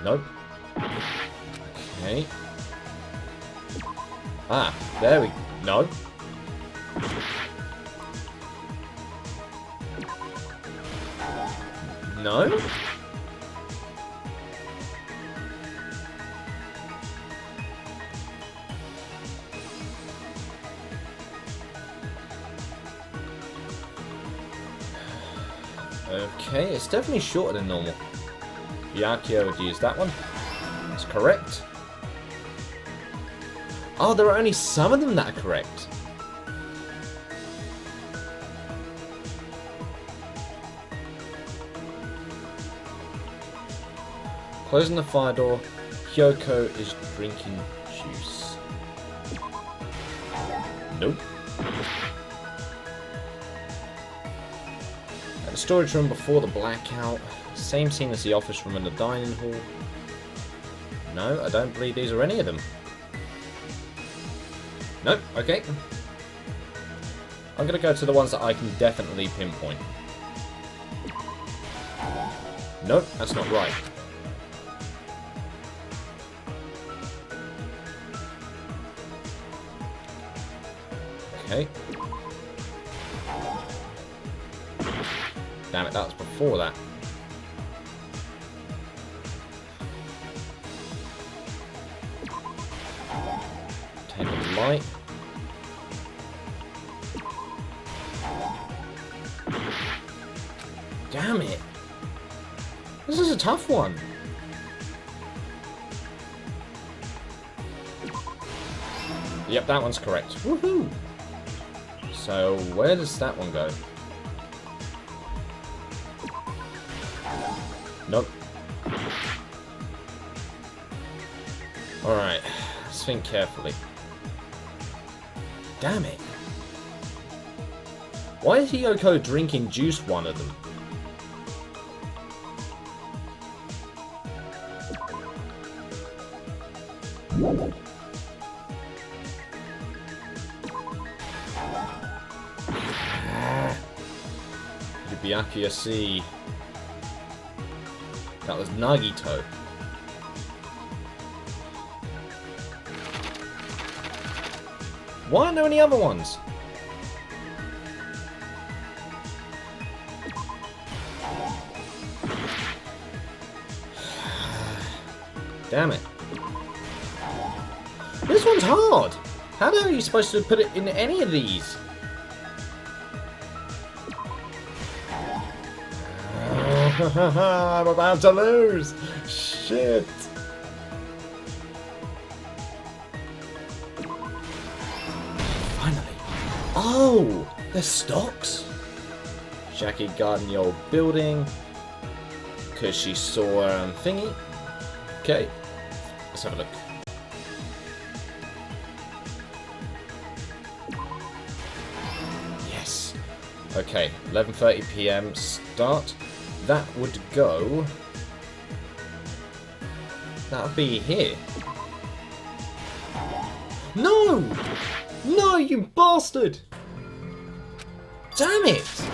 Nope. Okay. Ah, there we... No. No? Okay, it's definitely shorter than normal. Byakuya would use that one. That's correct. Oh, there are only some of them that are correct. Closing the fire door, Hyoko is drinking juice. Nope. At the storage room before the blackout, same scene as the office room and the dining hall. No, I don't believe these are any of them. Nope, okay. I'm gonna go to the ones that I can definitely pinpoint. Nope, that's not right. Okay. Damn it, that was before that. Take the light. Damn it. This is a tough one. Yep, that one's correct. Woohoo! So, where does that one go? Nope. Alright, let's think carefully. Damn it. Why is Hiyoko drinking juice one of them? Byakuya C. That was Nagito. Why aren't there any other ones? Damn it. This one's hard. How the hell are you supposed to put it in any of these? I'm about to lose. Shit. Finally. Oh, there's stocks. Jackie guarding the old building because she saw thingy. Okay, let's have a look. Yes. Okay, 11:30 PM start. That would go. That would be here. No! No, you bastard! Damn it!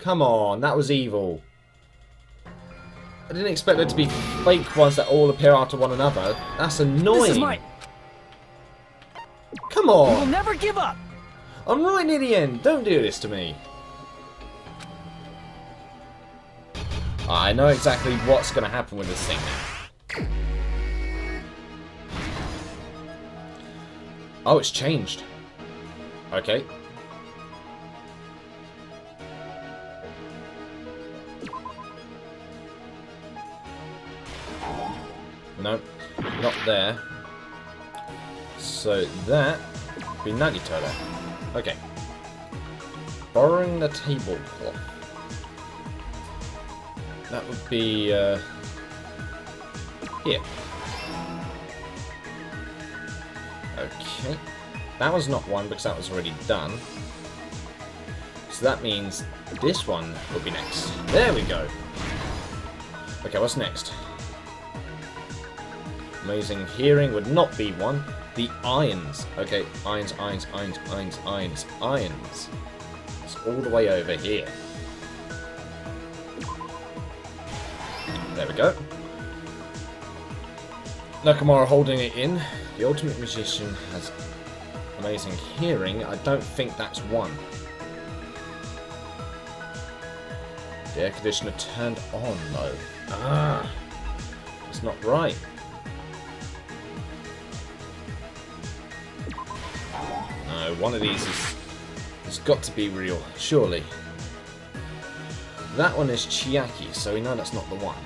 Come on, that was evil. I didn't expect there to be fake ones that all appear after one another. That's annoying. This is my... Come on! We will never give up! I'm right near the end. Don't do this to me. I know exactly what's going to happen with this thing now. Oh, it's changed. Okay. No, not there. So that would be Nagito there. Okay. Borrowing the tablecloth. That would be here. Okay. That was not one because that was already done. So that means this one will be next. There we go. Okay, what's next? Amazing hearing would not be one. The irons. Okay, irons, irons, irons, irons, irons, irons. It's all the way over here. There we go. Nakamura holding it in. The ultimate musician has amazing hearing. I don't think that's one. The air conditioner turned on though. Ah, it's not right. No, one of these has got to be real, surely. That one is Chiaki, so we know that's not the one.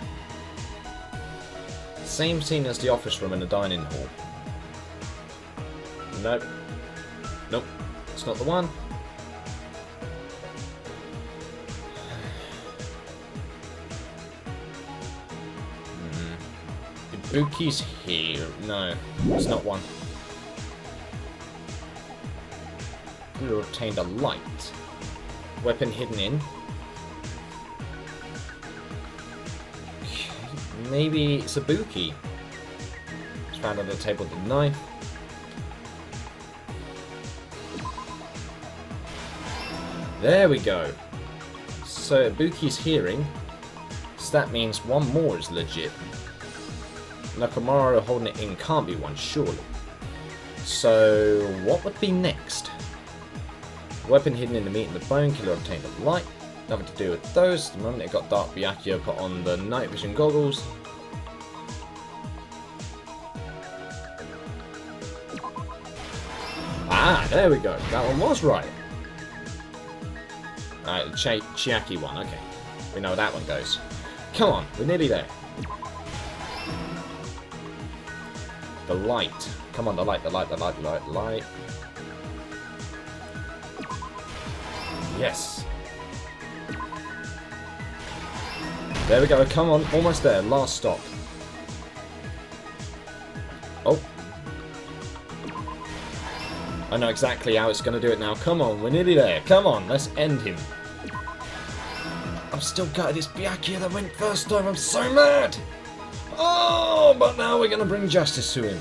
Same scene as the office room in the dining hall. Nope. Nope. It's not the one. Ibuki's here. No, it's not one. You obtained a light. Weapon hidden in. Maybe it's Ibuki. It's found on the table with the knife. There we go. So Ibuki's hearing. So that means one more is legit. Nakamura holding it in can't be one, surely. So what would be next? Weapon hidden in the meat and the bone. Killer obtained a light. Nothing to do with those. The moment it got dark, Byakuya put on the night vision goggles. Ah, there we go. That one was right. Alright, the Chiaki one. Okay. We know how that one goes. Come on, we're nearly there. The light. Come on, the light. Yes. There we go. Come on, almost there. Last stop. Oh. I know exactly how it's going to do it now. Come on, we're nearly there. Come on, let's end him. I'm still gutted it's Byakuya that went first time. I'm so mad. Oh, but now we're going to bring justice to him.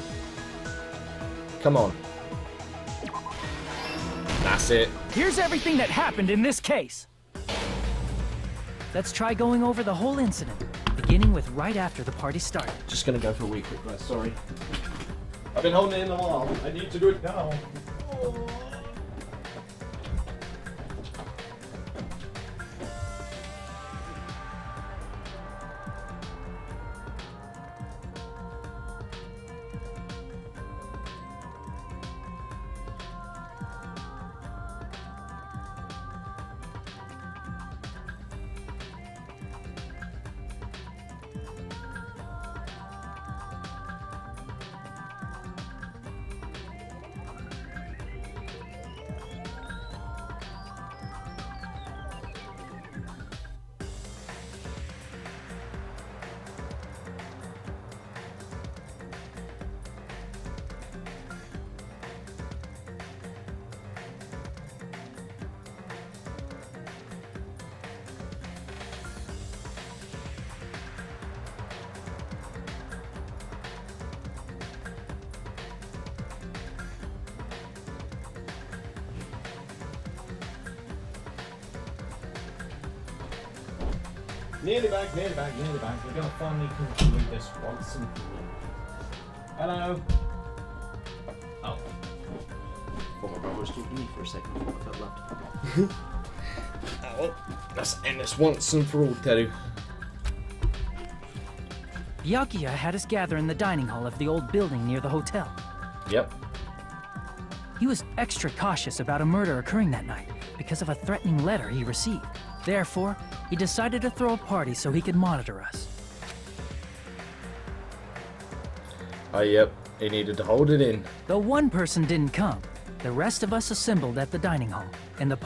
Come on. That's it. Here's everything that happened in this case. Let's try going over the whole incident, beginning with right after the party started. Just going to go for a wee quick rest, sorry. I've been holding it in a while. I need to do it now. Nearly back. We're gonna finally conclude this once and for all. Hello. Oh. Thought my brother was talking to me for a second. I thought I felt loved. Well, let's end this once and for all, Teru. Byakuya had us gather in the dining hall of the old building near the hotel. Yep. He was extra cautious about a murder occurring that night because of a threatening letter he received. Therefore, he decided to throw a party so he could monitor us. Oh, yep. He needed to hold it in. Though one person didn't come, the rest of us assembled at the dining hall.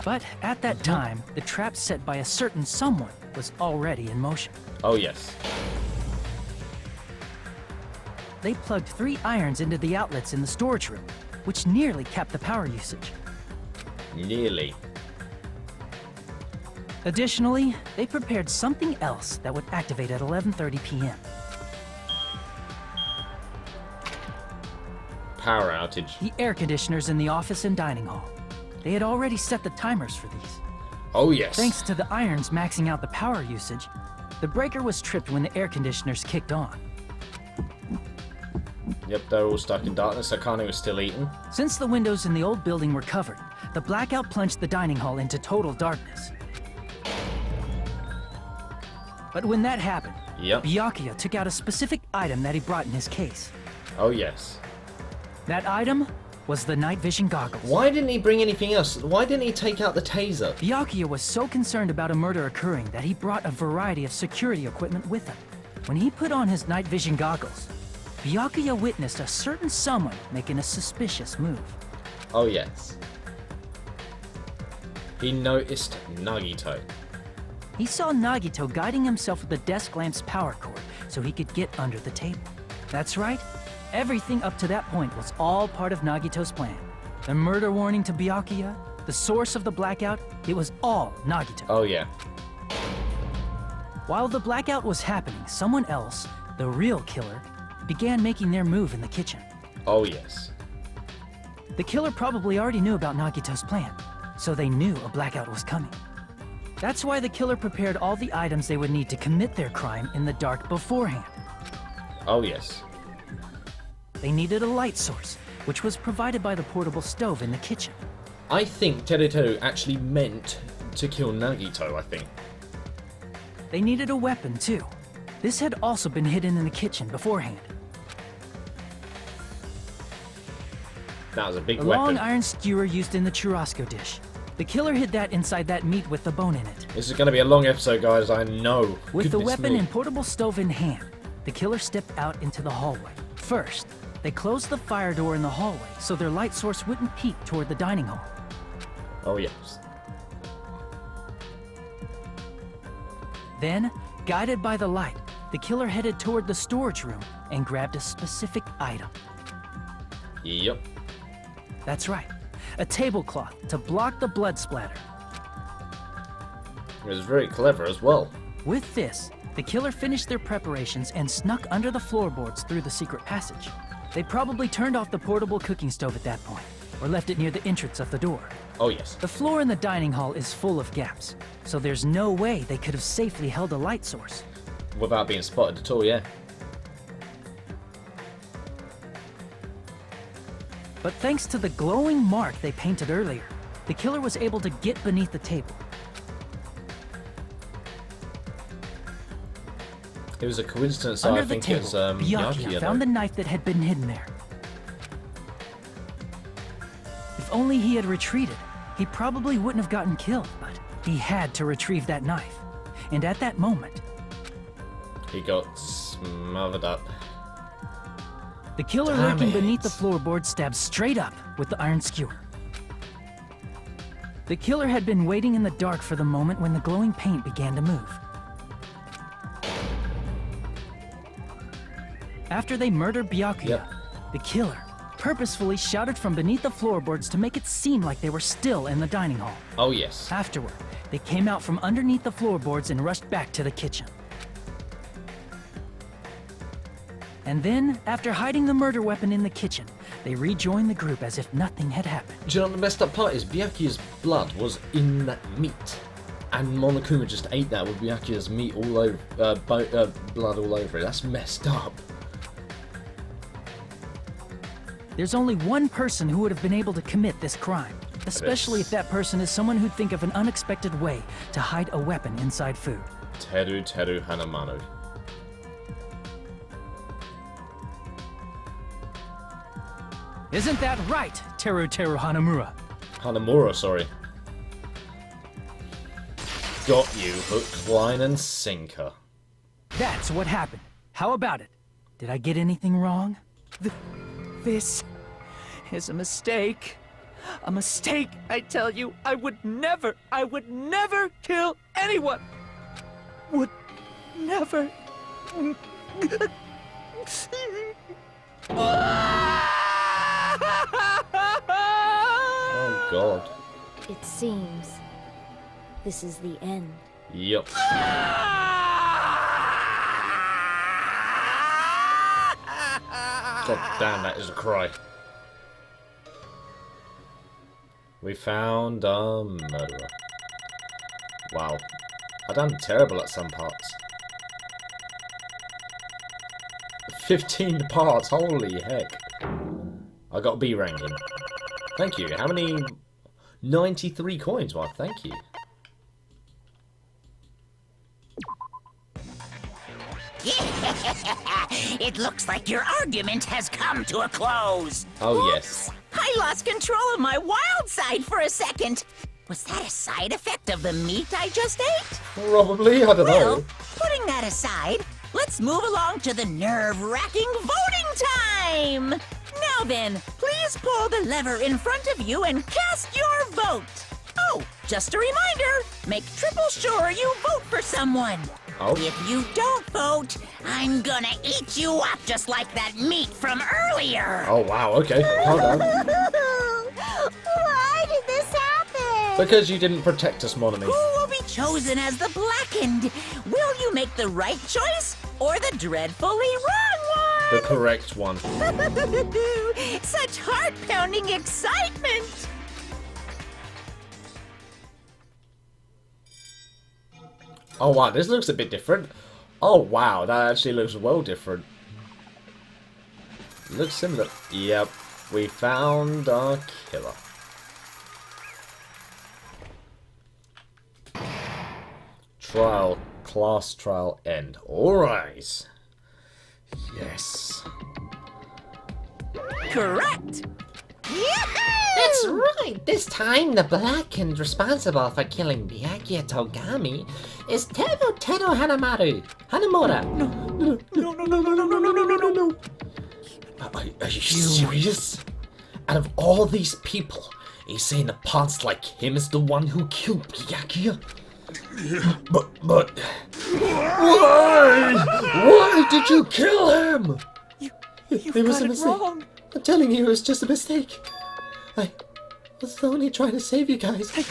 But at that time, the trap set by a certain someone was already in motion. Oh, yes. They plugged 3 irons into the outlets in the storage room, which nearly capped the power usage. Nearly. Additionally, they prepared something else that would activate at 11:30 p.m. Power outage. The air conditioners in the office and dining hall. They had already set the timers for these. Oh, yes. Thanks to the irons maxing out the power usage, the breaker was tripped when the air conditioners kicked on. Yep, they're all stuck in darkness. Akane was still eating. Since the windows in the old building were covered, the blackout plunged the dining hall into total darkness. But when that happened, Byakuya took out a specific item that he brought in his case. Oh, yes. That item was the night vision goggles. Why didn't he bring anything else? Why didn't he take out the taser? Byakuya was so concerned about a murder occurring that he brought a variety of security equipment with him. When he put on his night vision goggles, Byakuya witnessed a certain someone making a suspicious move. Oh, yes. He noticed Nagito. He saw Nagito guiding himself with the desk lamp's power cord so he could get under the table. That's right. Everything up to that point was all part of Nagito's plan. The murder warning to Byakuya, the source of the blackout, it was all Nagito. Oh, yeah. While the blackout was happening, someone else, the real killer, began making their move in the kitchen. Oh, yes. The killer probably already knew about Nagito's plan, so they knew a blackout was coming. That's why the killer prepared all the items they would need to commit their crime in the dark beforehand. Oh, yes. They needed a light source, which was provided by the portable stove in the kitchen. I think Teru actually meant to kill Nagito, I think. They needed a weapon, too. This had also been hidden in the kitchen beforehand. That was a big A weapon. long iron skewer used in the churrasco dish. The killer hid that inside that meat with the bone in it. This is going to be a long episode, guys, I know. With the Goodness weapon me. and portable stove in hand, the killer stepped out into the hallway. First, they closed the fire door in the hallway so their light source wouldn't peek toward the dining hall. Oh, yes. Then, guided by the light, the killer headed toward the storage room and grabbed a specific item. Yep. That's right, a tablecloth to block the blood splatter. It was very clever as well. With this, the killer finished their preparations and snuck under the floorboards through the secret passage. They probably turned off the portable cooking stove at that point, or left it near the entrance of the door. Oh, yes. The floor in the dining hall is full of gaps, so there's no way they could have safely held a light source. Without being spotted at all, yeah. But thanks to the glowing mark they painted earlier, the killer was able to get beneath the table. It was a coincidence, Under I the think table, it's Byakuya found the knife that had been hidden there. If only he had retreated, he probably wouldn't have gotten killed, but he had to retrieve that knife. And at that moment, he got smothered up. The killer Damn lurking it. beneath the floorboard stabbed straight up with the iron skewer. The killer had been waiting in the dark for the moment when the glowing paint began to move. After they murdered Byakuya, the killer purposefully shouted from beneath the floorboards to make it seem like they were still in the dining hall. Oh, yes. Afterward, they came out from underneath the floorboards and rushed back to the kitchen. And then, after hiding the murder weapon in the kitchen, they rejoined the group as if nothing had happened. Do you know what the messed up part is? Byakuya's blood was in that meat. And Monokuma just ate that with Byakuya's meat all over, blood all over it. That's messed up. There's only one person who would have been able to commit this crime, especially if that person is someone who'd think of an unexpected way to hide a weapon inside food. Teru Hanamano. Isn't that right, Teru Hanamura? Hanamura, sorry. Got you, hook, line, and sinker. That's what happened. How about it? Did I get anything wrong? This is a mistake. A mistake, I tell you. I would never kill anyone. Would never. Oh, God. It seems this is the end. Yep. God damn, that is a cry. We found a murderer. Wow. I've done terrible at some parts. 15 parts, holy heck. I got B ranking. Thank you. How many? 93 coins, well, thank you. It looks like your argument has come to a close. Oh, yes. I lost control of my wild side for a second. Was that a side effect of the meat I just ate? Probably, I don't know. Putting that aside, let's move along to the nerve-wracking voting time. Now then, please pull the lever in front of you and cast your vote. Oh, just a reminder, make triple sure you vote for someone. Oh. If you don't vote, I'm gonna eat you up just like that meat from earlier. Oh, wow, okay. Hold on. Why did this happen? Because you didn't protect us, Monami. Who will be chosen as the blackened? Will you make the right choice or the dreadfully wrong The correct one. one? Such heart-pounding excitement! Oh wow, this looks a bit different. Oh wow, that actually looks well different. Looks similar. Yep, we found our killer. Class trial end. Alright. Yes. Correct! That's right! This time, the black and responsible for killing Byakuya Togami is Teru Hanamura. No. Are you serious? Out of all these people, are you saying the past like him is the one who killed Byakuya? But why did you kill him? It was a mistake. Wrong. I'm telling you, it was just a mistake. I was only trying to save you guys. Hey.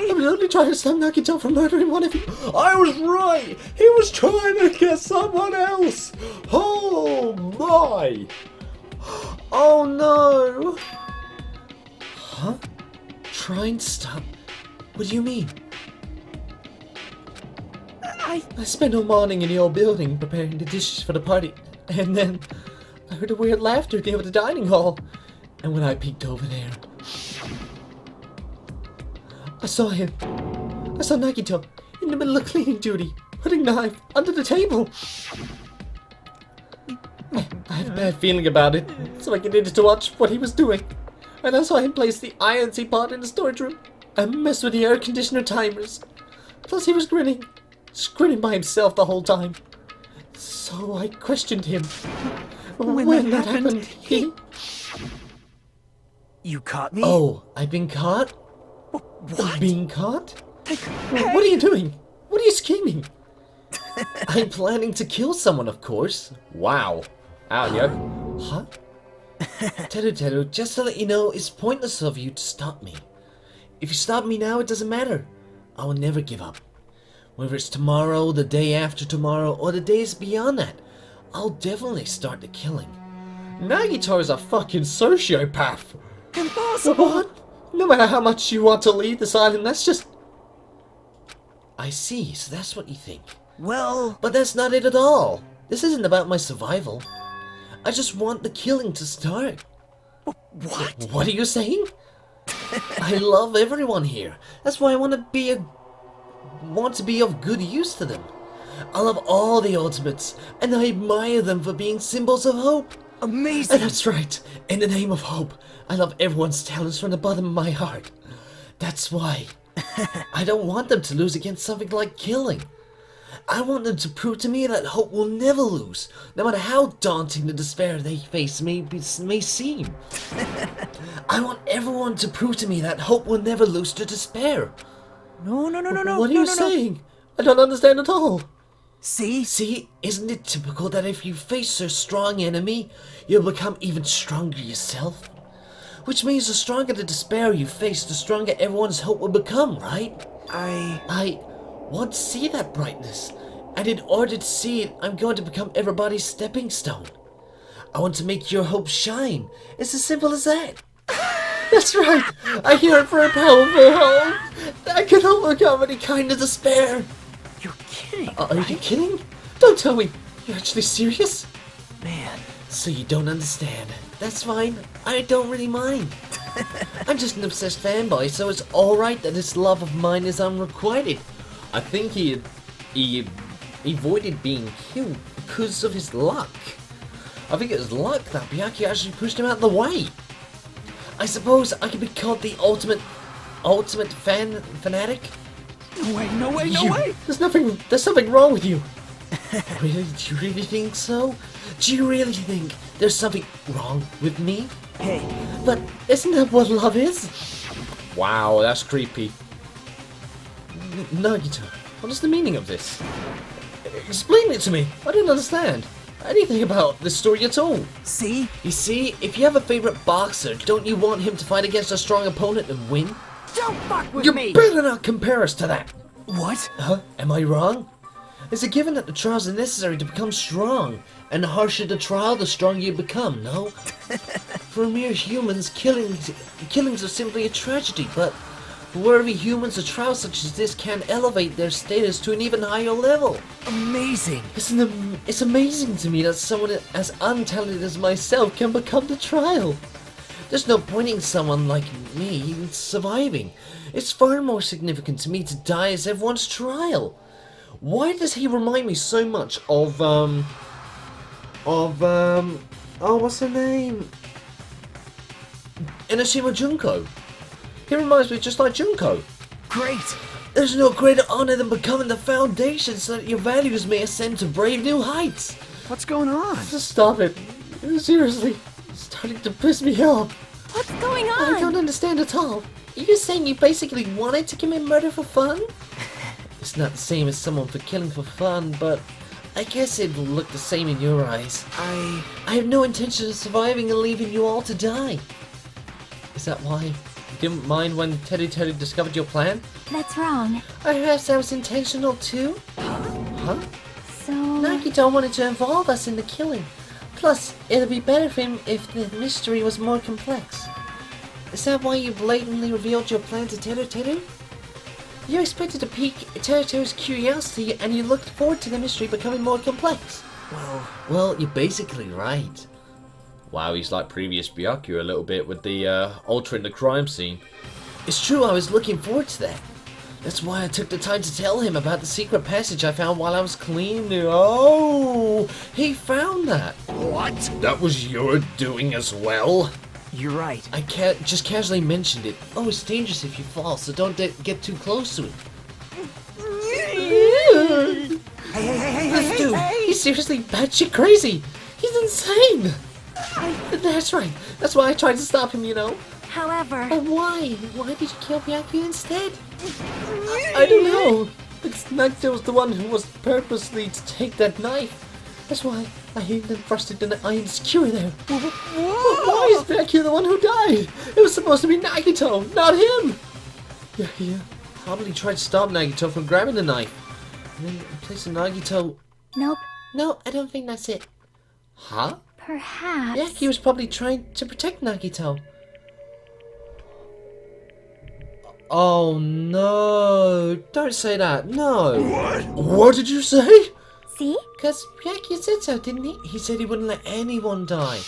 I was only trying to stop Nagito from murdering one of you. I was right. He was trying to get someone else. Oh my. Oh no. Huh? Trying to stop? What do you mean? I spent all morning in the old building preparing the dishes for the party, and then I heard a weird laughter near the dining hall, and when I peeked over there, I saw him. I saw Nagito in the middle of cleaning duty, putting the knife under the table. I had a bad feeling about it, so I continued to watch what he was doing, and I saw him place the iron teapot in the storage room and mess with the air conditioner timers. Plus he was grinning by himself the whole time. So I questioned him. When that happened, he... You caught me? Oh, I've been caught? What? Being caught? Hey. What are you doing? What are you scheming? I'm planning to kill someone, of course. Wow. Ow, yo. Huh? Teru, just to let you know, it's pointless of you to stop me. If you stop me now, it doesn't matter. I will never give up. Whether it's tomorrow, the day after tomorrow, or the days beyond that, I'll definitely start the killing. Nagito's a fucking sociopath. Impossible. What? No matter how much you want to leave this island, that's just... I see, so that's what you think. Well... But that's not it at all. This isn't about my survival. I just want the killing to start. What? What are you saying? I love everyone here. That's why I want to be of good use to them. I love all the ultimates, and I admire them for being symbols of hope. Amazing! And that's right. In the name of hope, I love everyone's talents from the bottom of my heart. That's why. I don't want them to lose against something like killing. I want them to prove to me that hope will never lose, no matter how daunting the despair they face may seem. I want everyone to prove to me that hope will never lose to despair. No. What are you saying? I don't understand at all. See, isn't it typical that if you face a strong enemy, you'll become even stronger yourself? Which means the stronger the despair you face, the stronger everyone's hope will become, right? I want to see that brightness, and in order to see it, I'm going to become everybody's stepping stone. I want to make your hope shine. It's as simple as that. That's right. I yearn for a powerful hope that can overcome any kind of despair. You're kidding, Are you kidding? Don't tell me. You're actually serious? Man. So you don't understand. That's fine. I don't really mind. I'm just an obsessed fanboy, so it's alright that this love of mine is unrequited. I think he avoided being killed because of his luck. I think it was luck that Byakuya actually pushed him out of the way. I suppose I could be called the ultimate fanatic? No way! There's something wrong with you. Really? Do you really think so? Do you really think there's something wrong with me? Hey. But isn't that what love is? Wow, that's creepy. Nagito, what is the meaning of this? Explain it to me. I don't understand anything about this story at all. See? You see, if you have a favorite boxer, don't you want him to fight against a strong opponent and win? Don't fuck with me! You better not compare us to that! What? Huh? Am I wrong? It's a given that the trials are necessary to become strong, and the harsher the trial, the stronger you become, no? For mere humans, killings are simply a tragedy, but Worthy humans, a trial such as this can elevate their status to an even higher level. Amazing. It's amazing to me that someone as untalented as myself can become the trial. There's no point in someone like me in surviving. It's far more significant to me to die as everyone's trial. Why does he remind me so much of oh, what's her name? Inoshima Junko. He reminds me just like Junko. Great. There's no greater honor than becoming the foundation so that your values may ascend to brave new heights. What's going on? Just stop it. Seriously, it's starting to piss me off. What's going on? I don't understand at all. Are you saying you basically wanted to commit murder for fun? It's not the same as someone for killing for fun, but I guess it'll look the same in your eyes. I have no intention of surviving and leaving you all to die. Is that why you didn't mind when Teddy discovered your plan? That's wrong. Perhaps that was intentional too? Huh? So... Nagito wanted to involve us in the killing. Plus, it'd be better for him if the mystery was more complex. Is that why you blatantly revealed your plan to Teru? You expected to pique Teru's curiosity and you looked forward to the mystery becoming more complex. Well, you're basically right. Wow, he's like previous Byakuya a little bit with the altering the crime scene. It's true, I was looking forward to that. That's why I took the time to tell him about the secret passage I found while I was cleaning. Oh, he found that. What? That was your doing as well? You're right. I just casually mentioned it. Oh, it's dangerous if you fall, so don't get too close to it. This dude, he's seriously batshit crazy. He's insane. That's right. That's why I tried to stop him, you know. However... But why? Why did you kill Byakuya instead? I don't know. Because Nagito was the one who was purposely to take that knife. That's why I hid and thrusted in the iron skewer there. Why is Byakuya the one who died? It was supposed to be Nagito, not him. Yeah. Probably tried to stop Nagito from grabbing the knife. And then placing Nagito... Nope. No, I don't think that's it. Huh? Perhaps... Yeah, he was probably trying to protect Nagito. Oh no, don't say that, no. What did you say? See? Because Byakuya said so, didn't he? He said he wouldn't let anyone die.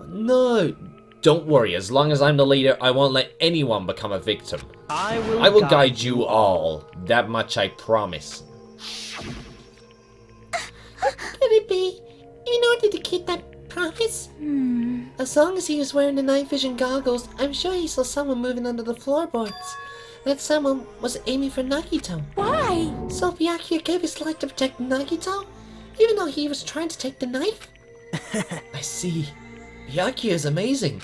No, don't worry, as long as I'm the leader, I won't let anyone become a victim. I will guide you all, that much I promise. Could it be in order to keep that promise? As long as he was wearing the night vision goggles, I'm sure he saw someone moving under the floorboards. That someone was aiming for Nagito. Why? So Byakuya gave his life to protect Nagito, even though he was trying to take the knife? I see. Byakuya is amazing.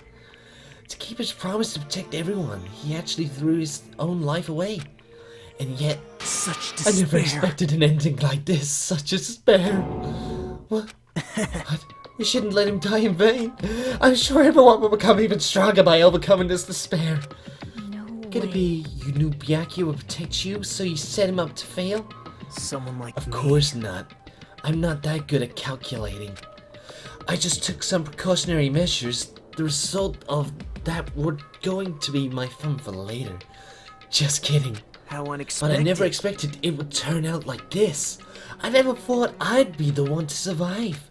To keep his promise to protect everyone, he actually threw his own life away. And yet, such despair. I never expected an ending like this. Such a despair. What? We shouldn't let him die in vain. I'm sure everyone will become even stronger by overcoming this despair. No Could it be you knew Byakuya would protect you, so you set him up to fail? Someone like Of me. course not. I'm not that good at calculating. I just took some precautionary measures. The result of that were going to be my fun for later. Just kidding. How unexpected. But I never expected it would turn out like this. I never thought I'd be the one to survive.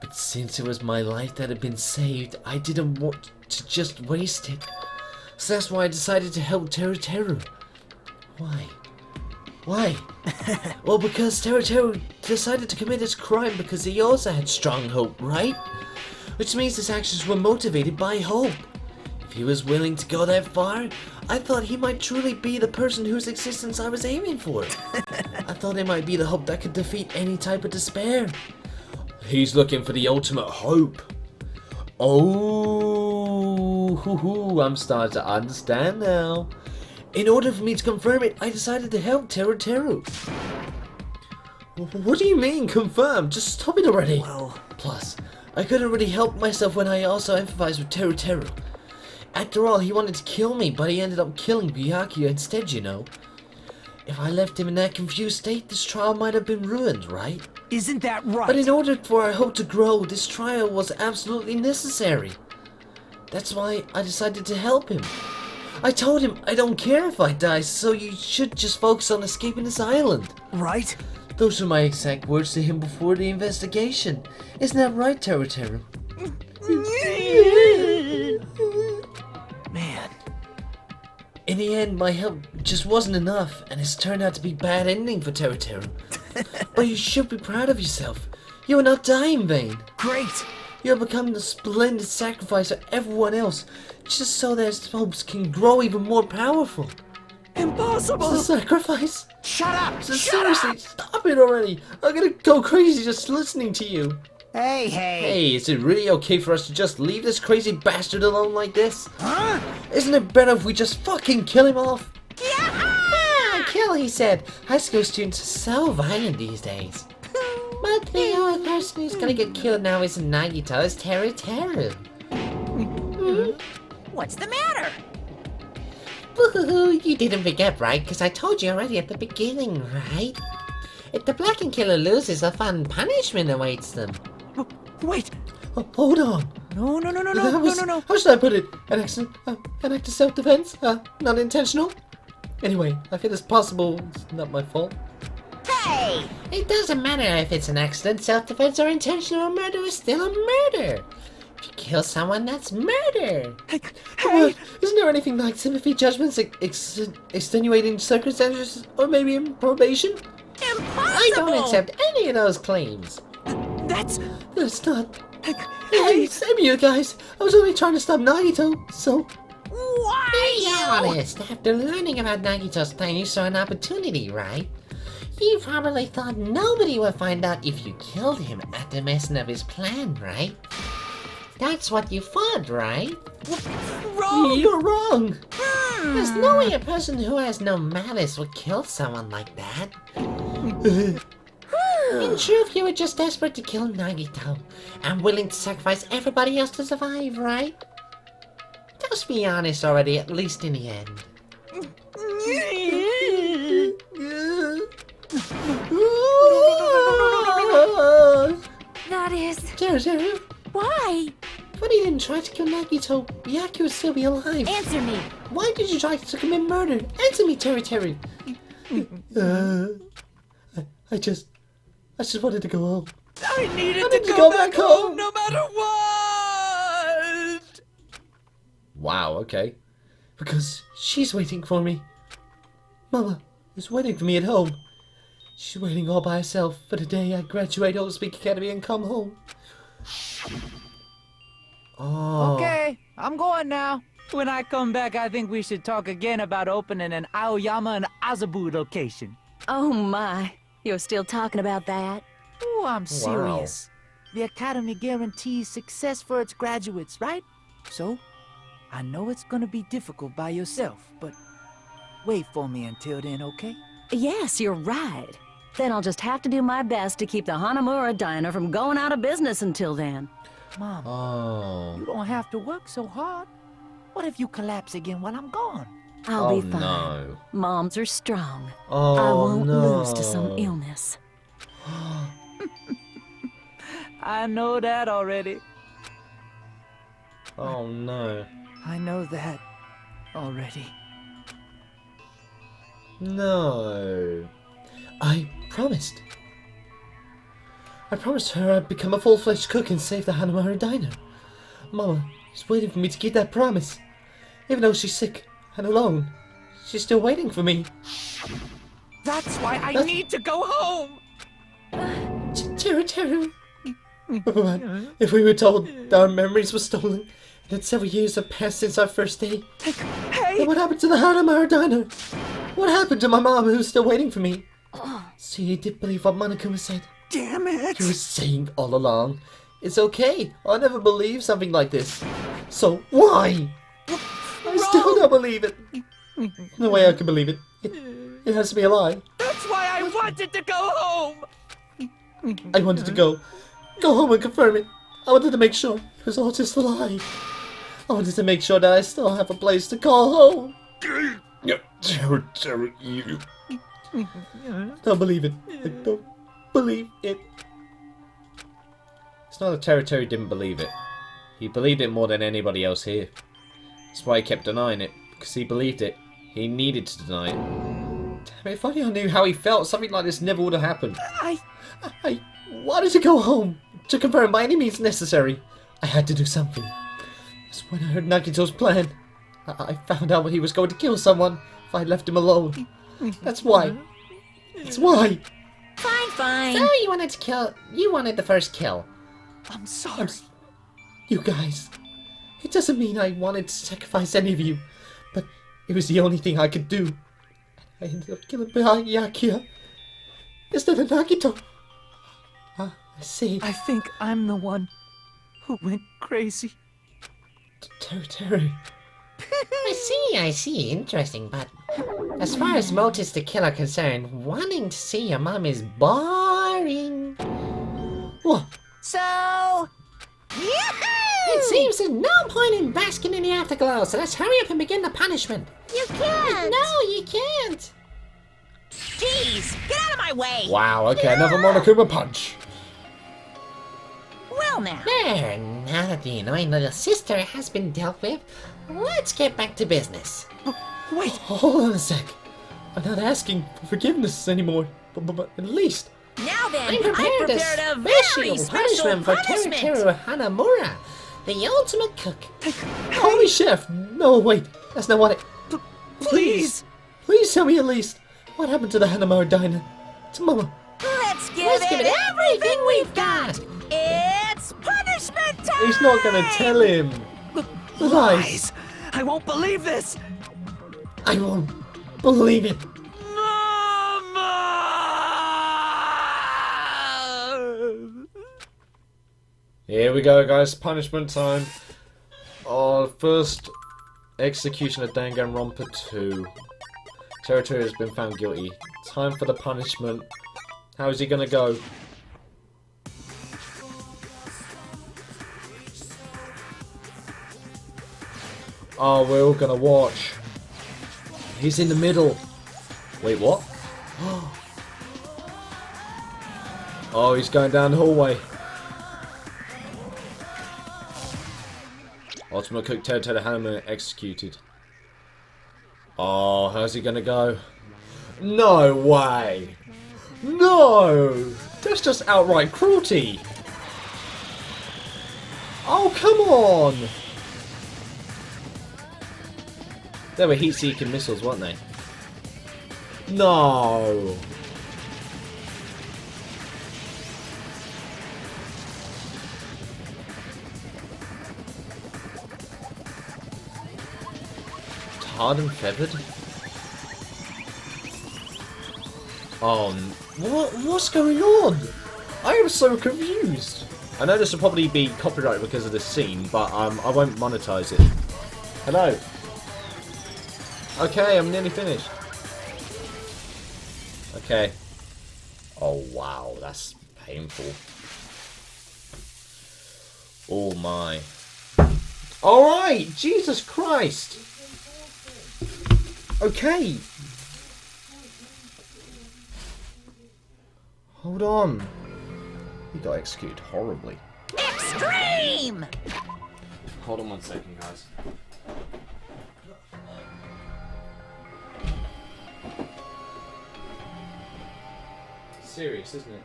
But since it was my life that had been saved, I didn't want to just waste it. So that's why I decided to help Teru. Why? Well, because Teru decided to commit this crime because he also had strong hope, right? Which means his actions were motivated by hope. If he was willing to go that far, I thought he might truly be the person whose existence I was aiming for. I thought it might be the hope that could defeat any type of despair. He's looking for the ultimate hope. Oh, I'm starting to understand now. In order for me to confirm it, I decided to help Teru. What do you mean, confirm? Just stop it already. Well... Plus, I couldn't really help myself when I also empathized with Teru. After all, he wanted to kill me, but he ended up killing Byakuya instead, you know. If I left him in that confused state, this trial might have been ruined, right? Isn't that right? But in order for our hope to grow, this trial was absolutely necessary. That's why I decided to help him. I told him I don't care if I die, so you should just focus on escaping this island. Right? Those were my exact words to him before the investigation. Isn't that right, Teru Teru? Man. In the end, my help just wasn't enough, and it's turned out to be a bad ending for Teru Teru. But you should be proud of yourself. You are not dying in vain. Great. You have become the splendid sacrifice for everyone else, just so their hopes can grow even more powerful. Impossible! It's a sacrifice? Shut up! Seriously, stop it already! I'm gonna go crazy just listening to you. Hey. Hey, is it really okay for us to just leave this crazy bastard alone like this? Huh? Isn't it better if we just fucking kill him off? Ah, kill, he said. High school students are so violent these days. But the only person who's gonna get killed now isn't Nagito, it's Teru Teru. What's the matter? Boo-hoo-hoo, you didn't forget, right? Because I told you already at the beginning, right? If the Blackened Killer loses, a fun punishment awaits them. Wait. Hold on. No. How should I put it? An accident? An act of self-defense? Not intentional? Anyway, I feel it's possible. It's not my fault. Hey! It doesn't matter if it's an accident, self-defense, or intentional murder is still a murder. If you kill someone, that's murder. Hey! Isn't there anything like sympathy, judgments, extenuating circumstances, or maybe probation? Impossible! I don't accept any of those claims. That's not. Hey, same you guys. I was only trying to stop Nagito, so. Why? Be honest. After learning about Nagito's plan, you saw an opportunity, right? You probably thought nobody would find out if you killed him after messing up his plan, right? That's what you thought, right? Wrong! You're wrong! There's no way a person who has no malice would kill someone like that. In truth, you were just desperate to kill Nagito and willing to sacrifice everybody else to survive, right? Just be honest already, at least in the end. That is... Teru, Why? but he didn't try to kill Nagito. Byaku would still be alive. Answer me. Why did you try to commit murder? Answer me, Teru. I just wanted to go home. I needed I to go back home no matter what! Wow, okay. Because she's waiting for me. Mama is waiting for me at home. She's waiting all by herself for the day I graduate Old Speak Academy and come home. Oh. Okay, I'm going now. When I come back, I think we should talk again about opening an Aoyama and Azabu location. Oh my, you're still talking about that? Oh, I'm serious. The Academy guarantees success for its graduates, right? So, I know it's gonna be difficult by yourself, but wait for me until then, okay? Yes, you're right. Then I'll just have to do my best to keep the Hanamura Diner from going out of business until then. Mom, you don't have to work so hard. What if you collapse again while I'm gone? I'll be fine. No. Moms are strong. Oh, I won't no. lose to some illness. I know that already. Oh no. I know that already. No. I promised. I promised her I'd become a full-fledged cook and save the Hanamura Diner. Mama is waiting for me to keep that promise. Even though she's sick and alone, she's still waiting for me. That's why I need to go home! Teru. But if we were told that our memories were stolen, and that several years have passed since our first day, then what happened to the Hanamura Diner? What happened to my mom who's still waiting for me? So you did believe what Monokuma said? Damn it! You were saying all along. It's okay. I'll never believe something like this. So why? I still don't believe it. No way I can believe it. It has to be a lie. That's why I wanted to go home! I wanted to go home and confirm it. I wanted to make sure it was all just a lie. I wanted to make sure that I still have a place to call home. Teru, you. Don't believe it. I don't believe it. It's not that Teru didn't believe it. He believed it more than anybody else here. That's why he kept denying it. Because he believed it. He needed to deny it. Damn it, if only I knew how he felt, something like this never would have happened. I wanted to go home to confirm by any means necessary. I had to do something. That's when I heard Nagito's plan. I found out he was going to kill someone if I left him alone. That's why. That's why. Fine. So you wanted to kill... You wanted the first kill. I'm sorry. You guys. It doesn't mean I wanted to sacrifice any of you. But it was the only thing I could do. I ended up killing Byakuya instead of Nagito. I see. I think I'm the one who went crazy. Teru. I see. Interesting, but as far as motives to kill are concerned, wanting to see your mom is boring. What? So... It seems there's no point in basking in the afterglow, so let's hurry up and begin the punishment. You can't! No, you can't! Jeez, get out of my way! Wow, okay, another Monokuma punch. Well now. There, now that the annoying little sister has been dealt with, let's get back to business. Wait, hold on a sec. I'm not asking for forgiveness anymore, but at least... Now then, I prepared a very special punishment for Teru Hanamura, the ultimate cook. Holy chef! No, wait, that's not what it... Please tell me at least, what happened to the Hanamura diner? To Mama. Let's give it everything we've got. It's punishment time! He's not gonna tell him. Lies! I won't believe this! I won't believe it. Here we go, guys. Punishment time. Our first execution of Danganronpa 2. Teru has been found guilty. Time for the punishment. How is he gonna go? Oh, we're all gonna watch. He's in the middle. Wait, what? Oh, he's going down the hallway. Ultimate Cook Teru Hanamura executed. Oh, how's he gonna go? No way! No! That's just outright cruelty! Oh, come on! They were heat-seeking missiles, weren't they? No! Hard and feathered? Oh, what's going on? I am so confused. I know this will probably be copyrighted because of this scene, but I won't monetize it. Hello. Okay, I'm nearly finished. Okay. Oh wow, that's painful. Oh my. Alright, Jesus Christ. Okay. Hold on. He got executed horribly. Extreme! Hold on one second, guys. Serious, isn't it?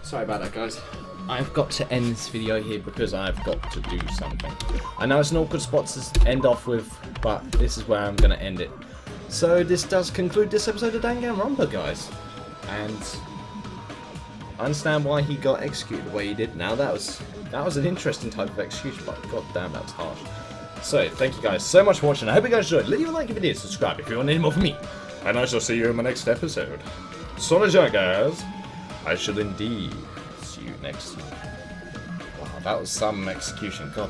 Sorry about that, guys. I've got to end this video here because I've got to do something. I know it's an awkward spot to end off with, but this is where I'm going to end it. So this does conclude this episode of Danganronpa, guys. And I understand why he got executed the way he did. Now that was an interesting type of execution, but god damn, that was harsh. So thank you guys so much for watching. I hope you guys enjoyed. Leave a like if you did, subscribe if you want any more from me. And I shall see you in my next episode. So guys, I shall indeed see you next time. Wow, that was some execution. God